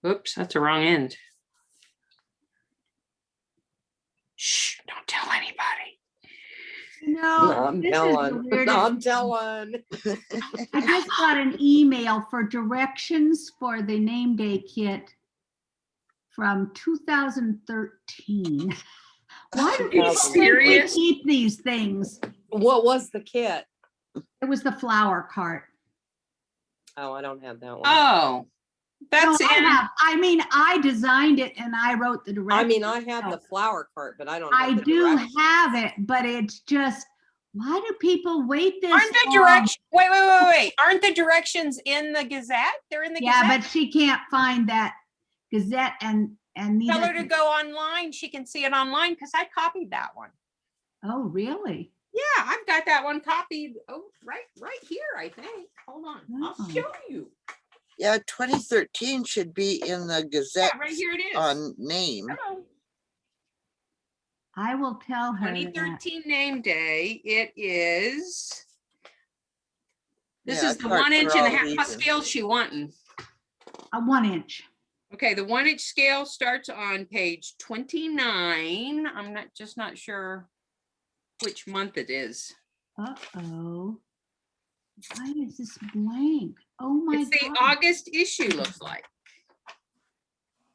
Oops, that's the wrong end. Shh, don't tell anybody. No, I'm this is the telling. weirdest I'm thing. telling. I just got an email for directions for the name day kit from 2013. Why do Are you people think we serious? keep these things? What was the kit? It was the flower cart. Oh, I don't have that one. Oh, that's No, I designed it and I wrote the directions. I mean, I have the flower cart, but I don't have I the do directions. have it, but it's just, why do people wait this Aren't the long? directions? Wait. Aren't the directions in the Gazette? They're in the Yeah, Gazette. but she can't find that Gazette and Tell her neither. to go online. She can see it online because I copied that one. Oh, really? Yeah, I've got that one copied. Oh, right here, I think. Hold on. I'll Oh. show you. Yeah, 2013 should be in the Gazette Yeah, right here it is. on name. Hello. I will tell her that. 2013 name day. It is. This Yeah, is the cart 1 for inch and a all half. What reasons. scale she wanting? A 1 inch. Okay, the 1 inch scale starts on page 29. I'm not sure which month it is. Uh-oh. Why is this blank? Oh my It's the God. August issue, looks like.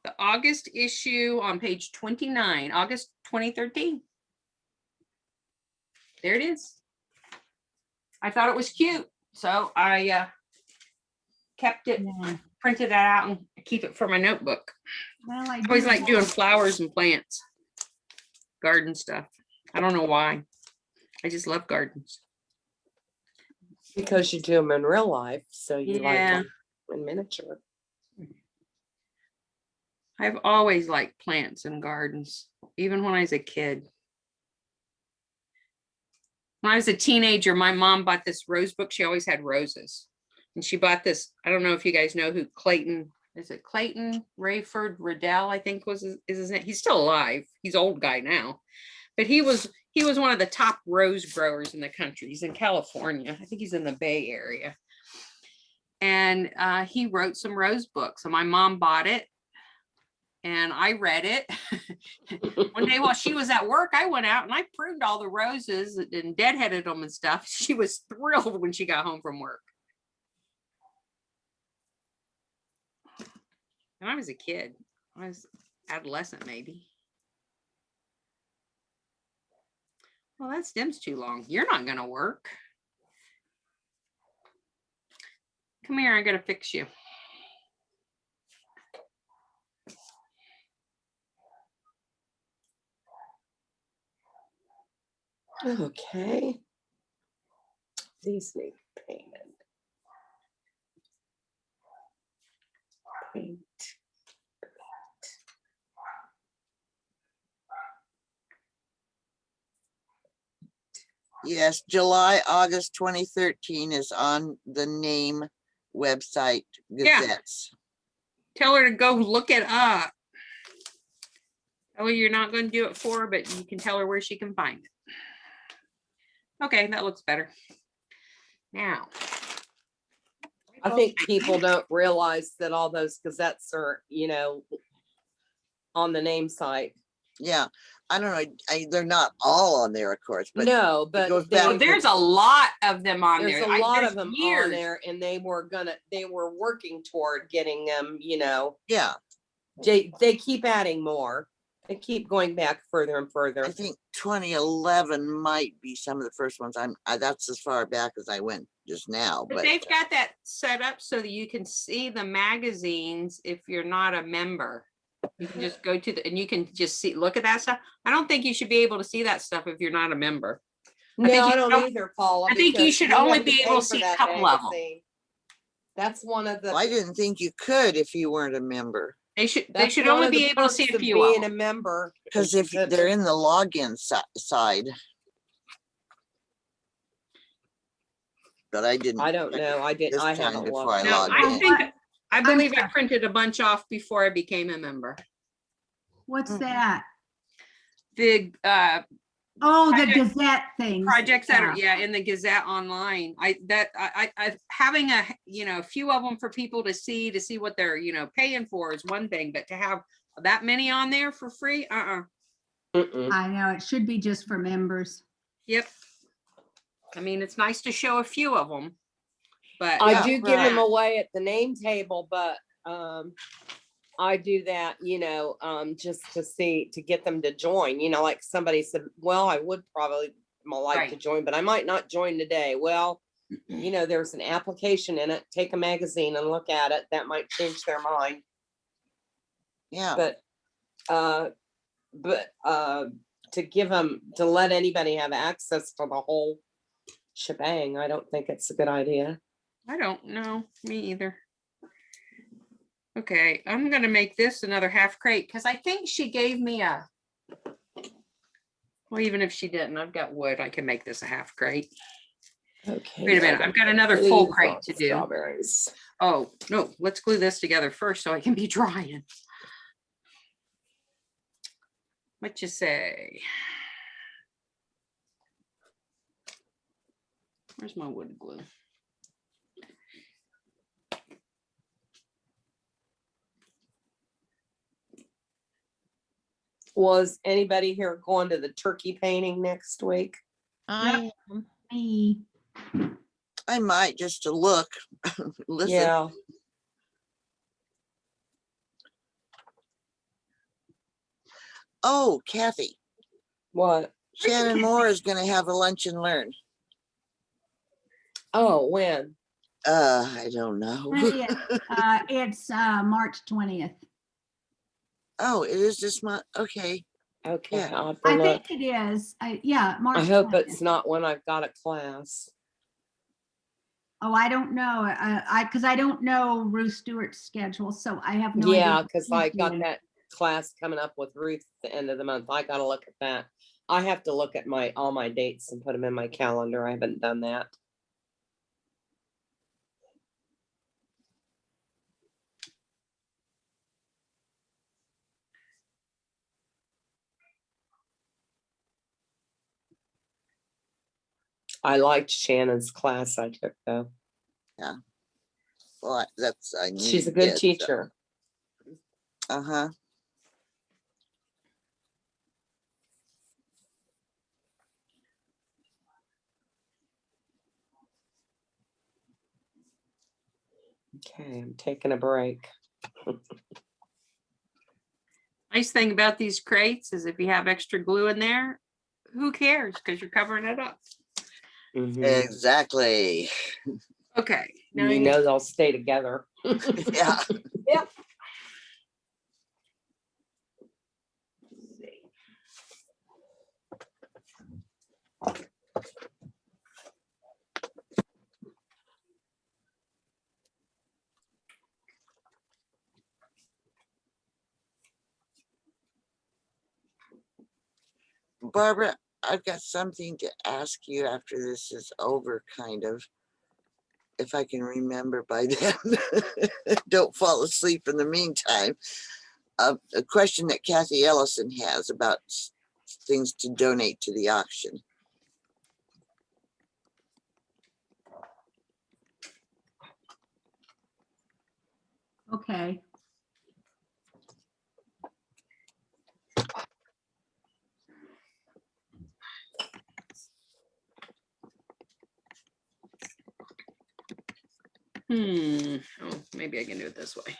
The August issue on page 29, August 2013. There it is. I thought it was cute, so I kept it, Yeah. printed that out and keep it for my notebook. Well, I I always do like have- doing flowers and plants, garden stuff. I don't know why. I just love gardens. Because you do them in real life, so you like Yeah. them in miniature. I've always liked plants and gardens, even when I was a kid. When I was a teenager, my mom bought this rose book. She always had roses. And she bought this, I don't know if you guys know who Clayton, is it Clayton Rayford Riddell, I think is his name. He's still alive. He's an old guy now. But he was one of the top rose growers in the country. He's in California. I think he's in the Bay Area. And he wrote some rose books. So my mom bought it. And I read it. One day while she was at work, I went out and I pruned all the roses and deadheaded them and stuff. She was thrilled when she got home from work. And I was a kid. I was adolescent, maybe. Well, that stem's too long. You're not going to work. Come here, I got to fix you. Okay. These need painted. Paint. Yes, July, August 2013 is on the name website Yeah. gazettes. Tell her to go look it up. Tell her you're not going to do it for her, but you can tell her where she can find it. Okay, that looks better. Now. I think people don't realize that all those gazettes are, on the name site. Yeah, I don't know. They're not all on there, of course, but No, but goes they- back Well, there's a lot of them on there's there. a lot there's of them years. on there, and they were working toward getting them, yeah, they keep adding more. They keep going back further and further. I think 2011 might be some of the first ones. That's as far back as I went just now. But But they've got that set up so that you can see the magazines if you're not a member. You can just go to and you can just look at that stuff. I don't think you should be able to see that stuff if you're not a member. No, think you I don't don't- either, Paula. I think you because should have only to be pay able to for see a that couple of 'em. magazine. That's one of the. I didn't think you could if you weren't a member, They should that's only one of be the able to see perks a of few of being a them. member. because is if that they're in the login side. But I didn't. I don't know. I this haven't time looked. before I No, logged I in. think I believe I sorry. printed a bunch off before I became a member. What's Mhm. that? The Oh, the Project- Gazette things. projects that are Yeah. in the Gazette online. I having a few of them for people to see what they're paying for is one thing, but to have that many on there for free, Mm-mm. I know, it should be just for members. Yep. I mean, it's nice to show a few of them, but I Yeah, do give them right. away at the name table, but I do that, just to get them to join. Like somebody said, well, I would probably like to Right. join, but I might not join today. Well, there's an application in it. Take a magazine and look at it. That might change their mind. Yeah, But to let anybody have access to the whole shebang, I don't think it's a good idea. I don't know, me either. Okay, I'm gonna make this another half crate because I think she gave me well, even if she didn't, I've got wood. I can make this a half crate. Okay. Wait a minute, I've got another full crate to do. Strawberries. Oh, no, let's glue this together first so I can be drying. What you say? Where's my wood glue? Was anybody here going to the turkey painting next week? I Me. I might just to look, listen. Yeah. Oh, Kathy, What? Shannon Moore is going to have a lunch and learn. Oh, when? I don't know. 20th. It's March 20th. Oh, it is this month. Okay. Okay. Yeah. I'll have to I look. think it is. Yeah, March. I hope 20th. it's not when I've got a class. Oh, I don't know. Because I don't know Ruth Stewart's schedule, so I have no idea. Yeah, what because she's I got doing. that class coming up with Ruth at the end of the month. I gotta look at that. I have to look at all my dates and put them in my calendar. I haven't done that. I liked Shannon's class I took though. Well, that's, I She's a needed good it, so. teacher. Uh-huh. Okay, I'm taking a break. Nice thing about these crates is if you have extra glue in there, who cares? Because you're covering it up. Mhm. Exactly. Okay. Now You you know they'll stay together. Yeah. Yep. Barbara, I've got something to ask you after this is over, kind of. If I can remember by then. Don't fall asleep in the meantime. A question that Kathy Ellison has about things to donate to the auction. Okay. Oh, maybe I can do it this way.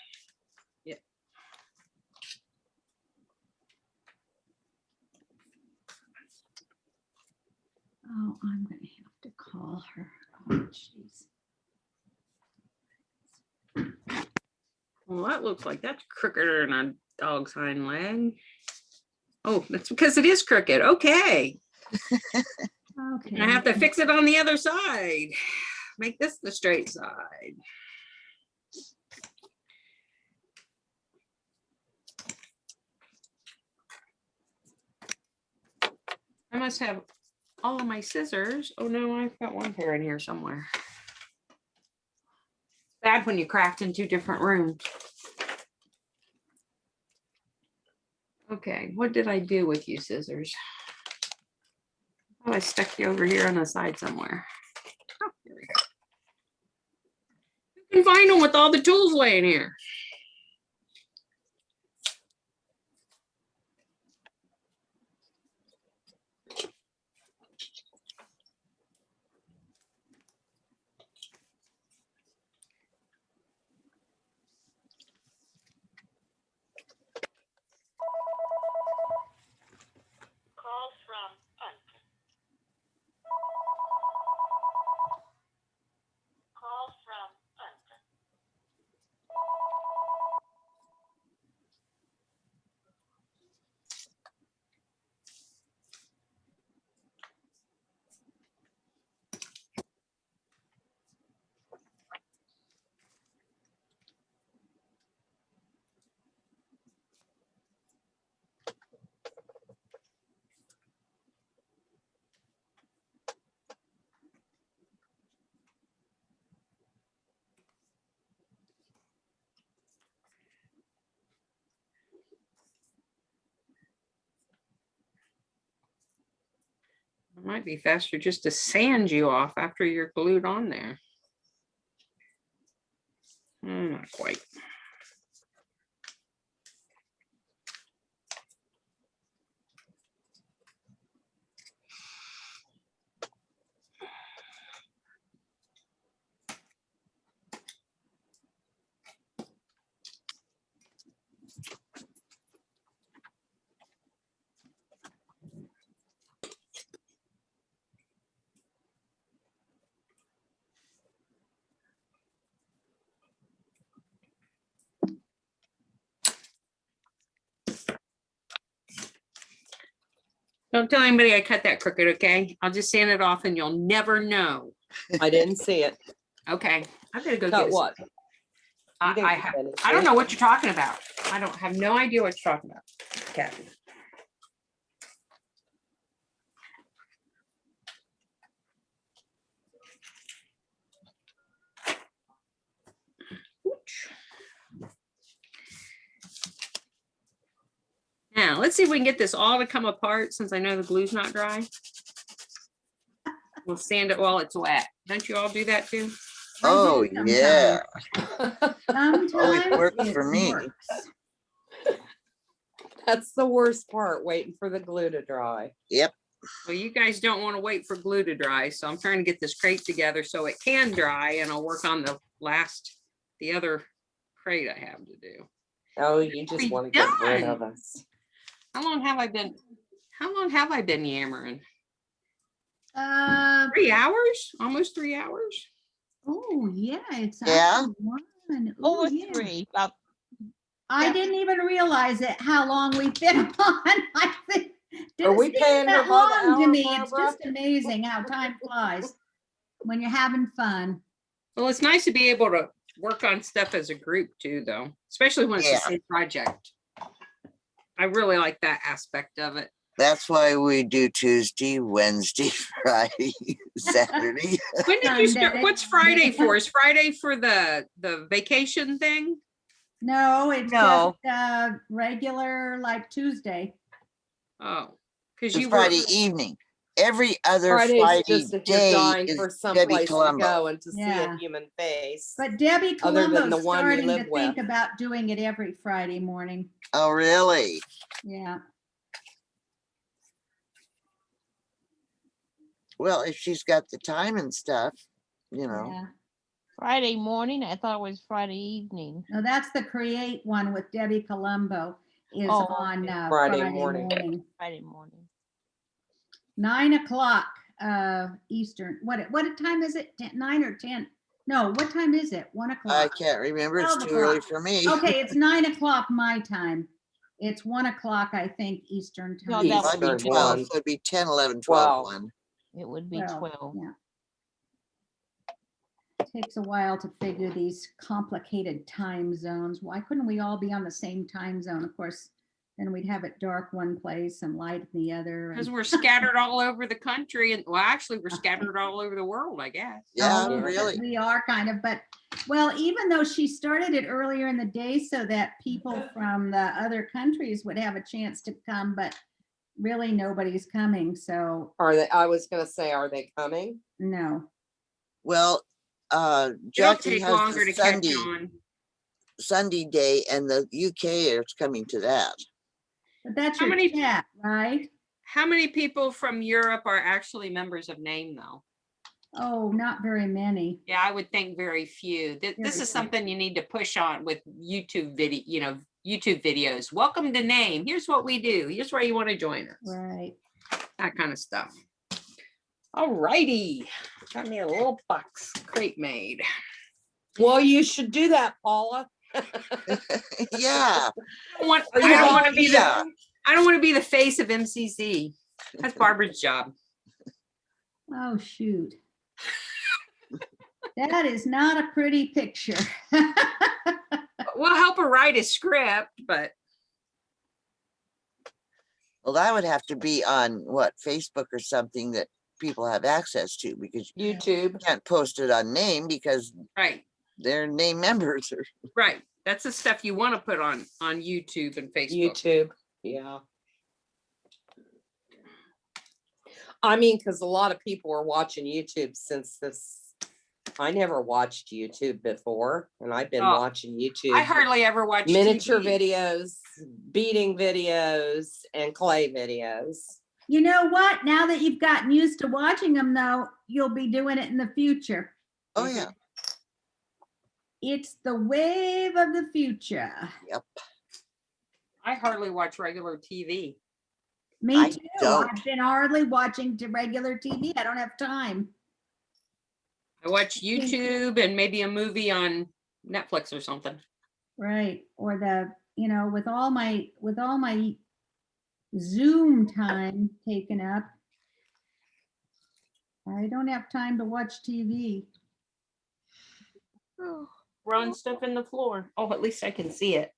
Oh, I'm gonna have to call her. Oh, jeez. Well, that looks like that's crookeder than a dog's hind leg. Oh, that's because it is crooked. Okay. Okay. I have to fix it on the other side. Make this the straight side. I must have all of my scissors. Oh no, I've got one pair in here somewhere. Bad when you craft in two different rooms. Okay, what did I do with you scissors? Oh, I stuck you over here on the side somewhere. Oh, here we go. You can find them with all the tools laying here. It might be faster just to sand you off after you're glued on there. Not quite. Don't tell anybody I cut that crooked, okay? I'll just sand it off and you'll never know. I didn't see it. Okay, I better go Cut get what? some. You didn't I cut have, anything. I don't know what you're talking about. I don't have no idea what you're talking about, Kathy. Ooch. Now, let's see if we can get this all to come apart since I know the glue's not dry. We'll sand it while it's wet. Don't you all do that too? I do Oh, sometimes. yeah. Sometimes works for it me. works. That's the worst part, waiting for the glue to dry. Yep. Well, you guys don't want to wait for glue to dry, so I'm trying to get this crate together so it can dry, and I'll work on the other crate I have to do. Oh, you just We want to get rid done. of us. How long have I been yammering? Uh, 3 hours? Almost 3 hours? oh, yeah, it's. Yeah. after 1. Over Oh, yeah. 3, about I Yeah. didn't even realize it, how long we've been on. I think, Are didn't we seem paying her that by the long to hour, me. It's Barbara? just amazing how time flies when you're having fun. Well, it's nice to be able to work on stuff as a group too, though, especially when it's the Yeah. same project. I really like that aspect of it. That's why we do Tuesday, Wednesday, Friday, Saturday. When did you start? Sunday. What's Friday for? Is Friday for the vacation thing? No, it's No. just regular like Tuesday. Oh, because It's you were, Friday evening. Every other Friday's Friday just if you're day dying is for Debbie someplace to Colombo. go and to see Yeah. a human face. But Debbie Other than Colombo's the one you starting live to think with. about doing it every Friday morning. Oh, really? Yeah. Well, if she's got the time and stuff, you know. Yeah. Friday morning. I thought it was Friday evening. No, that's the Create one with Debbie Colombo is Oh, on okay. Friday Friday morning. morning. Friday morning. 9 o'clock Eastern. What time is it? 9 or 10? No, what time is it? 1 I o'clock. can't remember. It's 12 too early o'clock. for me. Okay, it's 9 o'clock my time. It's 1 o'clock, I think, Eastern No, time. that Might be Eastern 12. one. So it'd be 10, 11, 12, 12. 1. It would be 12. Yeah. Takes a while to figure these complicated time zones. Why couldn't we all be on the same time zone? Of course, then we'd have it dark one place and light in the other. because and- we're scattered all over the country, and well, actually, we're scattered all over the world, I guess. Yeah, Oh, really. we are kind of, but, well, even though she started it earlier in the day so that people from the other countries would have a chance to come, but really nobody's coming, so Are they, I was gonna say, are they coming? no. Well, It'll Jackie take has longer the to catch on. Sunday day, and the UK is coming to that. But that's How your many- chat, right? How many people from Europe are actually members of NAME, though? Oh, not very many. Yeah, I would think very few. This Very is few. something you need to push on with YouTube video, YouTube videos. Welcome to NAME. Here's what we do. Here's where you want to join us. Right. That kind of stuff. All righty. Got me a little box crate made. Well, you should do that, Paula. Yeah. I don't want Are you to be the volunteering? I don't want to be the face of MCC. That's Barbara's job. Oh, shoot. That is not a pretty picture. We'll help her write a script, but Well, that would have to be on what, Facebook or something that people have access to, because you YouTube. can't post it on name because right, they're name members. right. That's the stuff you want to put on YouTube and Facebook. YouTube, yeah. I mean, because a lot of people are watching YouTube since this. I never watched YouTube before, and I've been Oh, watching YouTube. I hardly ever watch miniature TV. videos, beading videos, and clay videos. You know what? Now that you've gotten used to watching them, though, you'll be doing it in the future. Oh, yeah. It's the wave of the future. Yep. I hardly watch regular TV. Me I too. don't. I've been hardly watching regular TV. I don't have time. I watch YouTube and maybe a movie on Netflix or something. Right. Or with all my Zoom time taken up, I don't have time to watch TV. Oh, throwing stuff in the floor. Oh, at least I can see it.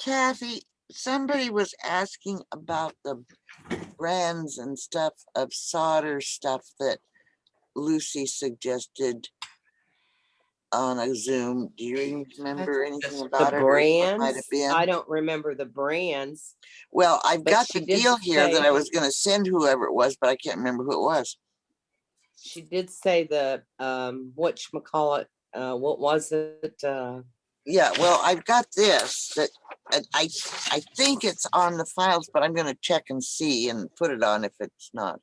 Kathy, somebody was asking about the brands and stuff of solder stuff that Lucy suggested on a Zoom. Do you remember anything The about it? Or what might brands, it been? I don't remember the brands. Well, I've but got she the did deal here that say- I was gonna send whoever it was, but I can't remember who it was. She did say the, whatchamacallit, what was it? Yeah, well, I've got this that I think it's on the files, but I'm gonna check and see and put it on if it's not.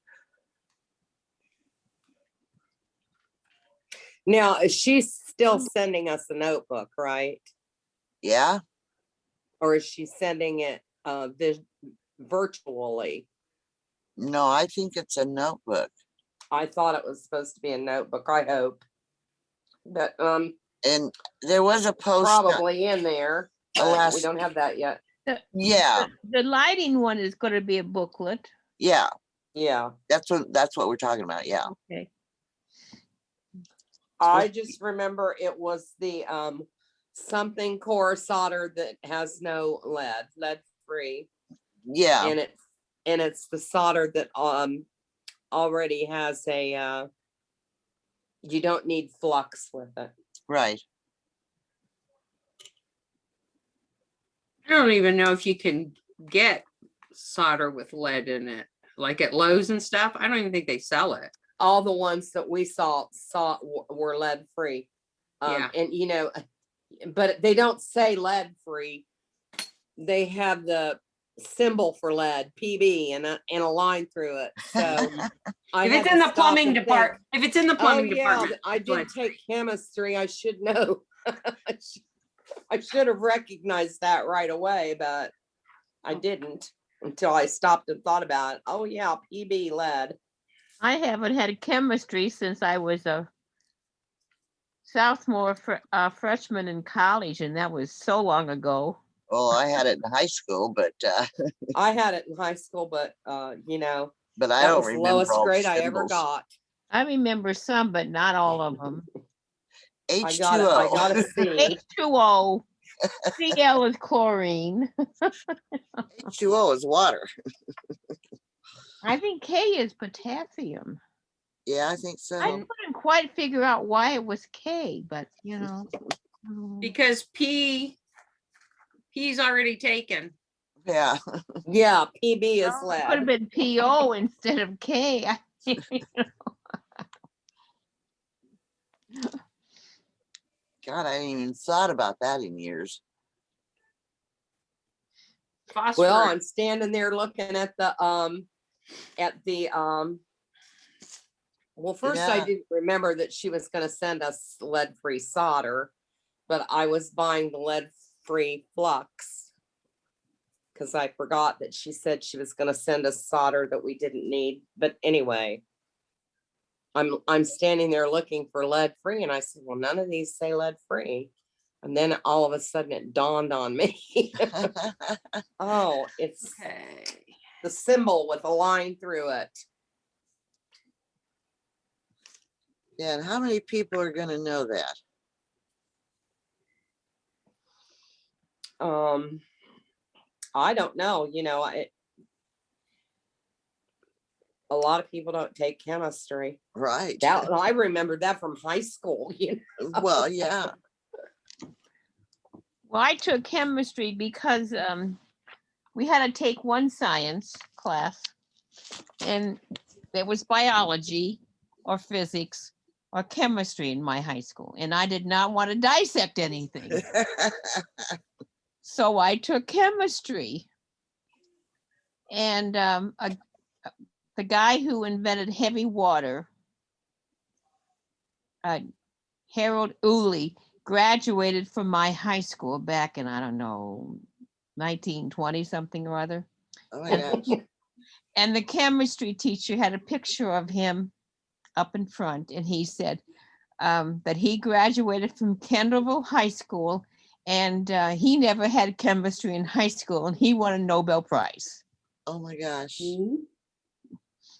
Now, is she still sending us a notebook, right? Yeah, Or is she sending it, virtually? no, I think it's a notebook. I thought it was supposed to be a notebook, I hope. But, And there was a post. probably in there, but we last- don't have that yet. Yeah, the lighting one is going to be a booklet. yeah, Yeah, that's what we're talking about. Yeah. Okay. I just remember it was the, something core solder that has no lead free. Yeah, And it's the solder that, already has a, you don't need flux with it. right. I don't even know if you can get solder with lead in it, like at Lowe's and stuff. I don't even think they sell it. All the ones that we saw were lead free. Yeah. And you know, but they don't say lead free. They have the symbol for lead, PB, and a line through it. So I If had it's to in the stop plumbing and think, department, if it's in the oh plumbing yeah, department. I lead did take chemistry. I should know. I should have recognized that right away, but I didn't until I stopped and thought about it. Oh yeah, PB lead. I haven't had chemistry since I was a sophomore freshman in college, and that was so long ago. Well, I had it in high school, but I had it in high school, but you know, but I that don't was the remember lowest all the grade I ever symbols. got. I remember some, but not all of them. I got it. I got H2O. a C. H2O. Cl is chlorine. H2O is water. I think K is potassium. Yeah, I think I so. couldn't quite figure out why it was K, but you know. Because P's already taken. Yeah. Yeah, PB is Well, it could have lead. been PO instead of K. God, I hadn't even thought about that in years. Phosphorus. Well, I'm standing there looking at the well, first I Yeah. didn't remember that she was gonna send us lead-free solder, but I was buying the lead-free flux. Cause I forgot that she said she was gonna send us solder that we didn't need, but anyway. I'm standing there looking for lead-free and I said, well, none of these say lead-free. And then all of a sudden it dawned on me. Oh, it's Okay. the symbol with a line through it. Yeah, and how many people are gonna know that? I don't know, you know, a lot of people don't take chemistry. Right. That, I remember that from high school, you know. Well, yeah. Well, I took chemistry because we had to take one science class, and there was biology or physics or chemistry in my high school, and I did not want to dissect anything. So I took chemistry. And the guy who invented heavy water, Harold Uli, graduated from my high school back in, I don't know, 1920 something or other. Oh my gosh. And the chemistry teacher had a picture of him up in front, and he said that he graduated from Kendallville High School, and he never had chemistry in high school, and he won a Nobel Prize. Oh my gosh.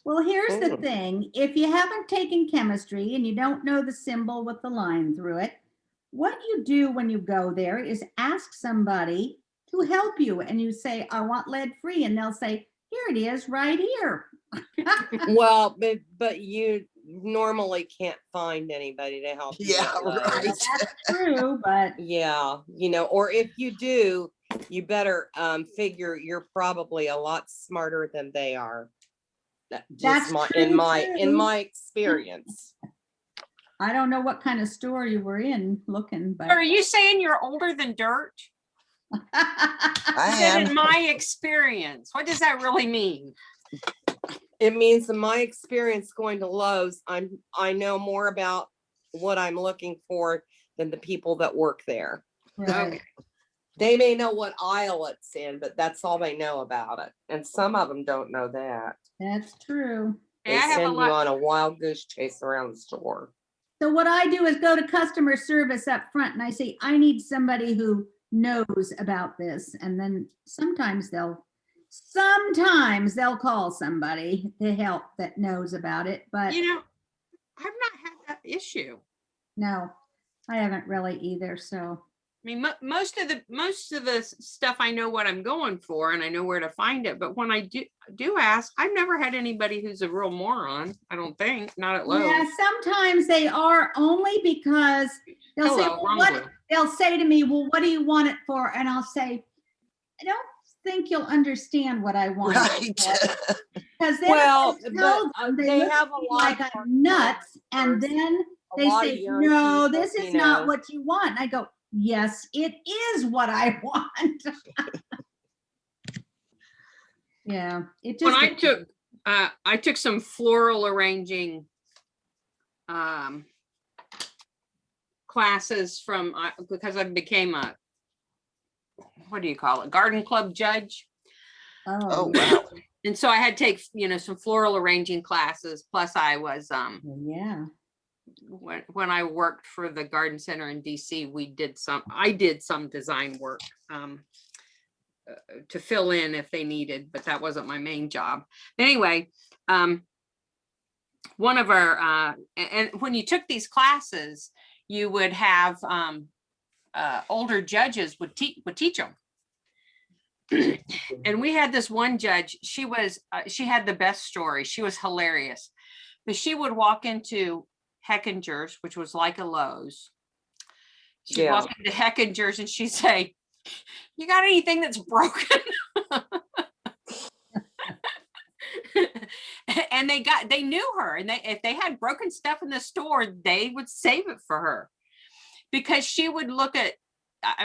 Well, here's the Mm. thing. If you haven't taken chemistry and you don't know the symbol with the line through it, what you do when you go there is ask somebody to help you. And you say, I want lead free. And they'll say, here it is right here. Well, but you normally can't find anybody to help you. Yeah, with those. right. That's true, but Yeah, or if you do, you better figure you're probably a lot smarter than they are. That's In true, my too. experience. I don't know what kind of store you were in looking, but Are you saying you're older than dirt? I You said am. in my experience. What does that really mean? It means in my experience going to Lowe's, I know more about what I'm looking for than the people that work there. right. Okay. They may know what aisle it's in, but that's all they know about it. And some of them don't know that. That's true. They I have a send you lot. on a wild goose chase around the store. So what I do is go to customer service up front and I say, I need somebody who knows about this. And then sometimes they'll call somebody to help that knows about it, but You know, I've not had that issue. no, I haven't really either. So I mean, most of the stuff I know what I'm going for and I know where to find it. But when I do ask, I've never had anybody who's a real moron. I don't think, not at Lowe's. yeah, sometimes they are only because they'll say, Hello, well, wrong what, glue. they'll say to me, well, what do you want it for? And I'll say, I don't think you'll understand what I want. Right. Because then Well, I tell but them, they look have at a me lot like of I'm hard nuts, and workers, then a they lot of say, young no, people, this is you not know. what you want. And I go, yes, it is what I want. Yeah, it When just. I took some floral arranging classes from because I became a, what do you call it, garden club judge. Oh, Oh, wow. And so I had to take, some floral arranging classes. Plus I was, yeah. when I worked for the garden center in DC, I did some design work to fill in if they needed, but that wasn't my main job. Anyway, one of our, and when you took these classes, you would have older judges would teach them. And we had this one judge, she had the best story. She was hilarious. But she would walk into Heckinger's, which was like a Lowe's. She'd Yeah. walk into Heckinger's and she'd say, you got anything that's broken? And they knew her. And if they had broken stuff in the store, they would save it for her. Because she would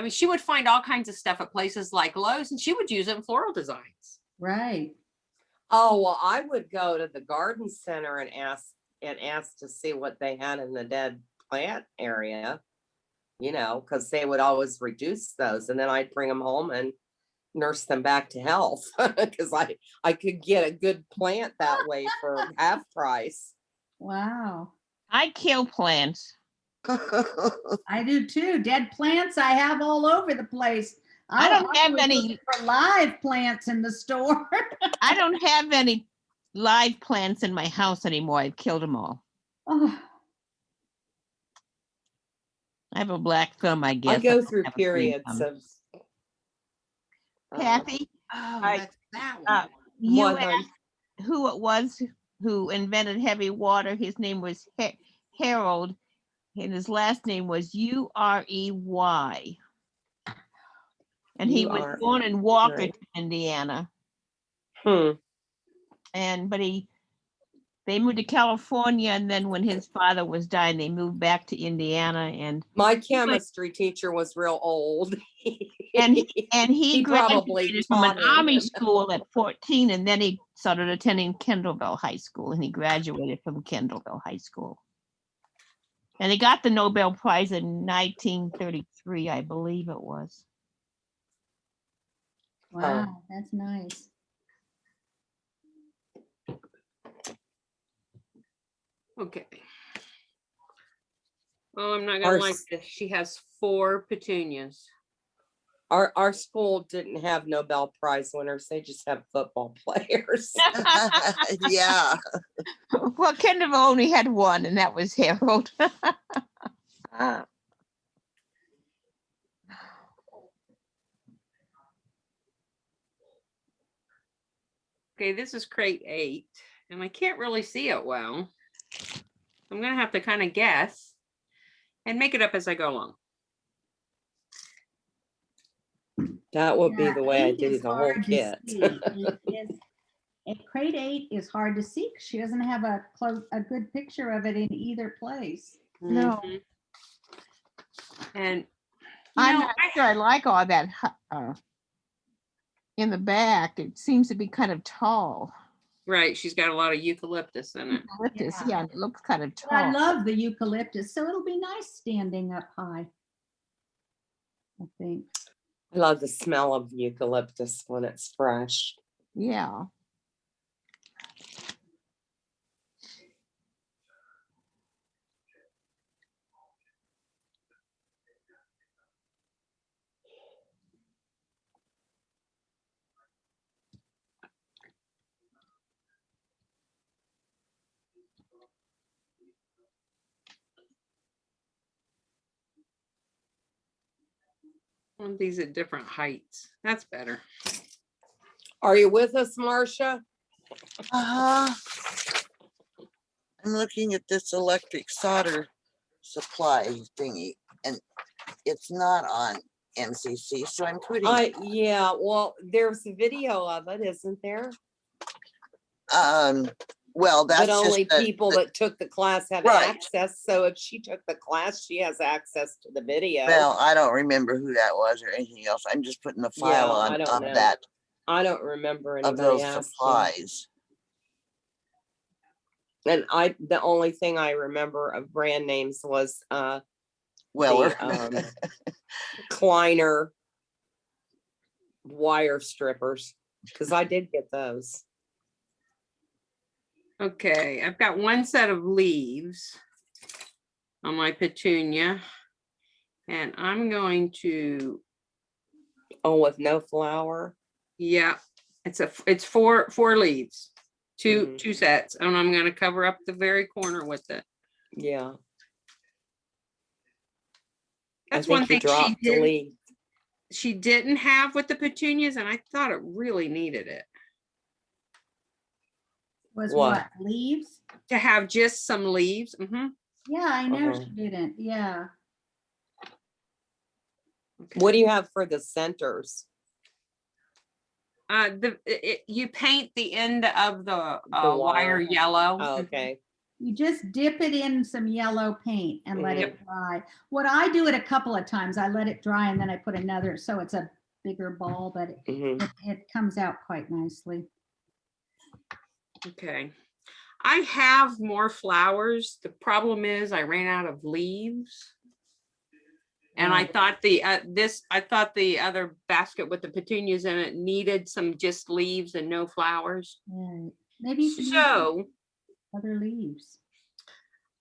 she would find all kinds of stuff at places like Lowe's and she would use it in floral designs. Right. Oh, well, I would go to the garden center and ask to see what they had in the dead plant area, because they would always reduce those. And then I'd bring them home and nurse them back to health because I could get a good plant that way for half price. Wow. I kill plants. I do too. Dead plants I have all over the place. I don't I'm have always any- looking for live plants in the store. I don't have any live plants in my house anymore. I've killed them all. Oh, I have a black thumb, I guess. I go don't through have a green periods thumb. of Kathy, Oh, that's that one. you what, asked who it was who invented heavy water. His name was Harold, and his last name was Urey. And he was U-R-E, born in Walker, right. Indiana. But They moved to California, and then when his father was dying, they moved back to Indiana. And my chemistry teacher was real old. and he He probably graduated from an taught him. army school at 14, and then he started attending Kendallville High School, and he graduated from Kendallville High School. And he got the Nobel Prize in 1933, I believe it was. wow, that's nice. Okay. Oh, I'm not Our gonna like this. She has 4 petunias. Our school didn't have Nobel Prize winners. They just have football players. Yeah. Well, Kendall only had one, and that was Harold. Okay, this is crate 8, and I can't really see it well. I'm gonna have to kind of guess and make it up as I go along. That would be Yeah, the way I 8 do is the whole hard to kit. see. It is- Crate 8 is hard to see 'cause she doesn't have a good picture of it in either place. No. Mhm. And you I'm know, not sure I like all that in the back. It seems to be kind of tall. right, she's got a lot of eucalyptus in it. Eucalyptus, Yeah. yeah, it looks kind of But I tall. love the eucalyptus, so it'll be nice standing up high. I think. I love the smell of eucalyptus when it's fresh. Yeah. Want these at different heights. That's better. Are you with us, Marcia? Uh-huh. I'm looking at this electric solder supply thingy, and it's not on MCC, so I'm putting, Yeah, well, there's a video of it, isn't there? well, that's But just only the- people that took the class have Right. access. So if she took the class, she has access to the video. well, I don't remember who that was or anything else. I'm just putting the file Yeah, I on don't of know. that, I don't remember of anybody those asking. supplies. And the only thing I remember of brand names was Well, the Kleiner wire strippers, because I did get those. Okay, I've got one set of leaves on my petunia, and I'm going to, Oh, with no flower. yeah, it's four leaves, Mhm. two sets, and I'm going to cover up the very corner with it. Yeah. That's I think one thing you dropped the leaf. she didn't have with the petunias, and I thought it really needed it Was What? what, leaves? to have just some leaves. Yeah, I know Uh-huh. she didn't, yeah. What do you have for the centers? You paint the end of the The wire wire. yellow. Oh, okay. You just dip it in some yellow paint and let it dry. What I do it a couple of times, I let it dry and then I put another, so it's a bigger ball, but it comes out quite nicely. Okay. I have more flowers. The problem is I ran out of leaves. And I thought the other basket with the petunias in it needed some just leaves and no flowers. Right. Maybe you should use So other leaves.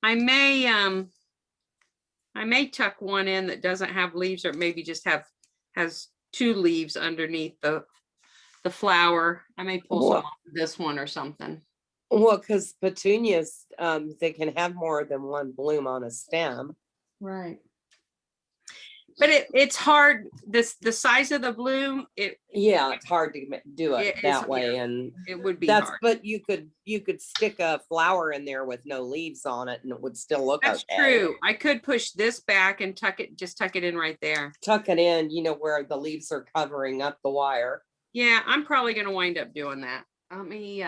I may tuck one in that doesn't have leaves, or maybe just has two leaves underneath the flower. I may pull some off this one or something. Well, because petunias, they can have more than one bloom on a stem. Right. But it's hard. The size of the bloom, Yeah, it's hard to do it It is, that way, and it would be that's. hard. But you could stick a flower in there with no leaves on it, and it would still look That's okay. true. I could push this back and tuck it in right there. Tuck it in, where the leaves are covering up the wire, Yeah, I'm probably gonna wind up doing that. Let me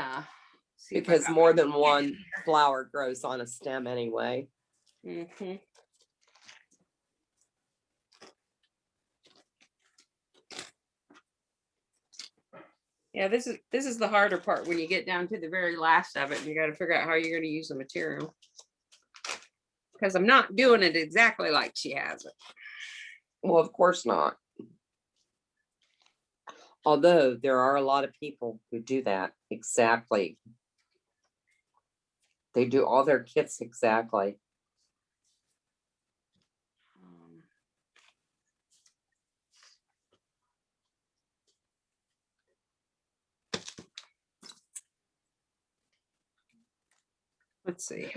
see if I because got more my than one flower grows on a stem anyway. Mhm. Yeah, this is the harder part when you get down to the very last of it and you got to figure out how you're going to use the material. Because I'm not doing it exactly like she has it. Well, of course not. Although there are a lot of people who do that exactly. They do all their kits exactly. Let's see.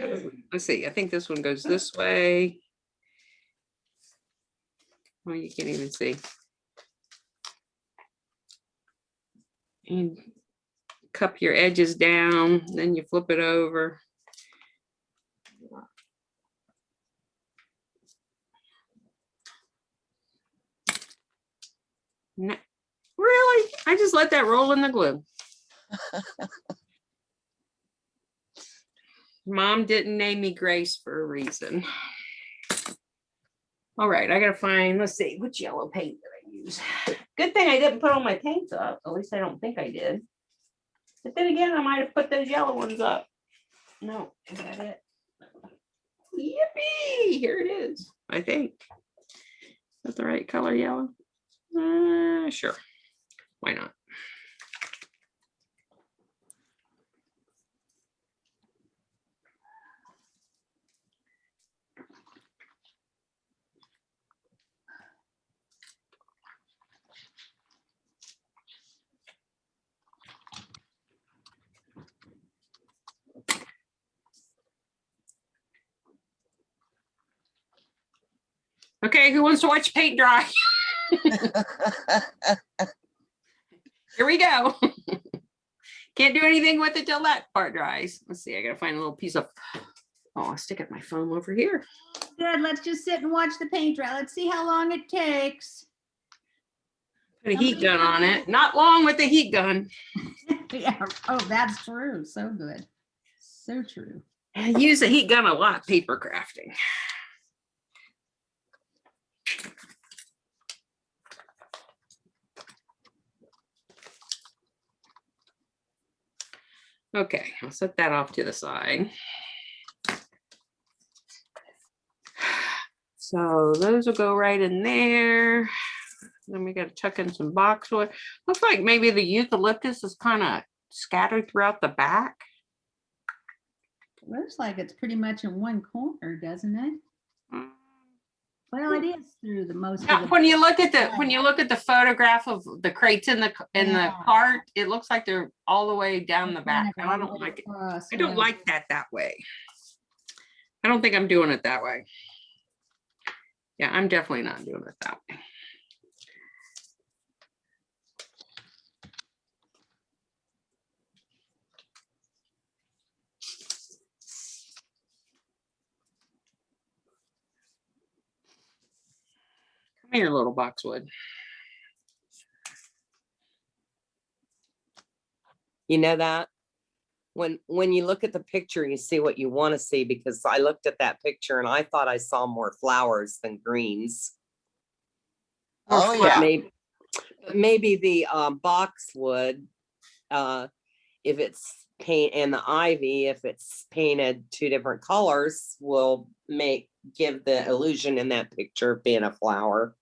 Let's see. I think this one goes this way. Well, you can't even see. And cup your edges down, then you flip it over. Really? I just let that roll in the glue. Mom didn't name me Grace for a reason. All right, I gotta find, let's see, which yellow paint did I use? Good thing I didn't put all my paints up. At least I don't think I did. But then again, I might have put those yellow ones up. No, is that it? Yippee! Here it is, I think. Is that the right color yellow? Sure. Why not? Okay, who wants to watch paint dry? Here we go. Can't do anything with it till that part dries. Let's see, I gotta find a little piece of, oh, I'll stick it my foam over here. Good, let's just sit and watch the paint dry. Let's see how long it takes. Put a heat gun on it. Not long with the heat gun. Yeah, oh, that's true. So good. So true. I use a heat gun a lot, paper crafting. Okay, I'll set that off to the side. So those will go right in there. Then we got to tuck in some boxwood. Looks like maybe the eucalyptus is kind of scattered throughout the back. Looks like it's pretty much in one corner, doesn't it? Well, it is through the most of Now, the. when you look at the photograph of the crates in the Yeah. cart, it looks like they're all the way down the Kind back. of And I all don't the way like it. across, I don't yeah. like that way. I don't think I'm doing it that way. Yeah, I'm definitely not doing it that way. Come here, little boxwood. You know that? When you look at the picture, you see what you want to see, because I looked at that picture and I thought I saw more flowers than greens. Oh, But yeah. maybe the boxwood, if it's paint, and the ivy, if it's painted two different colors, will give the illusion in that picture of being a flower.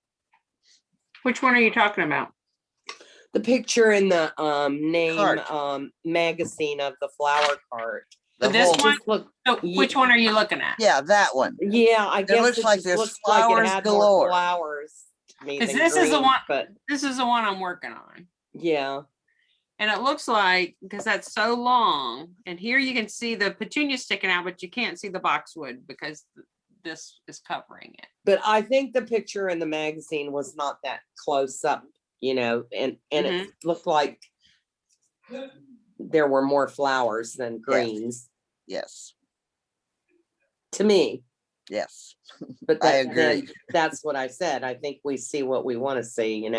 Which one are you talking about? The picture in the name Cart. magazine of the flower cart. The This whole- one? Just look, So which one are you looking at? Yeah, that one. yeah, I guess looks it like just there's looks like it flowers had galore. more flowers to me 'Cause than this is the greens, one- but This is the one I'm working on. yeah. And it looks like, because that's so long, and here you can see the petunia sticking out, but you can't see the boxwood because this is covering it. But I think the picture in the magazine was not that close up, and it looked like there were more flowers than greens Yes, to me. yes. But I then agree. that's what I said. I think we see what we want to see,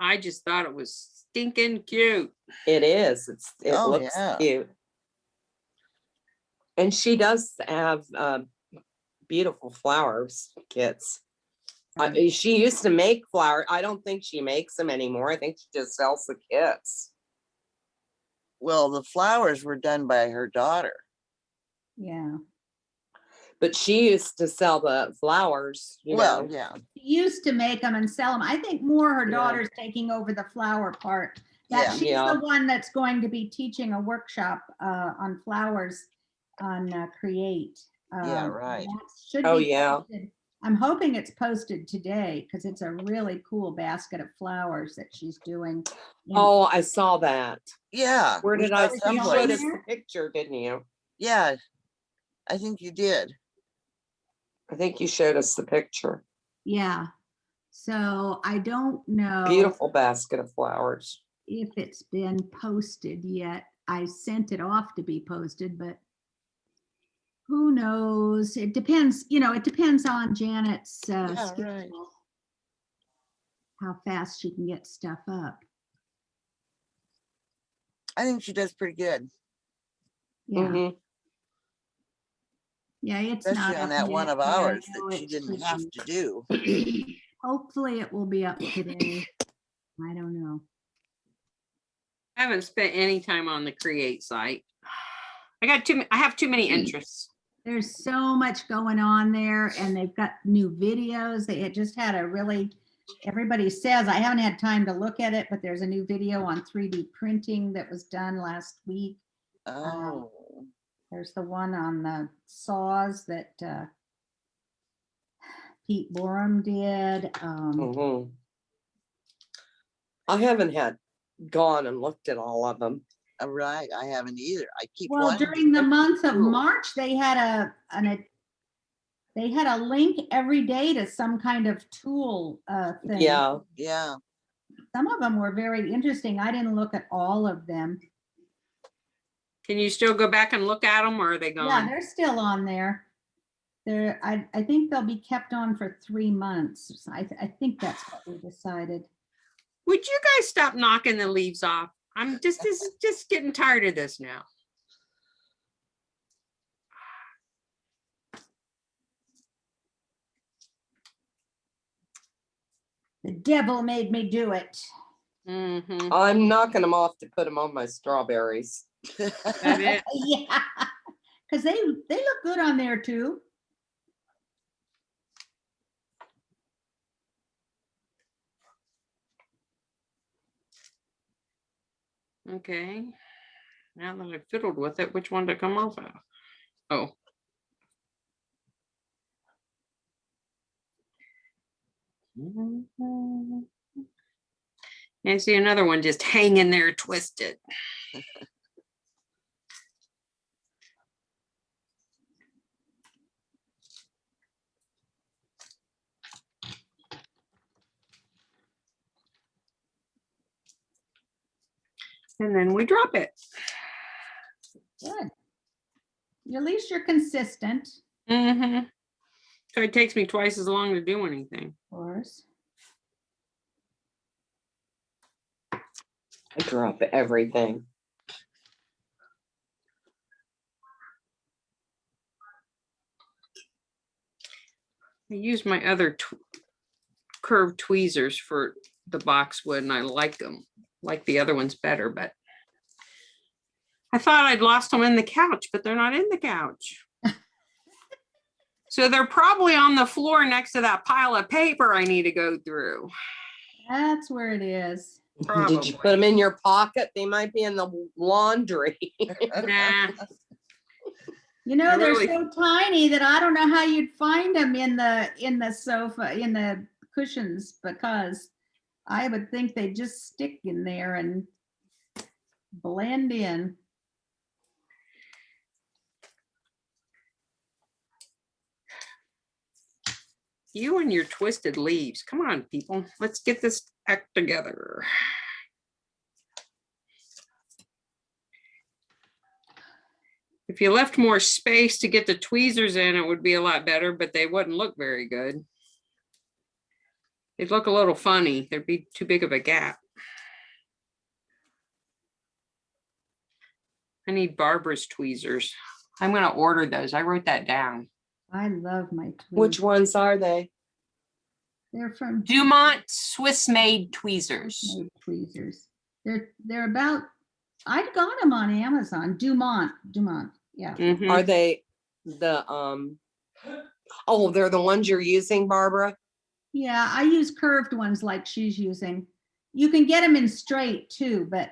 I just thought it was stinking cute. It is. It Oh, looks yeah. cute. And she does have beautiful flowers kits. She used to make flower. I don't think she makes them anymore. I think she just sells the kits. Well, the flowers were done by her daughter. Yeah. But she used to sell the flowers, Well, yeah. She used to make them and sell them. I think more her Yeah. daughter's taking over the flower part. Yeah. That she's Yeah. the one that's going to be teaching a workshop on flowers on Create. Yeah, right. that should Oh, be yeah. posted I'm hoping it's posted today because it's a really cool basket of flowers that she's doing. And Oh, I saw that. Yeah. Where we did I saw see? You someplace. showed us someplace. the picture, didn't you? Yeah, I think you did. I think you showed us the picture. yeah, so I don't know Beautiful basket of flowers. if it's been posted yet. I sent it off to be posted, but who knows? It depends, it depends on Janet's Yeah, right. schedule, how fast she can get stuff up. I think she does pretty good, Yeah, Mhm. yeah, it's especially not on up that one yet, of but I ours know that she it's didn't have pushing. to do. Hopefully it will be up today. I don't know. I haven't spent any time on the create site. I have too many interests. There's so much going on there and they've got new videos. They had just had a really, everybody says, I haven't had time to look at it, but there's a new video on 3D printing that was done last week. Oh, There's the one on the saws that Pete Borum did. Mhm. I haven't had gone and looked at all of them. right. I haven't either. I keep Well, wanting to during the get month of cool. March, they had a link every day to some kind of tool thing. Yeah. Yeah, Some of them were very interesting. I didn't look at all of them. Can you still go back and look at them or are they Yeah, gone? they're still on there. I think they'll be kept on for 3 months. I think that's what we decided. Would you guys stop knocking the leaves off? This is just getting tired of this now. The devil made me do it. Mhm. I'm knocking them off to put them on my strawberries. That it. Yeah, because they look good on there too. Okay. Now that I fiddled with it, which one to come off of? Oh. And see another one just hanging there twisted. And then we drop it. Good. At least you're consistent, Mm-hmm. So it takes me twice as long to do anything. of course. I drop everything. I use my other curved tweezers for the boxwood and I like them. Like the other ones better, but I thought I'd lost them in the couch, but they're not in the couch. So they're probably on the floor next to that pile of paper I need to go through. That's where it is. Did you put them in your pocket? They might be in the laundry. Nah. They're really- so tiny that I don't know how you'd find them in the sofa, in the cushions, because I would think they just stick in there and blend in. You and your twisted leaves. Come on, people. Let's get this act together. If you left more space to get the tweezers in, it would be a lot better, but they wouldn't look very good. They'd look a little funny. There'd be too big of a gap. I need Barbara's tweezers. I'm going to order those. I wrote that down. I love my tweezers. Which ones are they? They're from Dumont Swiss-made tweezers. made tweezers. They're about, I've got them on Amazon. Dumont, yeah. Mhm. Are they the oh, they're the ones you're using, Barbara? Yeah, I use curved ones like she's using. You can get them in straight too, but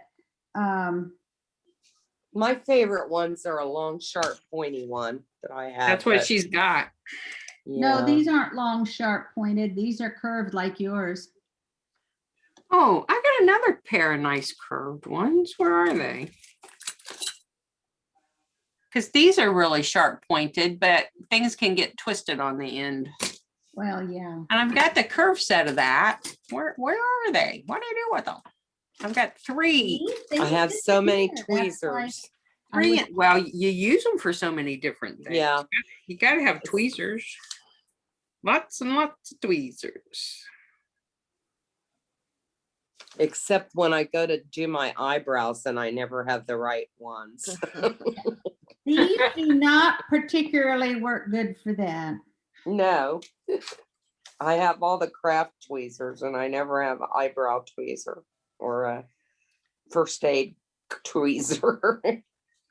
My favorite ones are a long, sharp, pointy one that I have. That's what but she's got. No, Yeah. these aren't long, sharp pointed. These are curved like yours. Oh, I got another pair of nice curved ones. Where are they? Because these are really sharp pointed, but things can get twisted on the end. Well, yeah. And I've got the curve set of that. Where are they? What do I do with them? I've got three. They I have so many disappear. That's like- tweezers. I would- Well, you use them for so many different things. Yeah. You gotta have tweezers. Lots and lots of tweezers. Except when I go to do my eyebrows and I never have the right ones. These do not particularly work good for that. No. I have all the craft tweezers and I never have an eyebrow tweezer or a first aid tweezer.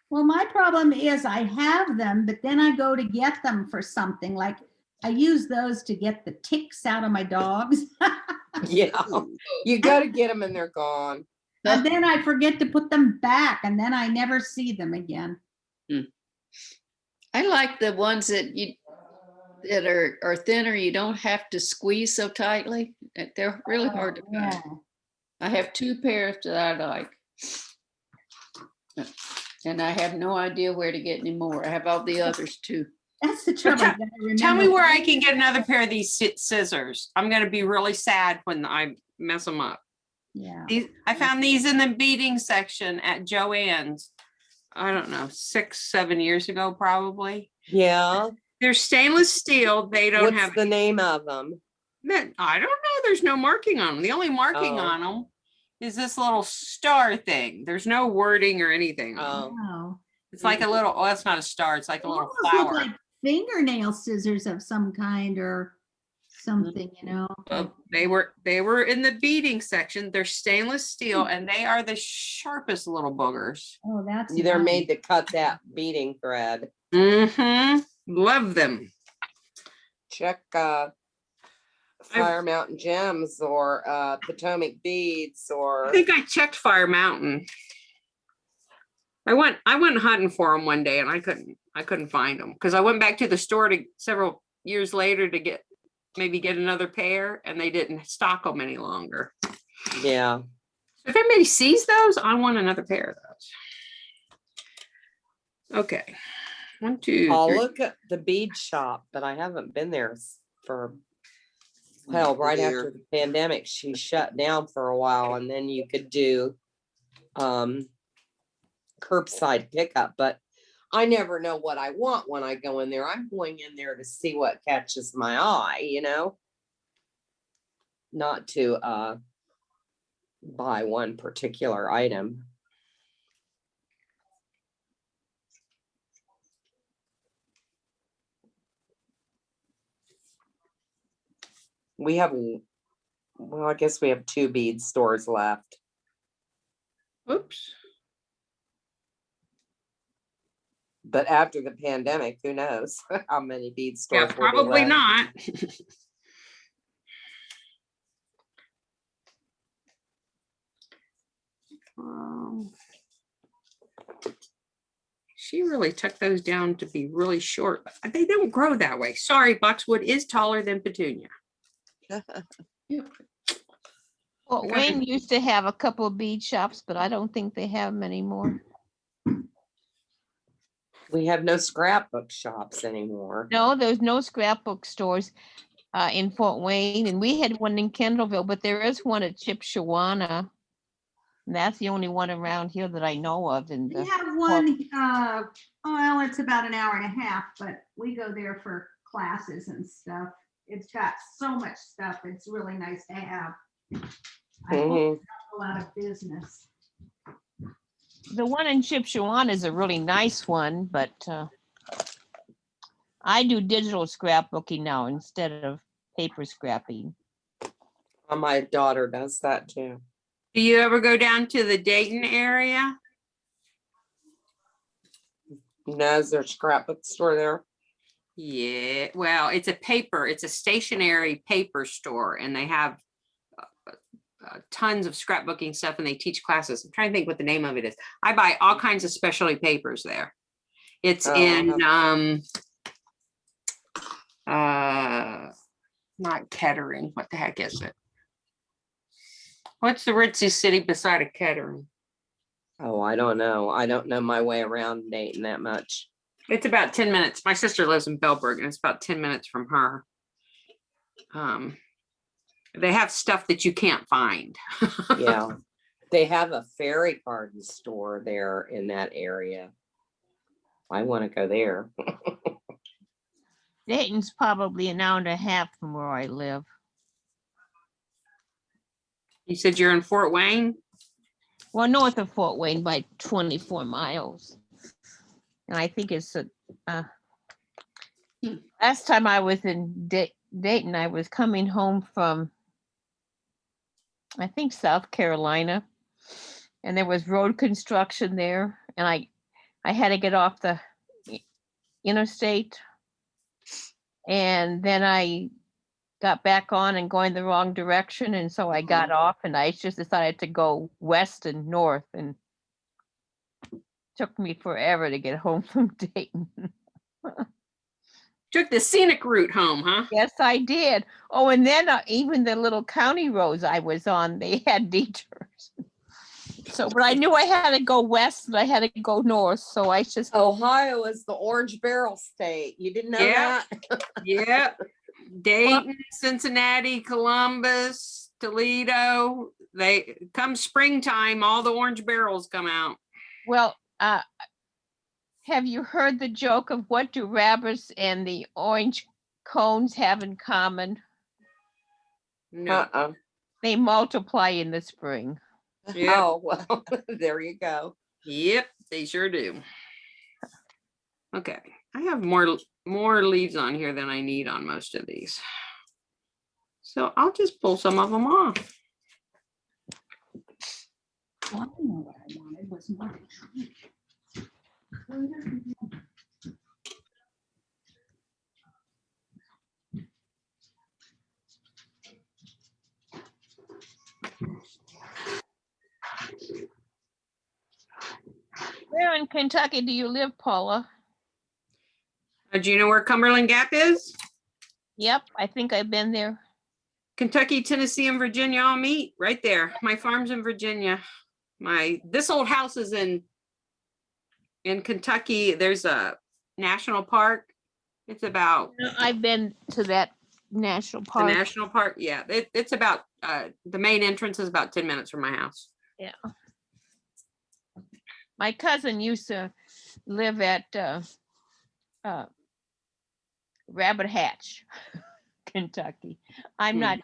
Well, my problem is I have them, but then I go to get them for something like I use those to get the ticks out of my dogs. Yeah. You go to get them and they're gone. And then I forget to put them back and then I never see them again. I like the ones that are thinner. You don't have to squeeze so tightly. They're really hard to Yeah. find. I have two pairs that I like. And I have no idea where to get any more. I have all the others too. That's the trouble. tell- you gotta Tell me remember- where I can get another pair of these scissors. I'm gonna be really sad when I mess them up. Yeah. I found these in the beading section at Joann's. I don't know, 6-7 years ago, probably. Yeah. They're stainless steel. They don't What's have, the name of them? I don't know. There's no marking on them. The only marking Oh. on them is this little star thing. There's no wording or anything. Oh. Wow. It's like a little, oh, it's not a star. It's like a little Almost look flower. like fingernail scissors of some kind or something, you know. Well, they were in the beading section. They're stainless steel and they are the sharpest little boogers. Oh, that's. They're nice. made to cut that beading thread. Mm-hmm. Love them. Check Fire Mountain Gems or Potomac Beads I or think I checked Fire Mountain. I went hunting for them one day and I couldn't find them because I went back to the store several years later to maybe get another pair and they didn't stock them any longer. yeah. If anybody sees those, I want another pair of those. Okay. 1, 2, I'll 3. look at the bead shop, but I haven't been there for right after the pandemic. She shut down for a while and then you could do curbside pickup, but I never know what I want when I go in there. I'm going in there to see what catches my eye, you know? Not to buy one particular item. We have, well, I guess we have 2 bead stores left. Oops. But after the pandemic, who knows how many bead Yeah, stores will be probably left. not. She really tucked those down to be really short. They don't grow that way. Sorry, boxwood is taller than petunia. Well, Wayne used to have a couple of bead shops, but I don't think they have them anymore. We have no scrapbook shops anymore. No, there's no scrapbook stores in Fort Wayne, and we had one in Kendallville, but there is one at Chipshawana. And that's the only one around here that I know of. And We have one, well, it's about an hour and a half, but we go there for classes and stuff. It's got so much stuff. It's really nice to have. I hope Mhm. it's not a lot of business. the one in Chipshawana is a really nice one, but I do digital scrapbooking now instead of paper scrapping. My daughter does that too. Do you ever go down to the Dayton area? No, is there a scrapbook store there? Yeah, well, it's a stationary paper store and they have tons of scrapbooking stuff and they teach classes. I'm trying to think what the name of it is. I buy all kinds of specialty papers there. It's Oh, in, not Kettering. What the heck is it? What's the ritzy city beside of Kettering? Oh, I don't know. I don't know my way around Dayton that much. It's about 10 minutes. My sister lives in Bellburg and it's about 10 minutes from her. They have stuff that you can't find. Yeah. They have a fairy garden store there in that area. I want to go there. Dayton's probably an hour and a half from where I live. You said you're in Fort Wayne? Well, north of Fort Wayne by 24 miles. And I think it's last time I was in Dayton, I was coming home from, I think, South Carolina. And there was road construction there. And I had to get off the interstate. And then I got back on and going the wrong direction. And so I got off and I just decided to go west and north, and took me forever to get home from Dayton. Took the scenic route home, huh? Yes, I did. Oh, and then even the little county roads I was on, they had detours. So, but I knew I had to go west and I had to go north. So I just, Ohio is the orange barrel state. You didn't know Yeah. that? Yep. Dayton, Cincinnati, Columbus, Toledo. They come springtime, all the orange barrels come out. well, have you heard the joke of what do rabbits and the orange cones have in common? No. Uh-uh. They multiply in the spring. Yep. Oh, well, there you go. Yep, they sure do. Okay, I have more leaves on here than I need on most of these. So I'll just pull some of them off. Well, I know what I wanted was more tree. Where in Kentucky do you live, Paula? Do you know where Cumberland Gap is? Yep, I think I've been there. Kentucky, Tennessee, and Virginia all meet right there. My farm's in Virginia. This old house is in Kentucky. There's a national park. It's about No, I've been to that national the park. national park. Yeah, it's about the main entrance is about 10 minutes from my house. Yeah. My cousin used to live at Rabbit Hatch, Kentucky. I'm not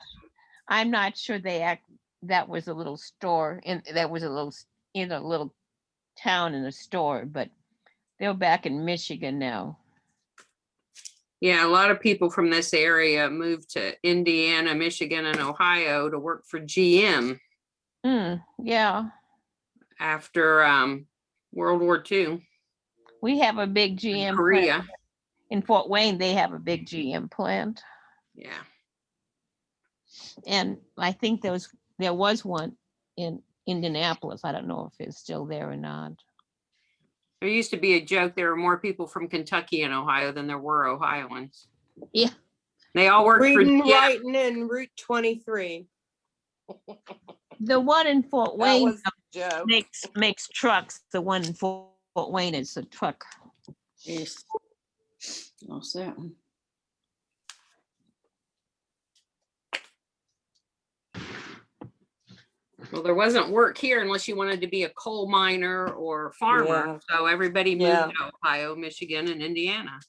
sure that was a little store and that was a little town and a store, but they're back in Michigan now. Yeah, a lot of people from this area moved to Indiana, Michigan, and Ohio to work for GM Yeah. after World War II. We have a big GM plant. Korea. In Fort Wayne, they have a big GM plant. Yeah. And I think there was one in Indianapolis. I don't know if it's still there or not. There used to be a joke. There were more people from Kentucky and Ohio than there were Ohioans. Yeah. They all worked for Reading, GM. writing, and Route 23. The one in Fort That Wayne was the joke. makes trucks. The one in Fort Wayne is a truck. Yes. Lost that one. Well, there wasn't work here unless you wanted to be a coal miner or farmer. Yeah. So everybody moved Yeah. to Ohio, Michigan, and Indiana.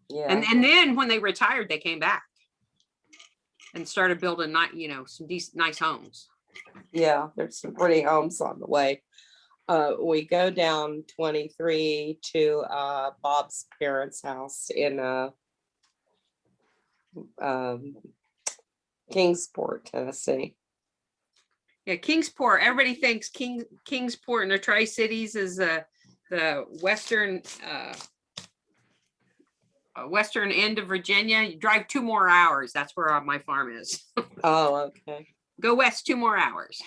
Yeah. And then when they retired, they came back and started building some decent, nice homes. Yeah, there's some pretty homes on the way. We go down 23 to Bob's parents' house in Kingsport, Tennessee. Yeah, Kingsport. Everybody thinks Kingsport and the Tri-Cities is the western western end of Virginia. You drive 2 more hours. That's where my farm is. Oh, okay. Go west 2 more hours.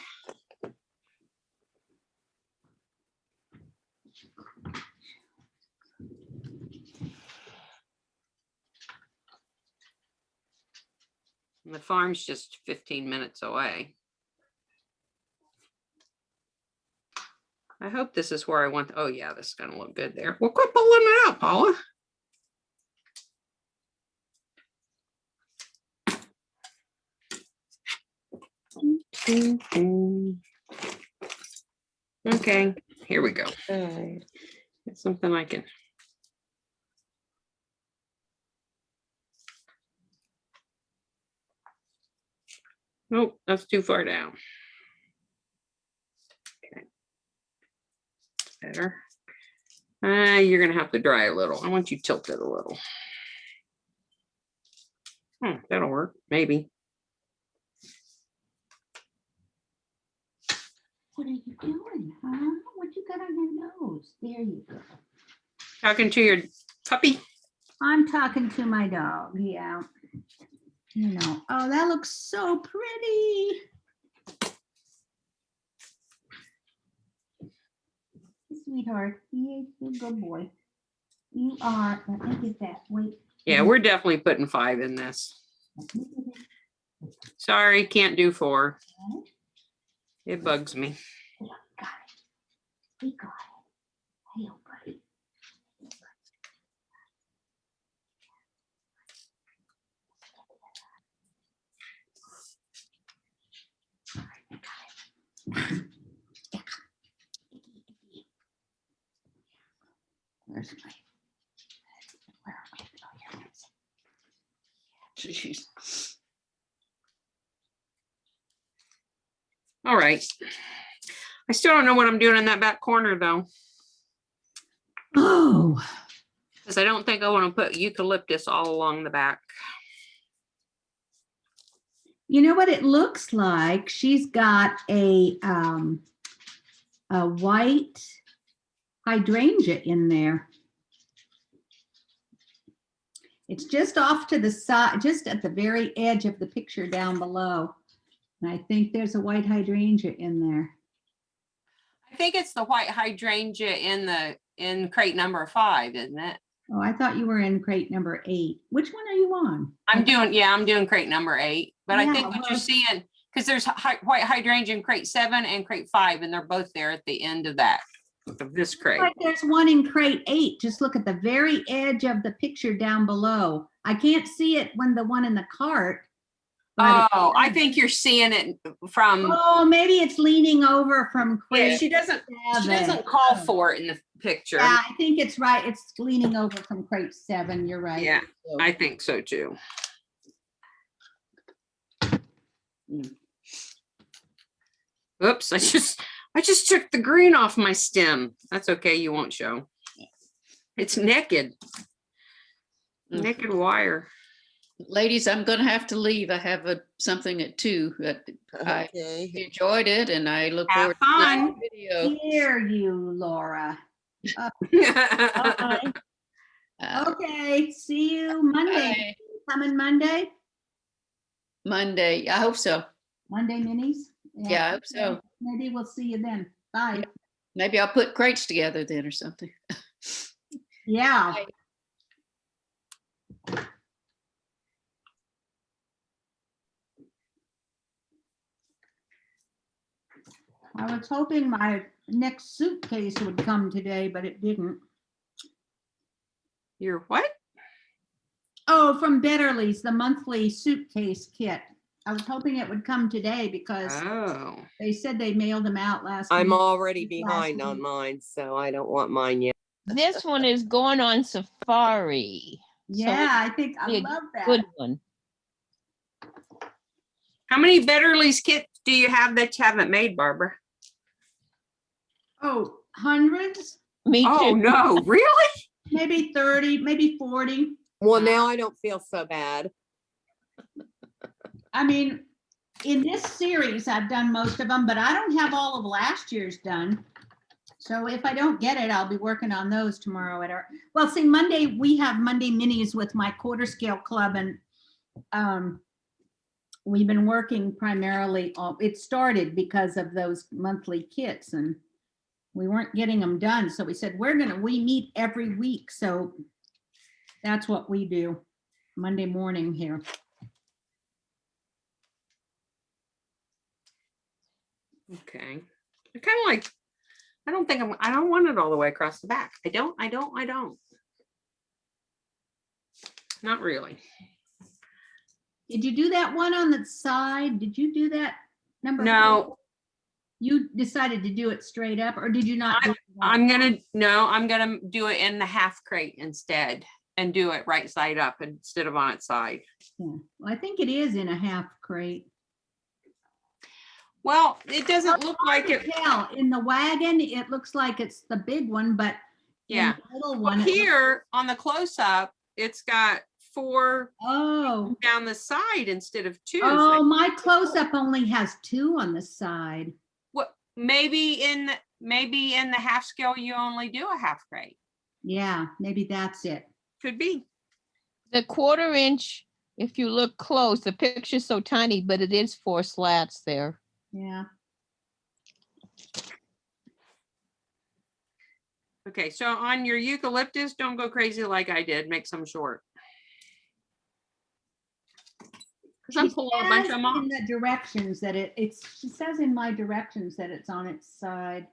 And the farm's just 15 minutes away. I hope this is where I want. Oh yeah, this is gonna look good there. Well, quit pulling it out, Paula. Okay, here we go. Okay. It's something I can. Nope, that's too far down. Okay. Better. You're gonna have to dry a little. I want you tilted a little. That'll work, maybe. What are you doing, huh? What you got on your nose? There you go. Talking to your puppy. I'm talking to my dog, yeah. You know, oh, that looks so pretty. Sweetheart, you're a good boy. You are, let me get that, wait. Yeah, we're definitely putting 5 in this. Sorry, can't do 4. It bugs me. Yeah, got it. We got it. Hey, oh, buddy. Where's my? Where are we? Oh, here it is. Jeez. All right. I still don't know what I'm doing in that back corner though, Oh, because I don't think I want to put eucalyptus all along the back. you know what it looks like? She's got a white hydrangea in there. It's just off to the side, just at the very edge of the picture down below. And I think there's a white hydrangea in there. I think it's the white hydrangea in crate number 5, isn't it? Oh, I thought you were in crate number 8. Which one are you on? I'm doing crate number 8, but I Yeah, think what you're well- seeing, because there's white hydrangea in crate 7 and crate 5, and they're both there at the end of this crate. Like there's one in crate 8. Just look at the very edge of the picture down below. I can't see it when the one in the cart. but Oh, I it- think you're seeing it from, Oh, maybe it's leaning over from yeah, crate she doesn't 7. call for it in the picture. Yeah, I think it's right. It's leaning over from crate 7. You're right. Yeah, I think so too. Oops, I just took the green off my stem. That's okay, you won't show. It's naked. Naked wire. Ladies, I'm gonna have to leave. I have something at 2. I Okay. enjoyed it and I look Have forward to fun. the video. Hear you, Laura. Bye. Okay, see you Monday. Bye. Coming Monday? Monday, I hope so. Monday minis? Yeah, I hope so. Maybe we'll see you then. Bye. Maybe I'll put crates together then or something. Yeah. Bye. I was hoping my next suitcase would come today, but it didn't. You're what? Oh, from Betterly's, the monthly suitcase kit. I was hoping it would come today because Oh, they said they mailed them out last I'm week. already last behind on week. mine, so I don't want mine yet. This one is going on safari. Yeah, I think I be a love that. Good one. how many Betterly's kits do you have that you haven't made, Barbara? Oh, hundreds, Me Oh, too. no, really? maybe 30, maybe 40. Well, now I don't feel so bad. I mean, in this series, I've done most of them, but I don't have all of last year's done. So if I don't get it, I'll be working on those tomorrow at our, well, see, Monday, we have Monday minis with my quarter scale club and we've been working primarily on, it started because of those monthly kits and we weren't getting them done. So we said, we meet every week. So that's what we do Monday morning here. Okay. I kind of like, I don't want it all the way across the back. I don't. Not really. Did you do that one on the side? Did you do that number? No, 4? You decided to do it straight up, or did you not? do it at all? I'm gonna do it in the half crate instead and do it right side up instead of on its side. Yeah. Well, I think it is in a half crate. Well, it doesn't look like it. Tell, in the wagon, it looks like it's the big one, but in Yeah. the little Well, one. it looks- here on the close up, it's got 4 Oh, down the side instead of 2. oh, So my close-up only has 2 on the side. what, maybe in the half scale, you only do a half crate. Yeah, maybe that's it. Could be. The 1/4 inch, if you look close, the picture's so tiny, but it is 4 slats there. Yeah. Okay, so on your eucalyptus, don't go crazy like I did. Make some short. Because I'm She pulling a bunch says of them off. in the directions that she says in my directions that it's on its side.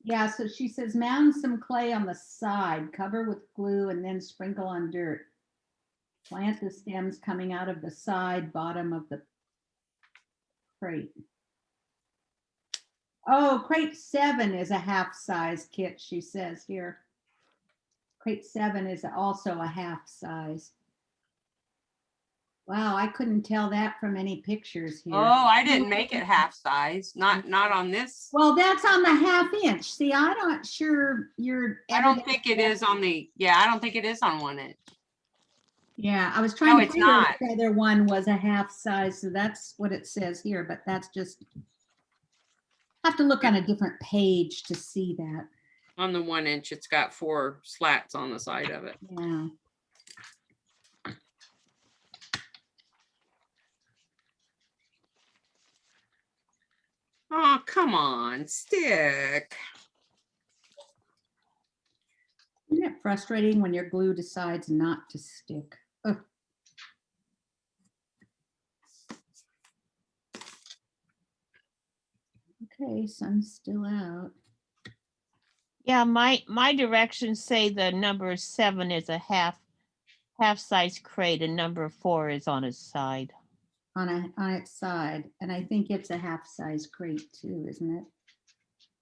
Yeah, so she says mound some clay on the side, cover with glue, and then sprinkle on dirt. Plant the stems coming out of the side bottom of the crate. Oh, crate 7 is a half size kit, she says here. Crate 7 is also a half size. Wow, I couldn't tell that from any pictures here. Oh, I didn't make it half size. Not on this. Well, that's on the half inch. See, I'm not sure you're. I don't think it is on the, yeah, I don't think it is on 1 inch. Yeah, I was trying to it's figure not. if the other one was a half size, so that's what it says here, but that's just. Have to look on a different page to see that. On the 1 inch, it's got 4 slats on the side of it. Yeah. Oh, come on, stick. Isn't it frustrating when your glue decides not to stick? Ugh. Okay, sun's still out. Yeah, my directions say the number 7 is a half size crate and number 4 is on its side. On its side, and I think it's a half size crate too, isn't it?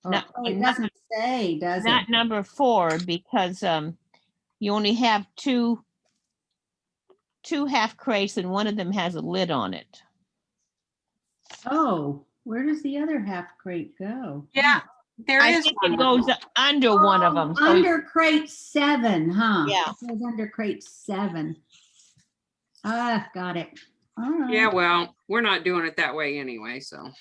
Or, No, oh, it not- doesn't say, does it? Not number 4 because you only have two half crates and one of them has a lid on it. Oh, where does the other half crate go? Yeah, there I is think one. it goes under one of them. So Under crate 7, huh? Yeah. It goes under crate 7. Ah, got it. All right. Yeah, well, we're not doing it that way anyway, so.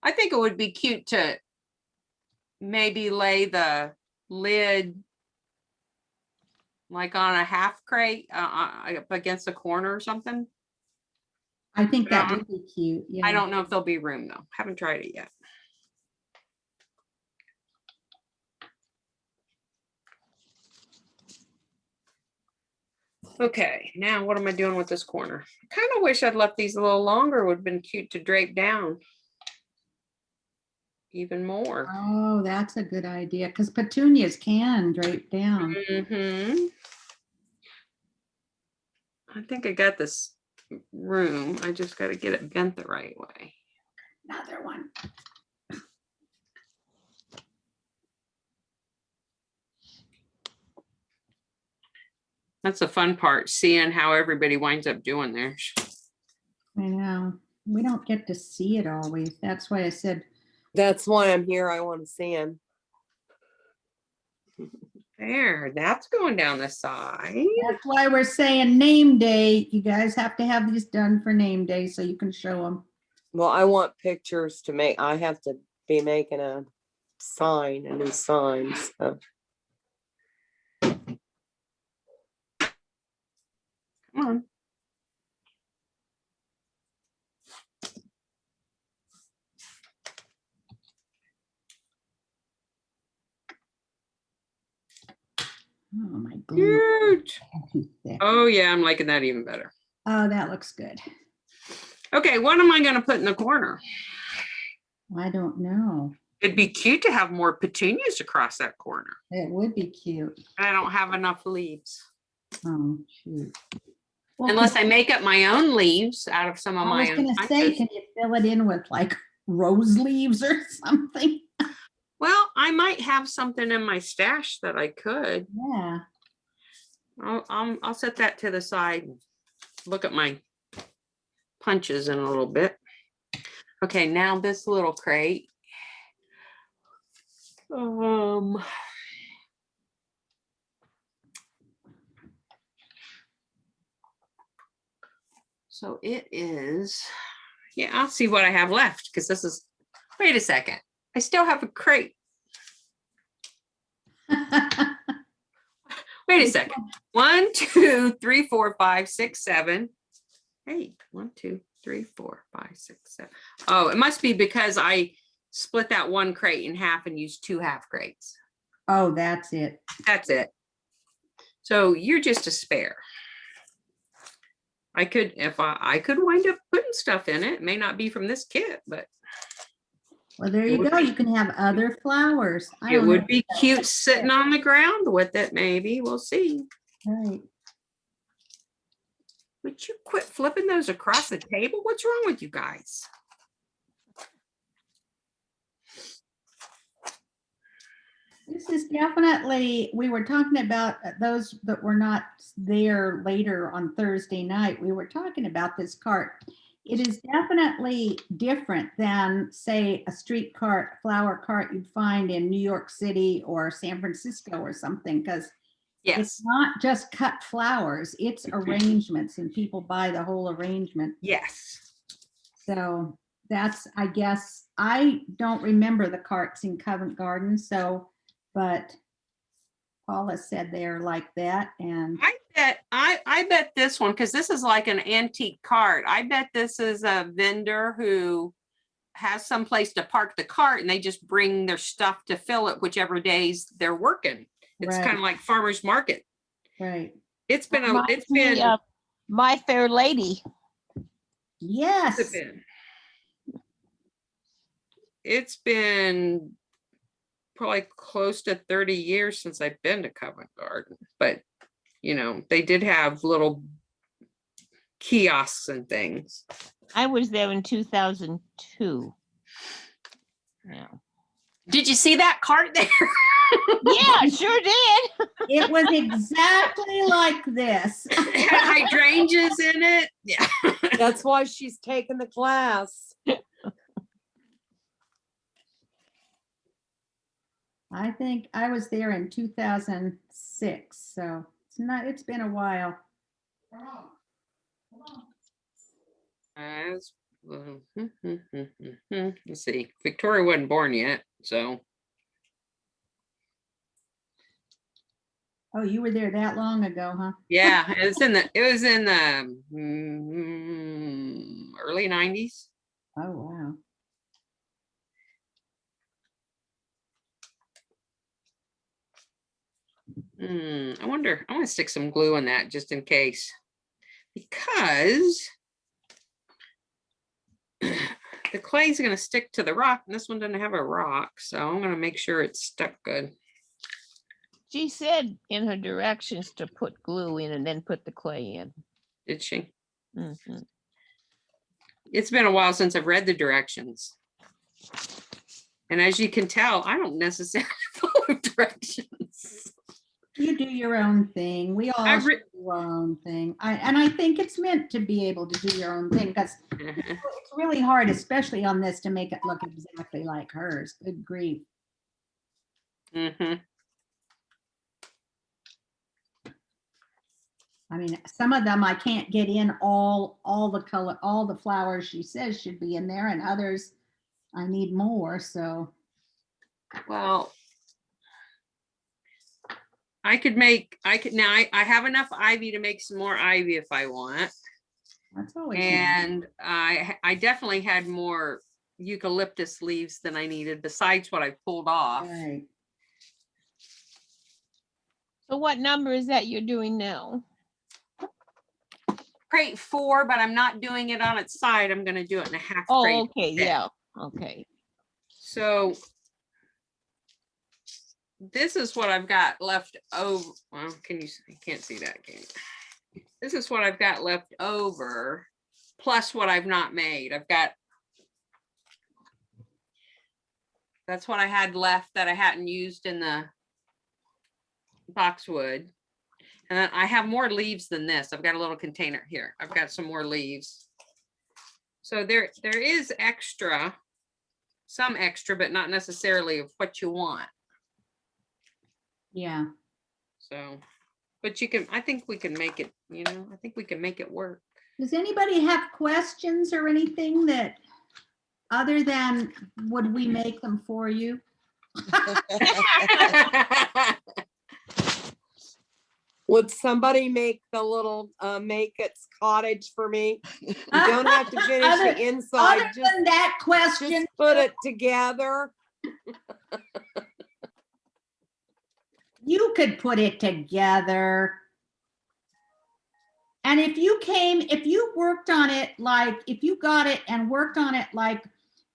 I think it would be cute to maybe lay the lid like on a half crate up against a corner or something. I think that would be cute. Yeah. I don't know if there'll be room though. Haven't tried it yet. Okay, now what am I doing with this corner? I kind of wish I'd left these a little longer. Would have been cute to drape down even more. Oh, that's a good idea because petunias can drape down. Mm-hmm. I think I got this room. I just got to get it bent the right way. Another one. That's the fun part, seeing how everybody winds up doing theirs. I know. We don't get to see it always. That's why I said, That's why I'm here. I want to see him. There, that's going down the side. that's why we're saying name day. You guys have to have these done for name day so you can show them. Well, I want pictures to make. I have to be making a new sign. So. Come on. Oh, my glue. Cute. Too thick. Oh yeah, I'm liking that even better. Oh, that looks good. Okay, what am I gonna put in the corner? I don't know. It'd be cute to have more petunias across that corner. It would be cute. I don't have enough leaves. Oh, shoot. Well, Unless could- I make up my own leaves out of some of I my was own. gonna say, bunches. can you fill it in with like rose leaves or something? Well, I might have something in my stash that I could. Yeah. I'll set that to the side. And look at my punches in a little bit. Okay, now this little crate. So it is, yeah, I'll see what I have left because this is, wait a second. I still have a crate. Wait a second. 1, 2, 3, 4, 5, 6, 7, 8. 1, 2, 3, 4, 5, 6, 7. Oh, it must be because I split that one crate in half and used 2 half crates. Oh, that's it. That's it. So you're just a spare. I could, if I could wind up putting stuff in it. It may not be from this kit, but Well, there you go. You can have other flowers. I it don't would know. be cute sitting on the ground with it, maybe. We'll see. Right. Would you quit flipping those across the table? What's wrong with you guys? This is definitely, we were talking about those that were not there later on Thursday night. We were talking about this cart. It is definitely different than, say, a street cart, flower cart you'd find in New York City or San Francisco or something, because Yes. it's not just cut flowers, it's arrangements, and people buy the whole arrangement. Yes. So that's, I guess, I don't remember the carts in Covent Garden, so, but Paula said they're like that, and I bet this one, because this is like an antique cart. I bet this is a vendor who has some place to park the cart and they just bring their stuff to fill it whichever days they're working. It's Right. kind of like farmer's market. right. It's been a, Reminds it's me been, of My Fair Lady. Yes. it's been probably close to 30 years since I've been to Covent Garden, but you know, they did have little kiosks and things. I was there in 2002. Yeah. Did you see that cart there? Yeah, sure did. It was exactly like this. It had hydrangeas in it. Yeah. That's why she's taking the class. I think I was there in 2006, so it's been a while. Let's see. Victoria wasn't born yet, so Oh, you were there that long ago, huh? yeah, it was in the early 90s. Oh, wow. I wonder, I want to stick some glue in that just in case, because the clay is going to stick to the rock and this one doesn't have a rock, so I'm going to make sure it's stuck good. She said in her directions to put glue in and then put the clay in. Did she? Mhm. It's been a while since I've read the directions. And as you can tell, I don't necessarily follow directions. You do your own thing. We all I've should do our own thing. I think it's meant to be able to do your own thing, because it's really hard, especially on this, to make it look exactly like hers. Good grief. Mm-hmm. I mean, some of them I can't get in all the color, all the flowers she says should be in there, and others I need more, so. Well, I have enough ivy to make some more ivy if I want. That's always nice. And I definitely had more eucalyptus leaves than I needed besides what I pulled off. Right. So what number is that you're doing now? Crate 4, but I'm not doing it on its side. I'm gonna do it in a half Oh, crate. okay, instead. yeah, okay. So this is what I've got left over. Well, you can't see that, can you? This is what I've got left over, plus what I've not made. That's what I had left that I hadn't used in the boxwood. And then I have more leaves than this. I've got a little container here. I've got some more leaves. So there is extra, some extra, but not necessarily of what you want. Yeah. So, but I think we can make it, I think we can make it work. Does anybody have questions or anything that, other than would we make them for you? Would somebody make the little make it's cottage for me? You don't have to finish Other- the inside. Other than that question, Just put it together. you could put it together. And if you worked on it, like, if you got it and worked on it, like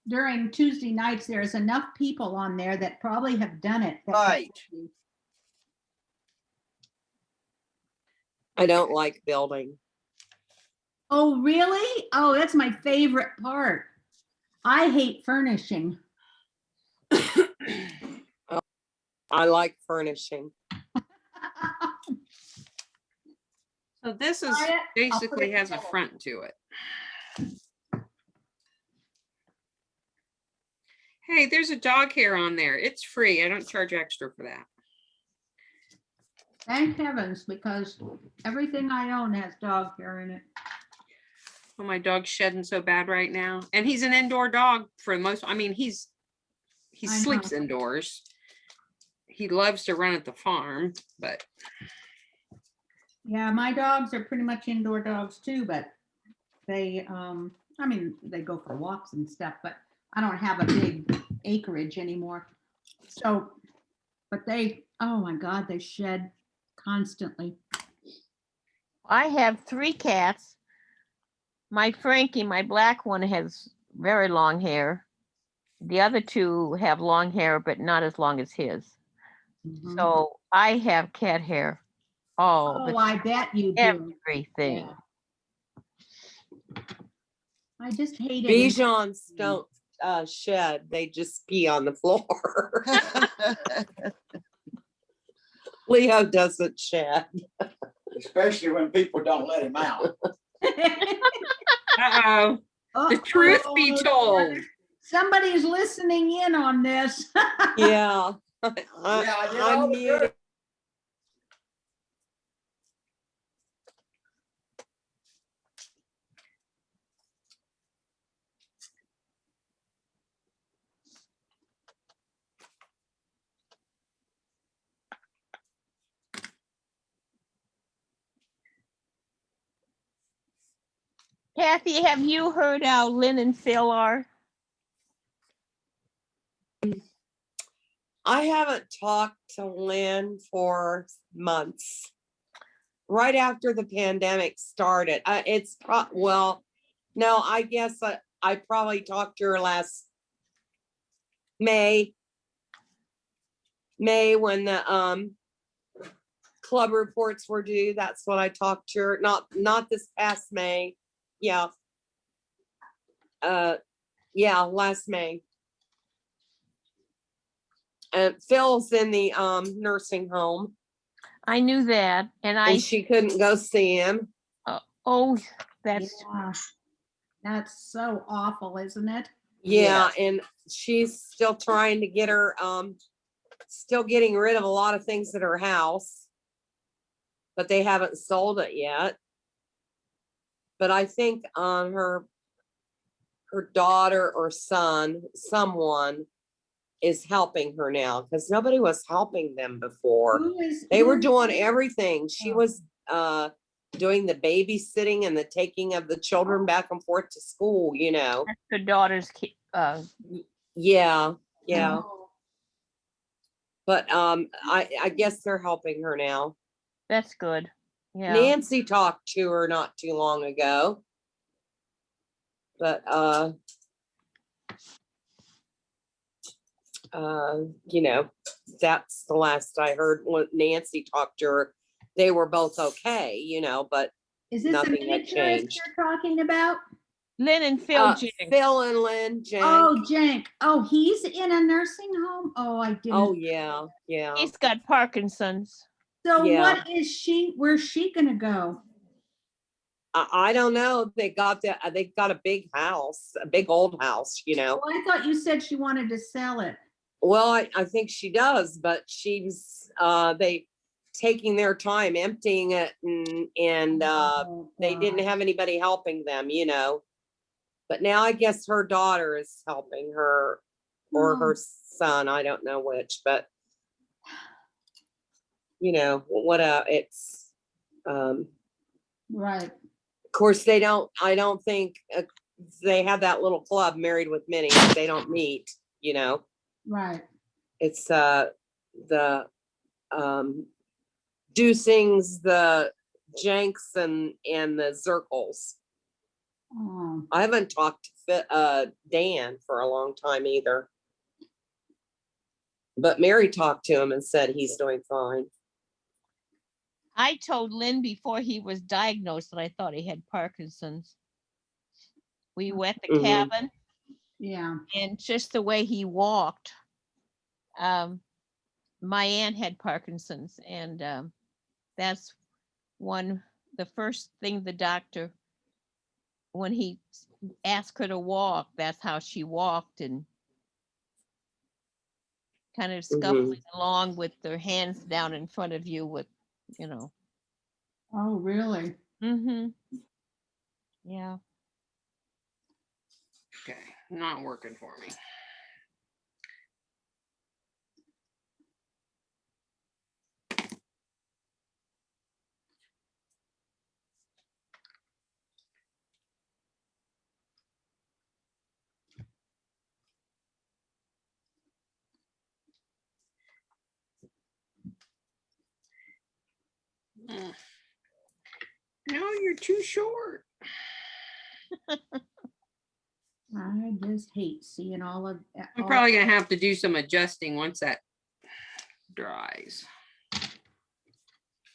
during Tuesday nights, there's enough people on there that probably have done it. that could Right. help you. I don't like building. Oh, really? Oh, that's my favorite part. I hate furnishing. I like furnishing. So this is Try it. I'll put basically it has a together. front to it. Hey, there's a dog hair on there. It's free. I don't charge extra for that. Thank heavens, because everything I own has dog hair in it. Oh, my dog's shedding so bad right now. And he's an indoor dog for the most, he I sleeps know. indoors. He loves to run at the farm, but Yeah, my dogs are pretty much indoor dogs too, but they, they go for walks and stuff, but I don't have a big acreage anymore. So, but they, oh my God, they shed constantly. I have 3 cats. My Frankie, my black one, has very long hair. The other 2 have long hair, but not as long as his. Mhm. So I have cat hair. All Oh, I bet you do. everything. Yeah. I just hate it. in- Bichons don't shed. They just pee on the floor. Leo doesn't shed. Especially when people don't let him out. uh-oh. The truth be told. Somebody's listening in on this. Yeah. Yeah, I did all I'm the muted. Kathy, have you heard how Lynn and Phil are? I haven't talked to Lynn for months. Right after the pandemic started, no, I guess I probably talked to her last May when the club reports were due. That's when I talked to her. Not this past May. Yeah. Last May. And Phil's in the nursing home, I knew that, and she couldn't go see him. oh, that's Yeah. That's so awful, isn't it? Yeah, and she's still trying to get her still getting rid of a lot of things at her house, but they haven't sold it yet. But I think her daughter or son, someone is helping her now, because nobody was helping them before. They were doing everything. She was doing the babysitting and the taking of the children back and forth to school, that's the daughter's Yeah. Oh. But I guess they're helping her now. That's good. Yeah. Nancy talked to her not too long ago. But you know, that's the last I heard when Nancy talked to her. They were both okay, you know, but Is this a nothing had miniaturist changed. you're talking about? Lynn and Phil Jenks. Phil and Lynn, Jen. Oh, Jenk. Oh, he's in a nursing home? Oh, I didn't. Oh, yeah, yeah. He's got Parkinson's. So yeah. what is she, where's she gonna go? I don't know. They got a big house, a big old house, you know. Well, I thought you said she wanted to sell it. Well, I think she does, but she's they taking their time emptying it, and Oh, they didn't God. have anybody helping them, you know. But now I guess her daughter is helping her, or Oh. her son. I don't know which, but you know what? It's Right, of course they don't. I don't think they have that little club, Married with Minnie. They don't meet, you know. right. It's the Dusings, the Jenks, and the Zirkles. Oh, I haven't talked to Dan for a long time either. But Mary talked to him and said he's doing fine. I told Lynn before he was diagnosed that I thought he had Parkinson's. We were at the Mhm. cabin, yeah. and just the way he walked, my aunt had Parkinson's, and that's the first thing the doctor, when he asked her to walk, that's how she walked, and kind of scuffling along with their hands down in front of you with, you know. Oh, really? Mm-hmm. Yeah. Okay, not working for me. No, you're too short. I just hate seeing all of. I'm probably gonna have to do some adjusting once that dries.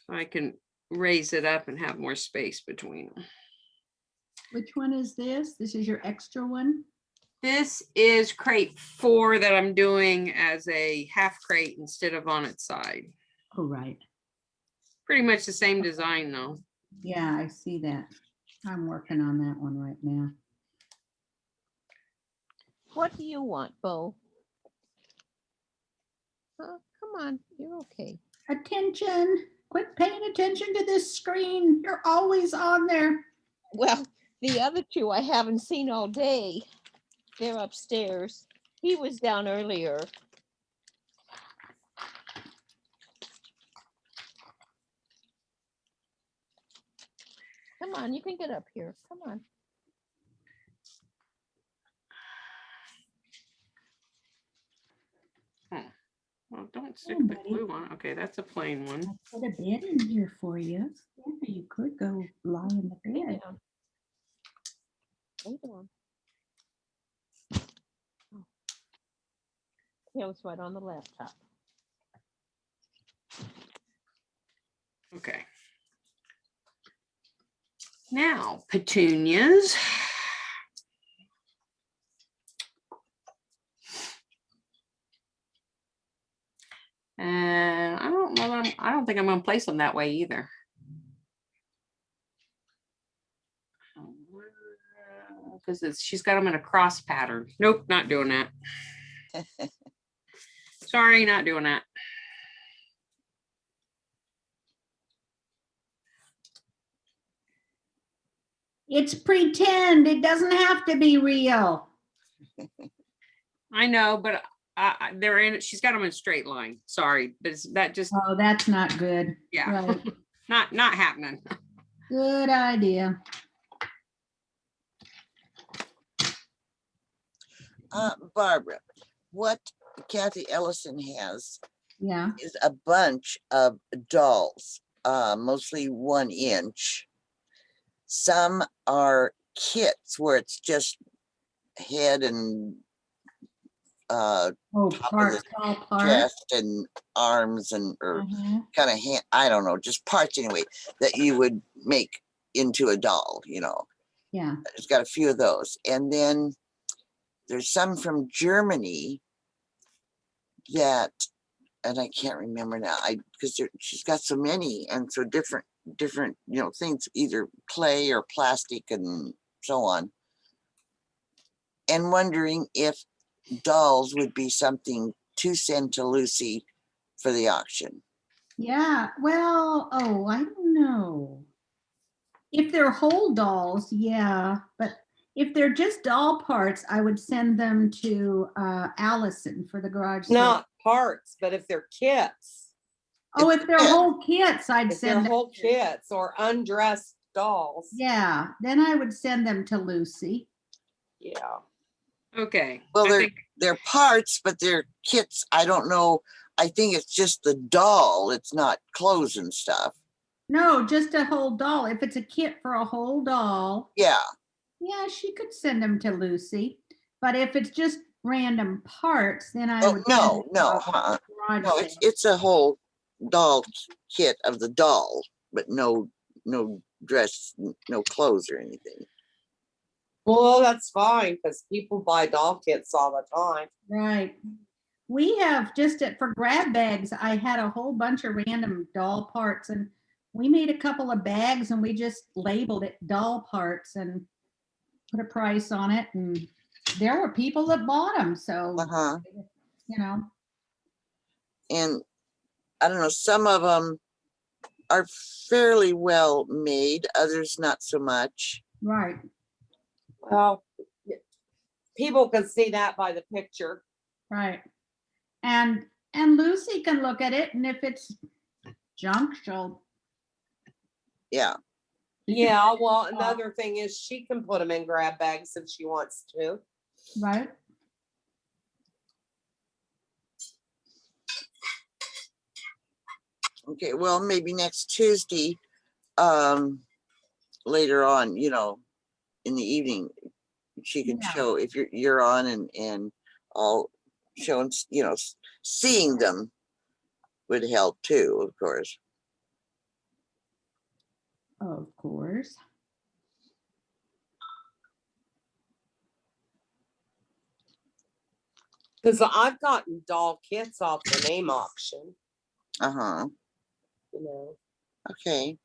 I can raise it up and have more space between them. Which one is this? This is your extra one? This is crate 4 that I'm doing as a half crate instead of on its side. Oh, right. Pretty much the same design though. Yeah, I see that. I'm working on that one right now. What do you want, Bo? Come on, you're okay. Attention, quit paying attention to this screen. You're always on there. Well, the other two I haven't seen all day. They're upstairs. He was down earlier. Come on, you can get up here. Come on. Well, don't stick Oh, the buddy. glue on. Okay, that's a plain one. I put a bed in here for you. Yeah, you could go lie in the Lay bed. down. Lay down. Oh. Yeah, it's right on the laptop. Okay. Now, petunias. And I don't know, I don't think I'm gonna place them that way either. Because she's got them in a cross pattern. Nope, not doing that. Sorry, not doing that. It's pretend. It doesn't have to be real. I know, but they're in. She's got them in a straight line. Sorry, but that just Oh, that's not good. yeah, Right. not happening. Good idea. Barbara, what Kathy Ellison has Yeah. is a bunch of dolls, mostly 1 inch. Some are kits where it's just head and Oh, top of the parts, all parts. chest and arms and or Mhm. kind of hand, I don't know, just parts anyway that you would make into a doll, you know. Yeah. It's got a few of those. And then there's some from Germany that, and I can't remember now, because she's got so many and so different, you know, things, either clay or plastic and so on. And wondering if dolls would be something to send to Lucy for the auction. Yeah. Well, oh, I don't know. If they're whole dolls, yeah, but if they're just doll parts, I would send them to Allison for the garage sale. Not parts, but if they're kits, Oh, if they're Yeah. whole kits, I'd if they're send them. whole kits or undressed dolls. Yeah, then I would send them to Lucy. Yeah. Okay. Well, I think they're parts, but they're kits. I don't know. I think it's just the doll. It's not clothes and stuff. No, just a whole doll. If it's a kit for a whole doll, Yeah. yeah, she could send them to Lucy. But if it's just random parts, then I Oh, would. no, send it no, to a garage no. sale. It's a whole doll kit of the doll, but no dress, no clothes or anything. Well, that's fine because people buy doll kits all the time. Right. We have just for grab bags, I had a whole bunch of random doll parts and we made a couple of bags and we just labeled it doll parts and put a price on it. And there were people that bought them. So, Uh-huh. you know, And I don't know, some of them are fairly well made, others not so much. right. Well, people can see that by the picture. Right. And Lucy can look at it and if it's junk, she'll. Yeah. Yeah, well, another thing is she can put them in grab bags if she wants to. Right. Okay, well, maybe next Tuesday, later on, you know, in the evening, she can Yeah. show if you're on and I'll show them, you know, seeing them would help too, of course. Of course. Because I've gotten doll kits off the name auction, Uh-huh. you know. Okay.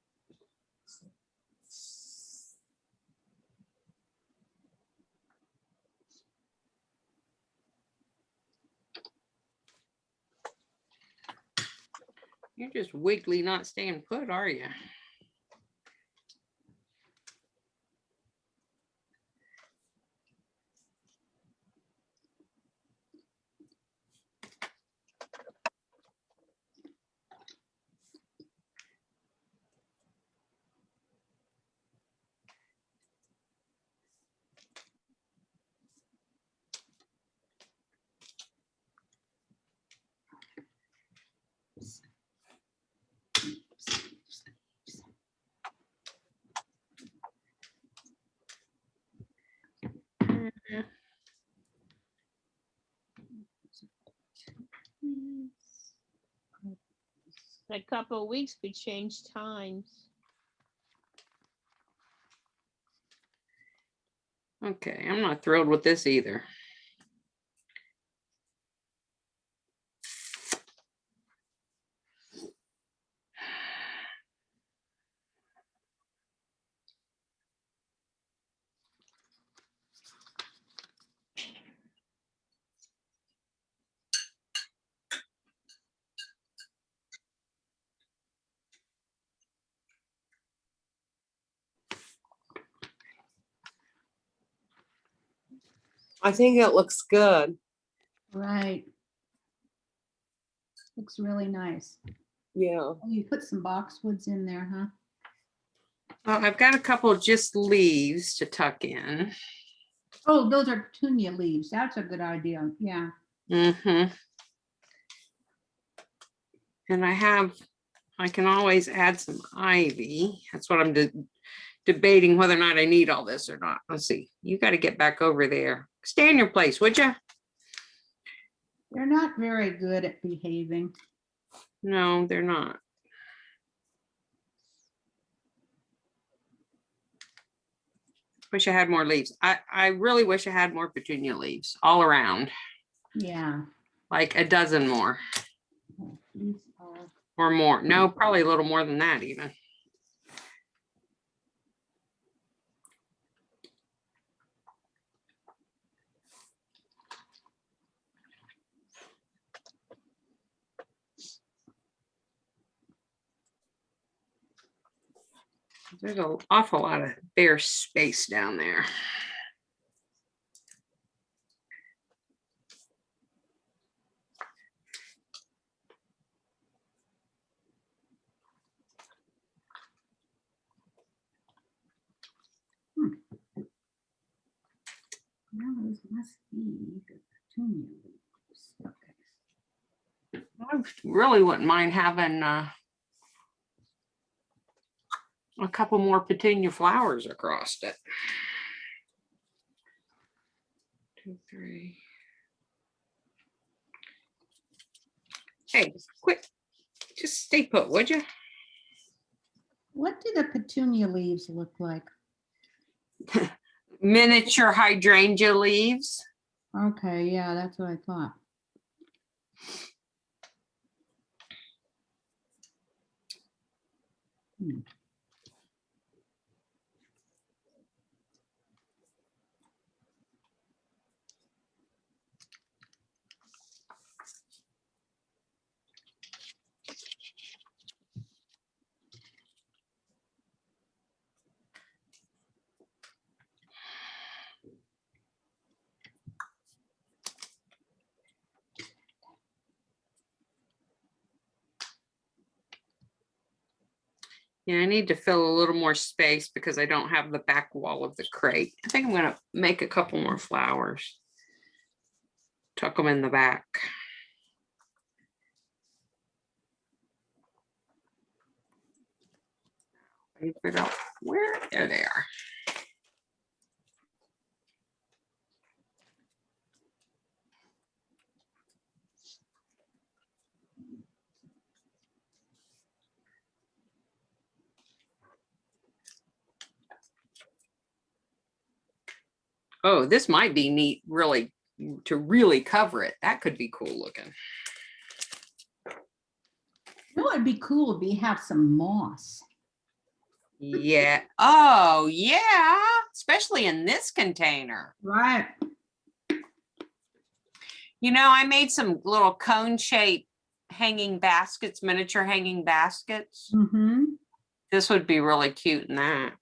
you're just wiggly, not staying put, are you? In a couple of weeks, we changed times. Okay, I'm not thrilled with this either. I think it looks good. Right. Looks really nice. Yeah. Oh, you put some boxwoods in there, huh? Well, I've got a couple of just leaves to tuck in. Oh, those are petunia leaves. That's a good idea. Yeah. Mm-hmm. And I can always add some ivy. That's what I'm debating whether or not I need all this or not. Let's see. You got to get back over there. Stay in your place, would you? They're not very good at behaving. No, they're not. Wish I had more leaves. I really wish I had more petunia leaves all around, Yeah. like a dozen more These are- or more. No, probably a little more than that even. There's an awful lot of bare space down there. Well, those must be the petunia leaves. Okay. I really wouldn't mind having a couple more petunia flowers across it. 2, 3. Hey, quit. Just stay put, would you? What do the petunia leaves look like? Miniature hydrangea leaves. Okay, yeah, that's what I thought. Hmm. Yeah, I need to fill a little more space because I don't have the back wall of the crate. I think I'm going to make a couple more flowers. Tuck them in the back. I need to figure out where, there they are. Oh, this might be neat, really, to really cover it. That could be cool looking. You know, it'd be cool if we have some moss. Yeah. Oh, yeah. Especially in this container. Right. You know, I made some little cone shaped hanging baskets, miniature hanging baskets. Mm-hmm. This would be really cute in that.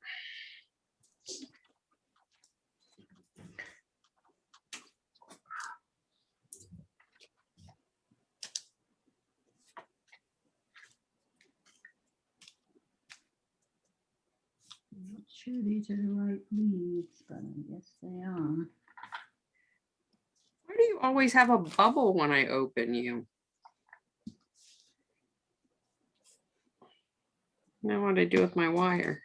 I'm not sure these are the right leaves, but I guess they are. Why do you always have a bubble when I open you? Now what do I do with my wire?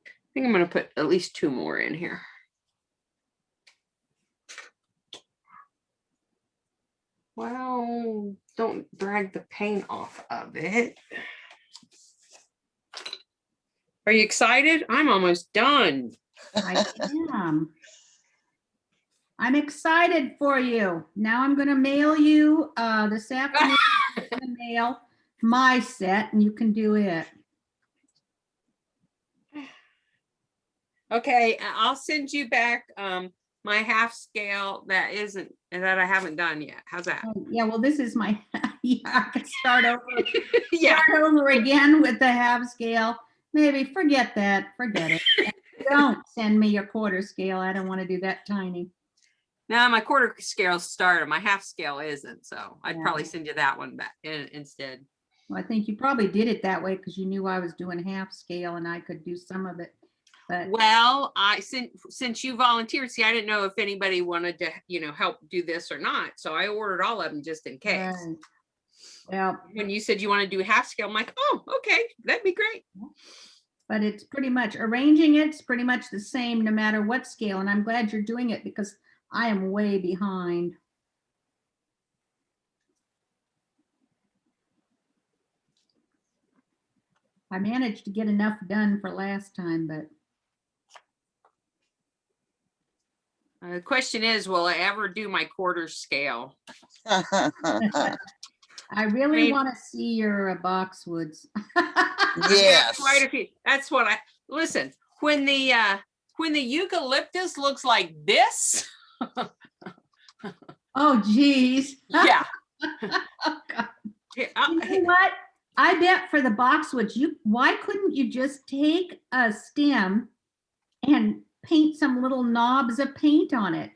I think I'm going to put at least 2 more in here. Well, don't drag the paint off of it. Are you excited? I'm almost done. I am. I'm excited for you. Now I'm gonna mail you this afternoon. I'm gonna mail my set and you can do it. Okay, I'll send you back my half scale that I haven't done yet. How's that? Oh, yeah, well, this is my, yeah, I could start over. Yeah. Start over again with the half scale. Maybe forget that, forget it. Don't send me your quarter scale. I don't want to do that tiny. Now my quarter scale started, my half scale isn't, so I'd Yeah. probably send you that one back instead. Well, I think you probably did it that way because you knew I was doing half scale and I could do some of it. But Well, since you volunteered, see, I didn't know if anybody wanted to, help do this or not. So I ordered all of them just in case. right. Well, When you said you want to do half scale, I'm like, oh, okay, that'd be great. but it's pretty much arranging it's pretty much the same no matter what scale. And I'm glad you're doing it because I am way behind. I managed to get enough done for last time, but The question is, will I ever do my quarter scale? I really mean- want to see your boxwoods. Yes. Quite a few. That's what listen, when the eucalyptus looks like this, Oh, geez. yeah. Oh, God. Here, You know what? I bet for the boxwoods, why couldn't you just take a stem and paint some little knobs of paint on it?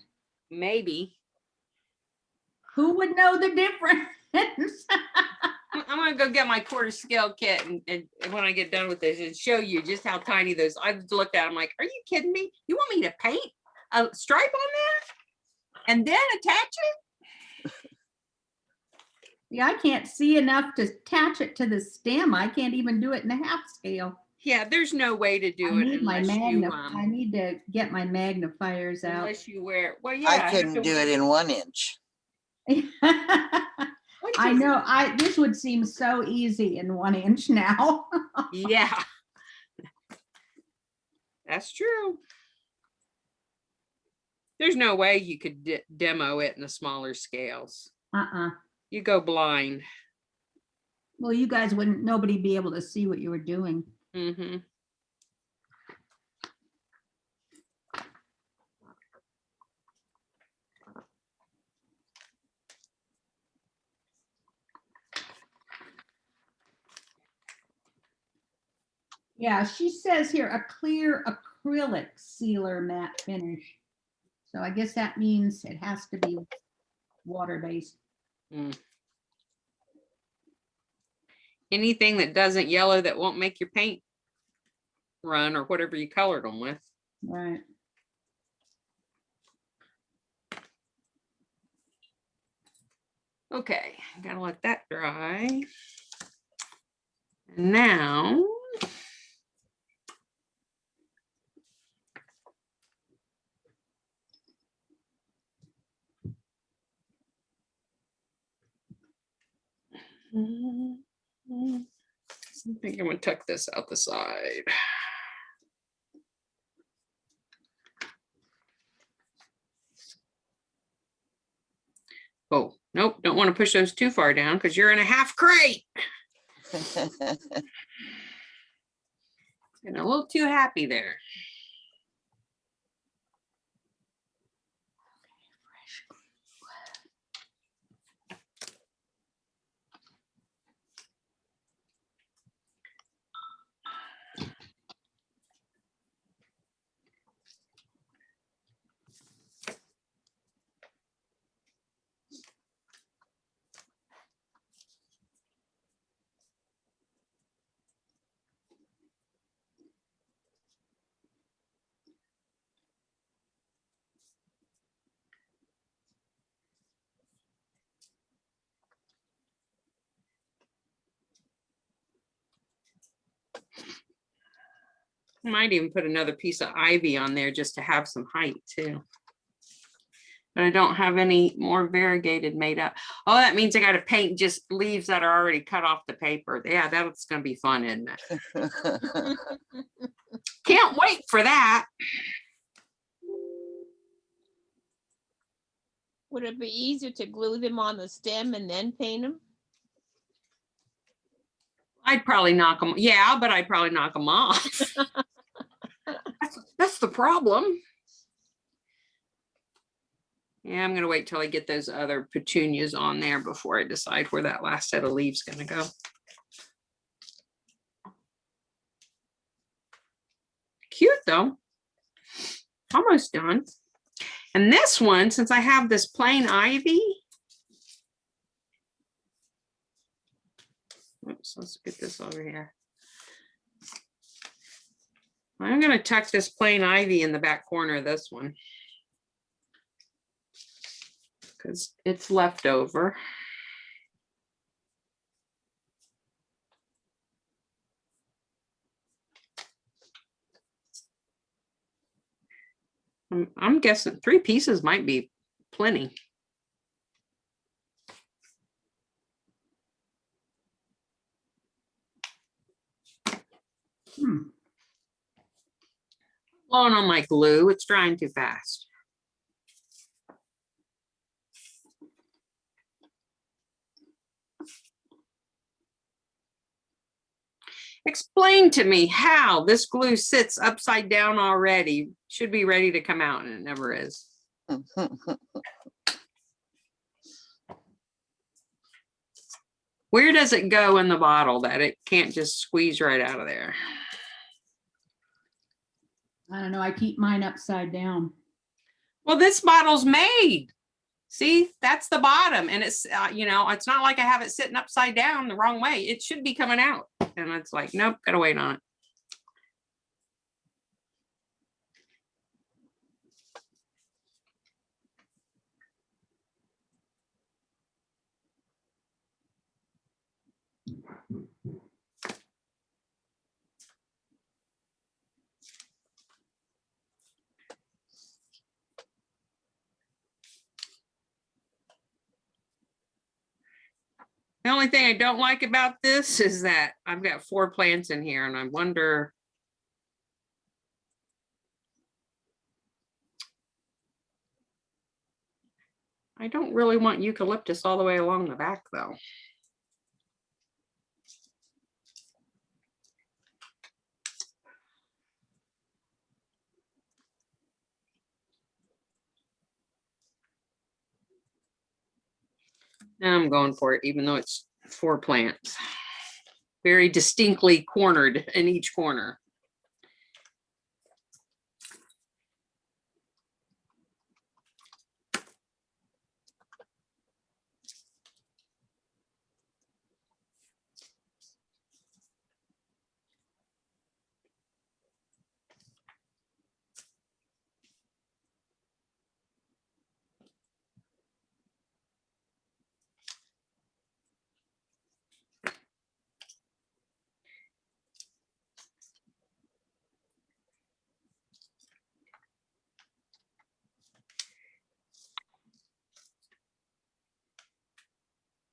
maybe. Who would know the difference? I'm gonna go get my quarter scale kit and when I get done with this and show you just how tiny those. I've looked at them like, are you kidding me? You want me to paint a stripe on that and then attach it? Yeah, I can't see enough to attach it to the stem. I can't even do it in the half scale. Yeah, there's no way to I do it need my unless you I need to get my magnifiers out. unless you wear. Well, yeah, I couldn't do it in 1 inch. I know. This would seem so easy in 1 inch now. Yeah, that's true. There's no way you could demo it in the smaller scales. You go blind. Well, you guys wouldn't. Nobody be able to see what you were doing. Mm-hmm. Yeah, she says here a clear acrylic sealer matte finish. So I guess that means it has to be water-based. Anything that doesn't yellow that won't make your paint run or whatever you colored them with. Right. Okay, gotta let that dry. Now, I think I'm gonna tuck this out the side. Oh, nope, don't want to push those too far down because you're in a half crate. Getting a little too happy there. Might even put another piece of ivy on there just to have some height too. But I don't have any more variegated made up. Oh, that means I got to paint just leaves that are already cut off the paper. Yeah, that's going to be fun, isn't it? Can't wait for that. Would it be easier to glue them on the stem and then paint them? I'd probably knock them. Yeah, but I'd probably knock them off. That's the problem. Yeah, I'm going to wait till I get those other petunias on there before I decide where that last set of leaves going to go. Cute though. Almost done. And this one, since I have this plain ivy. Oops. get this over here. I'm gonna tuck this plain ivy in the back corner of this one. Because it's left over. I'm guessing 3 pieces might be plenty. Blowing on my glue, it's drying too fast. Explain to me how this glue sits upside down already, should be ready to come out, and it never is. Where does it go in the bottle that it can't just squeeze right out of there? I don't know. I keep mine upside down. Well, this bottle's made. See, that's the bottom, and it's, you know, it's not like I have it sitting upside down the wrong way. It should be coming out. And it's like, nope, gotta wait on it. The only thing I don't like about this is that I've got 4 plants in here, and I wonder. I don't really want eucalyptus all the way along the back, though. I'm going for it, even though it's 4 plants. Very distinctly cornered in each corner.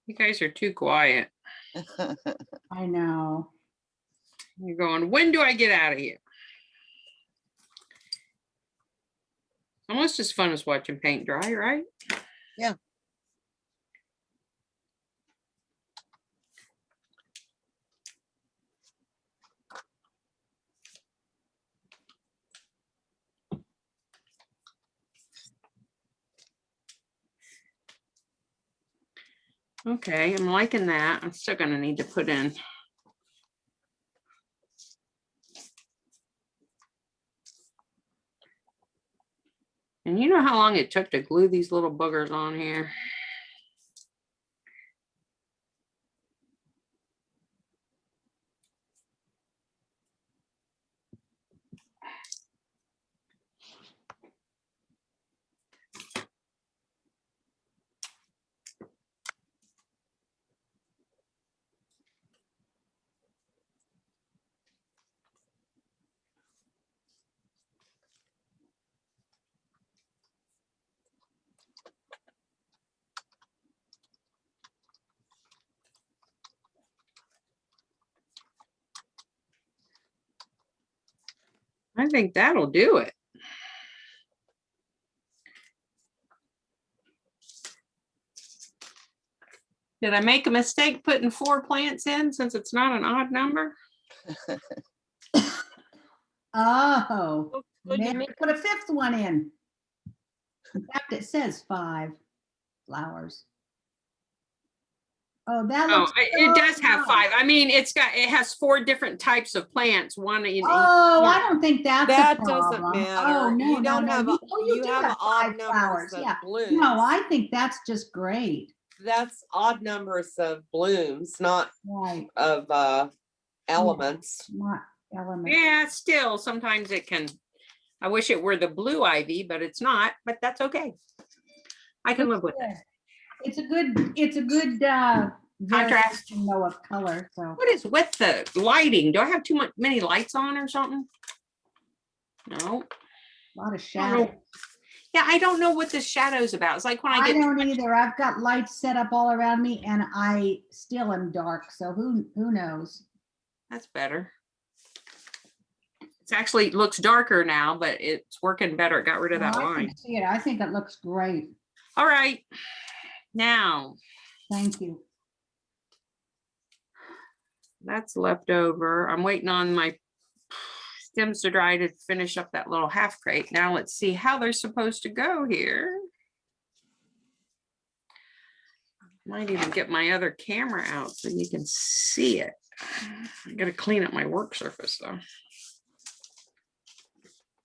You guys are too quiet. I know. You're going, when do I get out of here? Almost as fun as watching paint dry, right? Yeah. Okay, I'm liking that. I'm still gonna need to put in. And you know how long it took to glue these little boogers on here? I think that'll do it. Did I make a mistake putting 4 plants in since it's not an odd number? Oh, Looks good to maybe me. put a 5th one in. In fact, it says 5 flowers. Oh, that Oh, looks. it so does have nice. 5. I mean, it has 4 different types of plants, one in each. Oh, I don't think that's That a doesn't problem. matter. Oh, no, You don't no, have no. a- You you do have have odd 5 numbers flowers. of Yeah. blues. No, I think that's just great. that's odd numbers of blooms, not Right, of elements. not element. Yeah, still, sometimes it can, I wish it were the blue ivy, but it's not, but that's okay. I can live with it. It's a good Contrast. variation though of color, so. What is with the lighting? Do I have many lights on or something? No. A lot of I don't shadow. know. Yeah, I don't know what this shadow's about. It's like when I I get, don't either. I've got lights set up all around me and I still am dark, so who knows? that's better. It's actually looks darker now, but it's working better. It got rid of No, that I line. can see it. I think it looks great. All right. Now, Thank you. that's left over. I'm waiting on my stems to dry to finish up that little half crate. Now let's see how they're supposed to go here. Might even get my other camera out so you can see it. I gotta clean up my work surface though.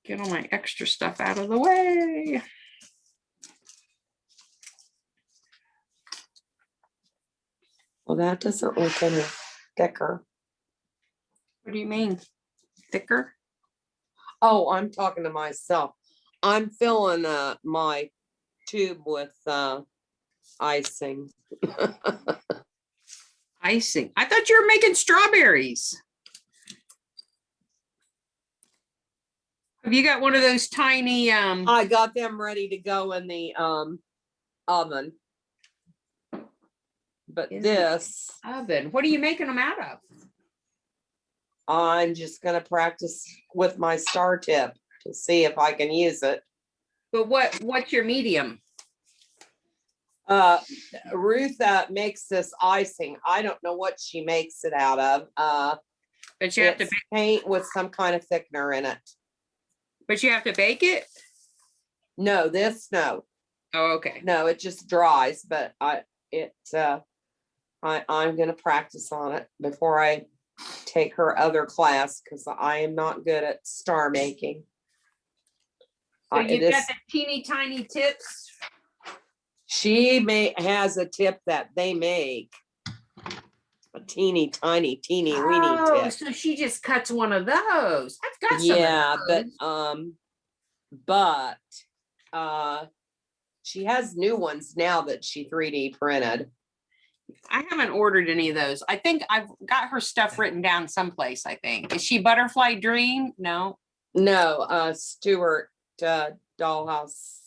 Get all my extra stuff out of the way. Well, that doesn't look any thicker. What do you mean? Thicker? Oh, I'm talking to myself. I'm filling my tube with icing. Icing. I thought you were making strawberries. Have you got one of those tiny I got them ready to go in the oven. But In the this, oven? What are you making them out of? I'm just gonna practice with my star tip to see if I can use it. But what's your medium? Ruth makes this icing. I don't know what she makes it out of. But you have to It's paint with some kind of thickener in it. bake it? No, no. Oh, okay. No, it just dries, but I'm gonna practice on it before I take her other class because I am not good at star making. So you've This- got the teeny tiny tips. She has a tip that they make. A teeny tiny, teeny weeny Oh, tip. so she just cuts one of those. I've got some. Yeah, of those. but she has new ones now that she 3D printed. I haven't ordered any of those. I think I've got her stuff written down someplace, I think. Is she Butterfly Dream? No. No, Stewart Dollhouse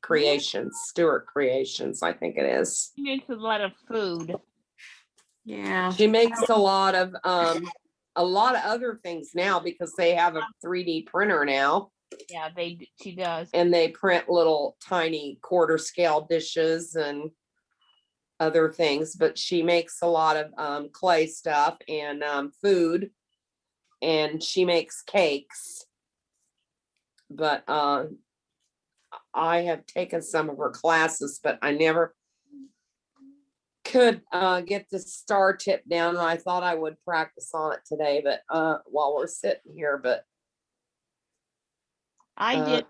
Creations, Stewart Creations, I think it is. She makes a lot of food. Yeah. She makes a lot of other things now because they have a 3D printer now. Yeah, she does. And they print little tiny quarter scale dishes and other things, but she makes a lot of clay stuff and food, and she makes cakes. But I have taken some of her classes, but I never could get the star tip down, and I thought I would practice on it today, but while we're sitting here, but I did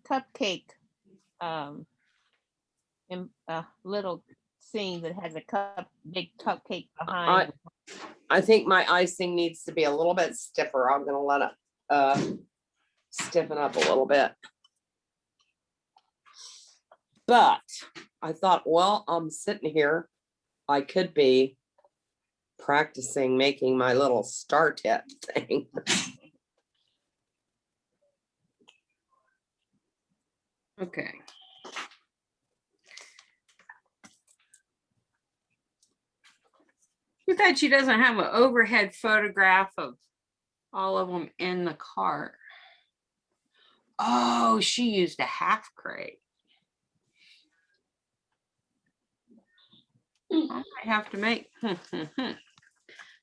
cupcake in a little scene that has a big cupcake behind. I think my icing needs to be a little bit stiffer. I'm gonna let it stiffen up a little bit. But I thought, well, I'm sitting here. I could be practicing making my little star tip thing. Okay. Too bad she doesn't have an overhead photograph of all of them in the cart. Oh, she used a half crate. I might have to make. I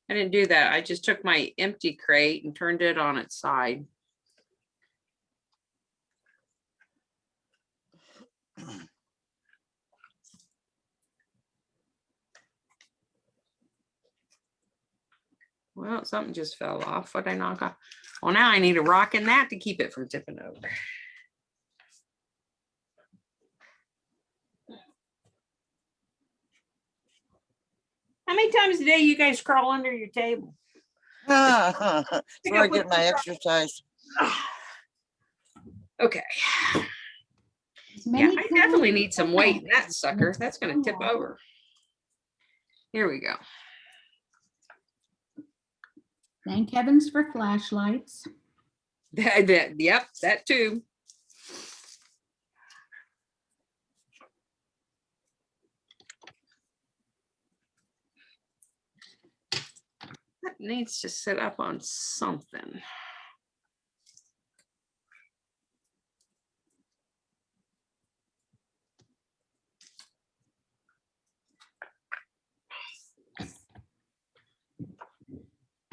didn't do that. I just took my empty crate and turned it on its side. Well, something just fell off. What did I knock off? Well, now I need a rock in that to keep it from tipping over. How many times a day you guys crawl under your table? That's where I get my exercise. Okay. As Yeah, many I definitely times need some weight in that sucker. That's gonna tip over. Here we go. Thank heavens for flashlights. Yep, that too. That needs to sit up on something.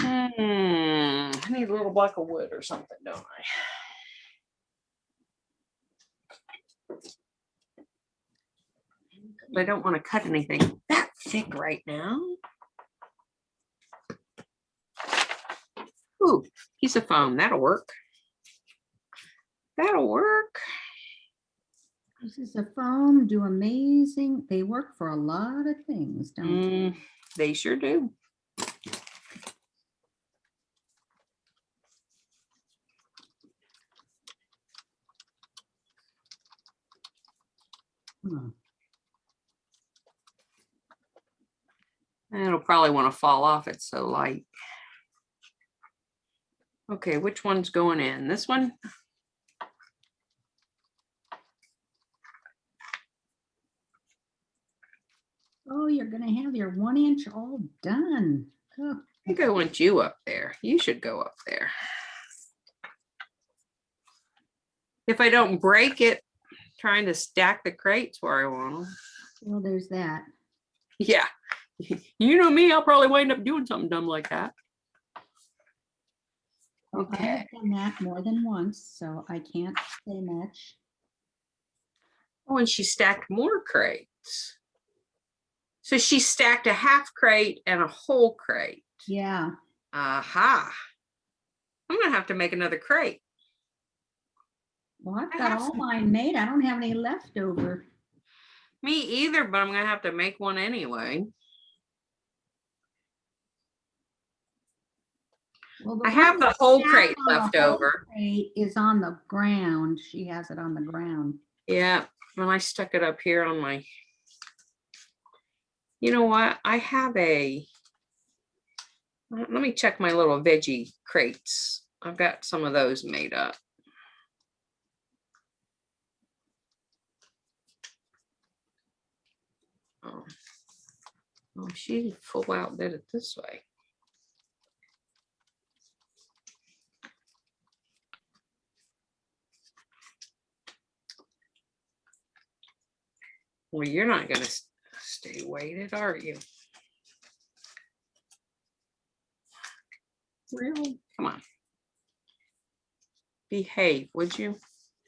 I need a little block of wood or something, don't I? But I don't want to cut anything that thick right now. Ooh, piece of foam, that'll work. That'll work. Pieces of foam do amazing. They work for a lot of things, don't they? They sure do. Huh. It'll probably want to fall off. It's so light. Okay, which one's going in? This one? Oh, you're gonna have your 1 inch all done. Oh, I think I want you up there. You should go up there. If I don't break it, trying to stack the crates where I want them. well, there's that. Yeah. You know me, I'll probably wind up doing something dumb like that. I Okay. have done that more than once, so I can't say much. Oh, and she stacked more crates. So she stacked a half crate and a whole crate. Yeah. Aha. I'm gonna have to make another crate. Well, I've I got have all some- mine made. I don't have any left over. Me either, but I'm gonna have to make one anyway. Well, I have one the that's whole stacked crate on the left whole over. crate is on the ground. She has it on the ground. Yeah, when I stuck it up here on my, you know what? I have a, let me check my little veggie crates. I've got some of those made up. Oh, oh, she full out did it this way. Well, you're not gonna stay weighted, are you? Really? Come on. Behave, would you?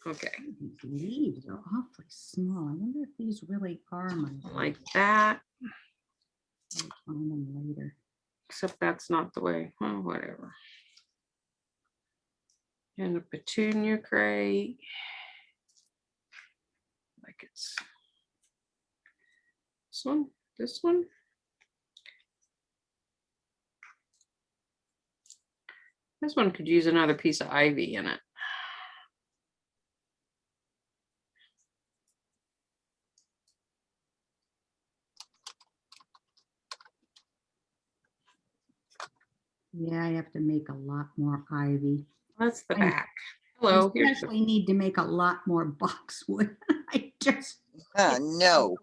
Okay, These leaves are awfully small. I wonder if these really are my. like that, I'll find them later. except that's not the way, well, whatever. And a petunia crate. Like it's this one. This one could use another piece of ivy in it. Yeah, I have to make a lot more ivy. That's the I- back. I Hello, here's the, especially need to make a lot more boxwood. I just, No.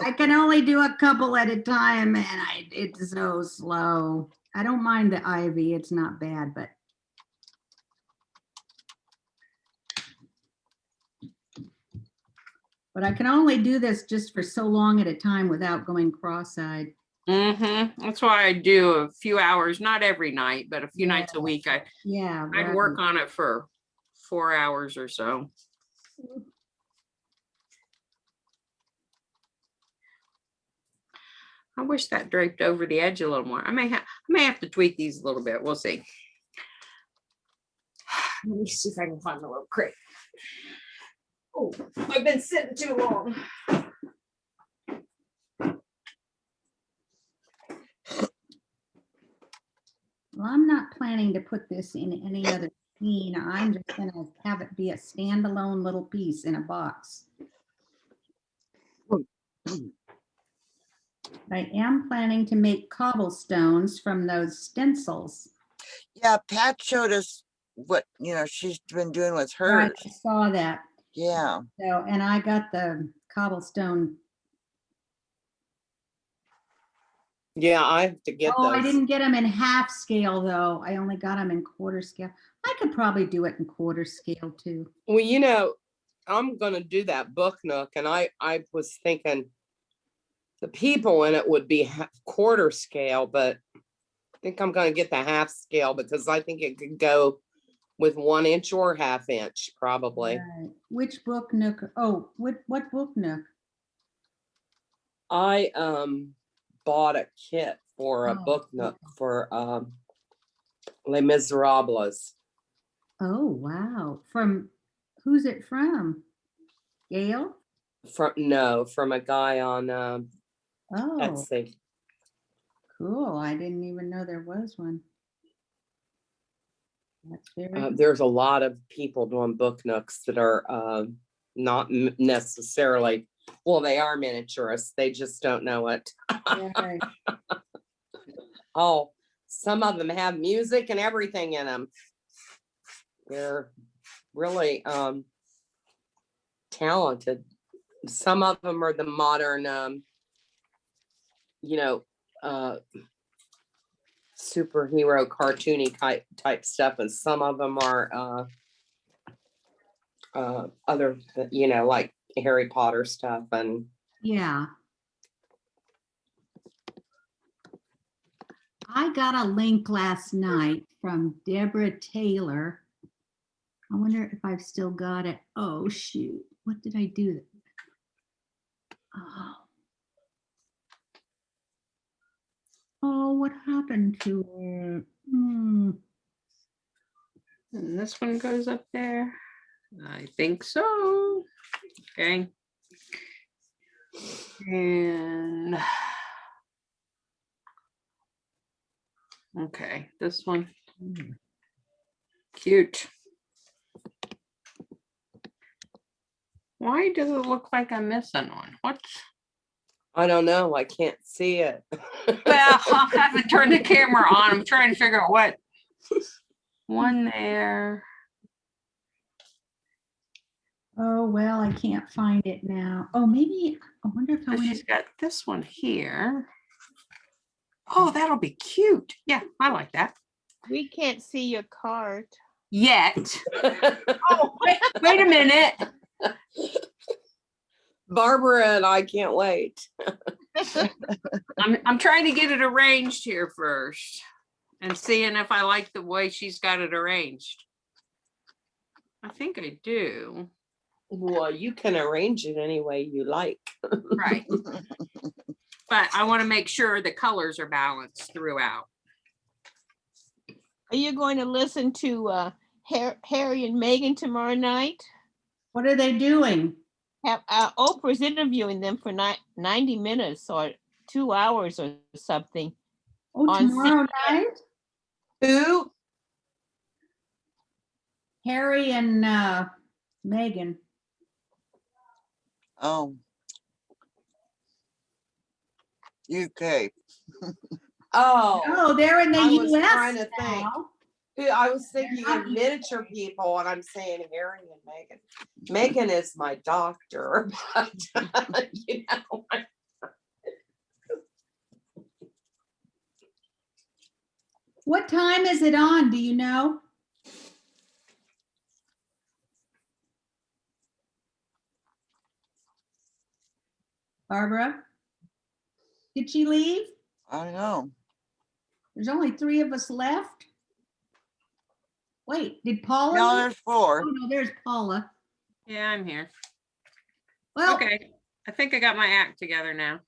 I can only do a couple at a time and it's so slow. I don't mind the ivy. It's not bad, but. But I can only do this just for so long at a time without going cross-eyed. that's why I do a few hours, not every night, but a few Yeah. nights a week. Yeah. I'd work on it for 4 hours or so. I wish that draped over the edge a little more. I may have to tweak these a little bit. We'll see. Let me see if I can find the little crate. Oh, I've been sitting too long. Well, I'm not planning to put this in any other scene. I'm just gonna have it be a standalone little piece in a box. I am planning to make cobblestones from those stencils. Yeah, Pat showed us what, she's been doing with Right, hers. I saw that. Yeah. So, and I got the cobblestone. Yeah, I have to get Oh, I those. didn't get them in half scale though. I only got them in quarter scale. I could probably do it in quarter scale too. Well, I'm gonna do that book nook, and I was thinking the people in it would be quarter scale, but I think I'm gonna get the half scale because I think it could go with 1 inch or ½ inch, probably. Right. Which book nook? Oh, what book nook? I bought a kit for a Oh, book nook for Les Miserables. Oh, wow. From, who's it from? Gail? From a guy on Oh, Etsy. cool. I didn't even know there was one. That's very, There's a lot of people doing book nooks that are not necessarily, well, they are miniaturists. They just don't know it. right. Oh, some of them have music and everything in them. They're really talented. Some of them are the modern, superhero cartoony type stuff, and some of them are other, like Harry Potter stuff. And Yeah. I got a link last night from Deborah Taylor. I wonder if I've still got it. Oh, shoot. What did I do? Oh, what happened to it? And this one goes up there. I think so. Okay. And okay, this one. Cute. Why does it look like I'm missing one? What? I don't know. I can't see it. Well, I'll have to turn the camera on. I'm trying to figure out what. One there. Oh, well, I can't find it now. Oh, maybe, I wonder if I And went. she's got this one here. Oh, that'll be cute. Yeah, I like that. We can't see your card. Yet. Oh, wait a minute. Barbara and I can't wait. I'm trying to get it arranged here first and seeing if I like the way she's got it arranged. I think I do. Well, you can arrange it any way you like. Right. But I want to make sure the colors are balanced throughout. Are you going to listen to Harry and Meghan tomorrow night? What are they doing? Oprah's interviewing them for 90 minutes or 2 hours or something. Oh, On tomorrow night? Who? Harry and Meghan. Oh. UK. Oh, Oh, they're in the I was US trying to think. now. I was thinking of miniature people, and I'm saying Harry and Meghan. Meghan is my doctor, but What time is it on? Do you know? Barbara? Did she leave? I know. There's only 3 of us left. Wait, did Paula? No, leave? there's 4. Oh, no, there's Paula. Yeah, I'm here. Well, Okay. I think I got my act together now.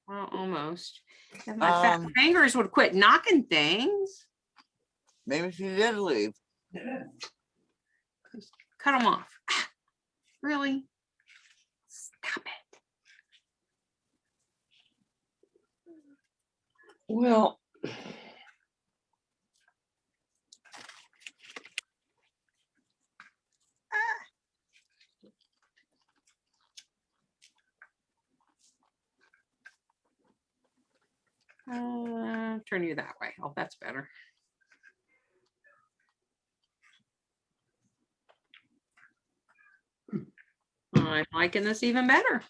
Well, almost. If my fat fingers would quit knocking things. Maybe she did leave. Cut them off. Really? Stop it. Well, Turn you that way. Oh, that's better. I'm liking this even better.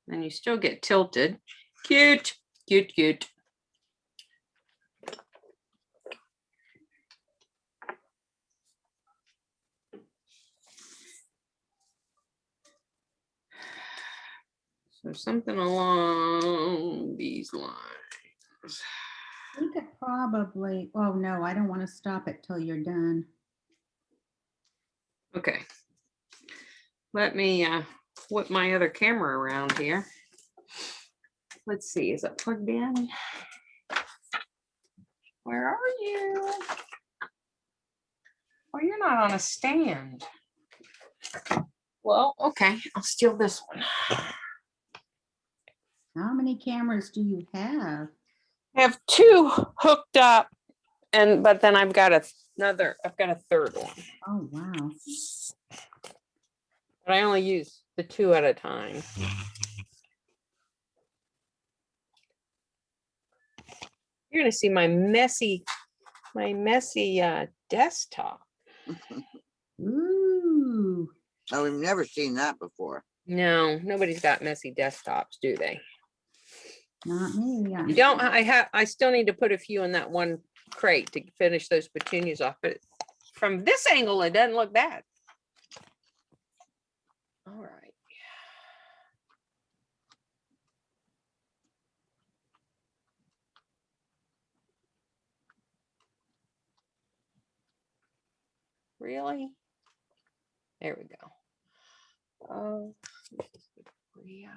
And you still get tilted. Cute, cute, cute. So something along these lines. We could probably, oh no, I don't want to stop it till you're done. Okay. Let me whip my other camera around here. Let's see, is it plugged in? Where are you? Oh, you're not on a stand. Well, okay, I'll steal this one. How many cameras do you have? I have two hooked up, but then I've got a third one. Oh, wow. But I only use the two at a time. You're gonna see my messy desktop. Ooh. Oh, we've never seen that before. No, nobody's got messy desktops, do they? Not me. You don't, I still need to put a few in that one crate to finish those petunias off, but from this angle, it doesn't look bad. All right. Really? There we go. Oh, this is the Rio.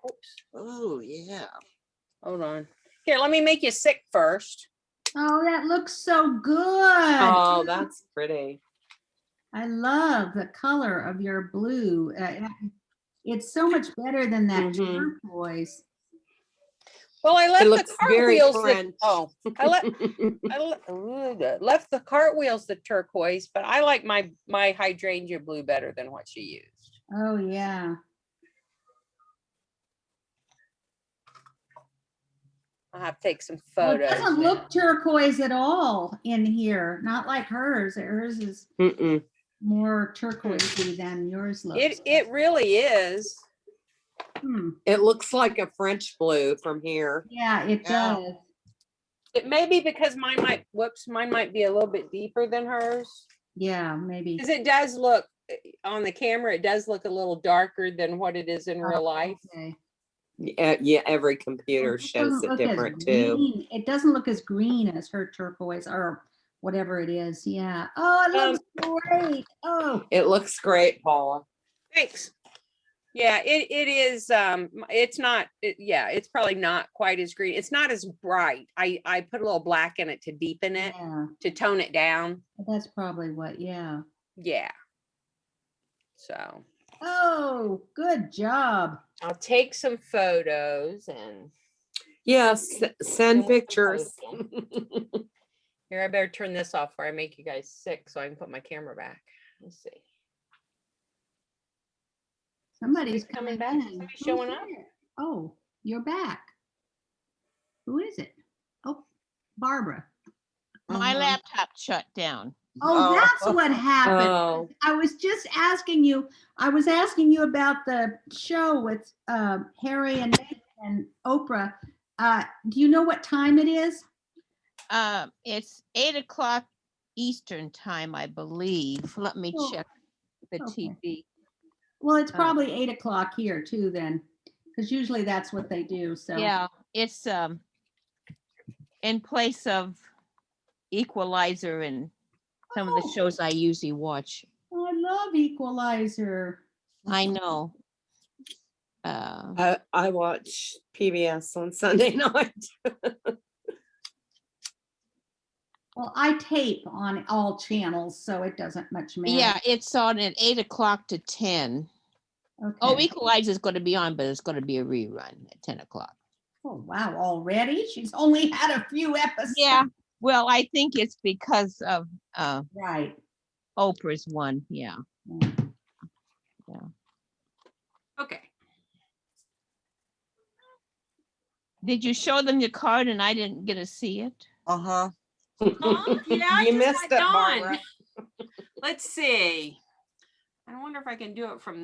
Oops, Oh, yeah. hold on. Here, let me make you sick first. Oh, that looks so good. oh, that's pretty. I love the color of your blue. It's so much better than that Mhm. turquoise. Well, I It left the looks very cartwheels. French. Left the cartwheels the turquoise, but I like my hydrangea blue better than what she used. Oh, yeah. I'll have to take some Well, it photos. doesn't now. look turquoise at all in here. Not like hers. Hers is Mm-mm. more turquoisey than yours looks. It really is. Hmm. It looks like a French blue from here. Yeah, it Yeah. does. It may be because mine might be a little bit deeper than hers. Yeah, maybe. Because it does look on the camera, it does look a little darker than what it is in real life. Okay. Yeah, every computer It shows doesn't it look as different too. green. It doesn't look as green as her turquoise or whatever it is. Yeah. Oh, it looks great. Oh, It looks great, Paula. Thanks. Yeah, it is. It's not. Yeah, it's probably not quite as green. It's not as bright. I put a little black in it to deepen it, yeah. to tone it down. That's probably what. Yeah. Yeah. So Oh, good job. I'll take some photos and Yes, send pictures. here, I better turn this off before I make you guys sick so I can put my camera back. Let's see. Somebody's coming coming back? in. Somebody Who's showing up? there? Oh, you're back. Who is it? Oh, Barbara. My Mhm. laptop shut down. Oh, Oh. that's what happened. Oh, I was just asking you, I was asking you about the show with Harry and Meghan and Oprah. Do you know what time it is? It's 8 o'clock Eastern time, I believe. Let me Oh, check the okay. TV. Well, it's Oh. probably 8 o'clock here too then, because usually that's what they do, so. Yeah, it's in place of Equalizer and some of the Oh, shows I usually watch. I love Equalizer. I know. I watch PBS on Sunday night. Well, I tape on all channels, so it doesn't much matter. Yeah, it's on at 8 o'clock to 10. Oh, Okay. Equalizer is going to be on, but it's going to be a rerun at 10 o'clock. Oh, wow, already? She's only had a few episodes. Yeah, well, I think it's because of Right. Oprah's one. Yeah. Yeah. Okay. Did you show them your card and I didn't get to see it? Uh-huh. Oh, yeah, I You just missed got it, done. Barbara. Let's see. I wonder if I can do it from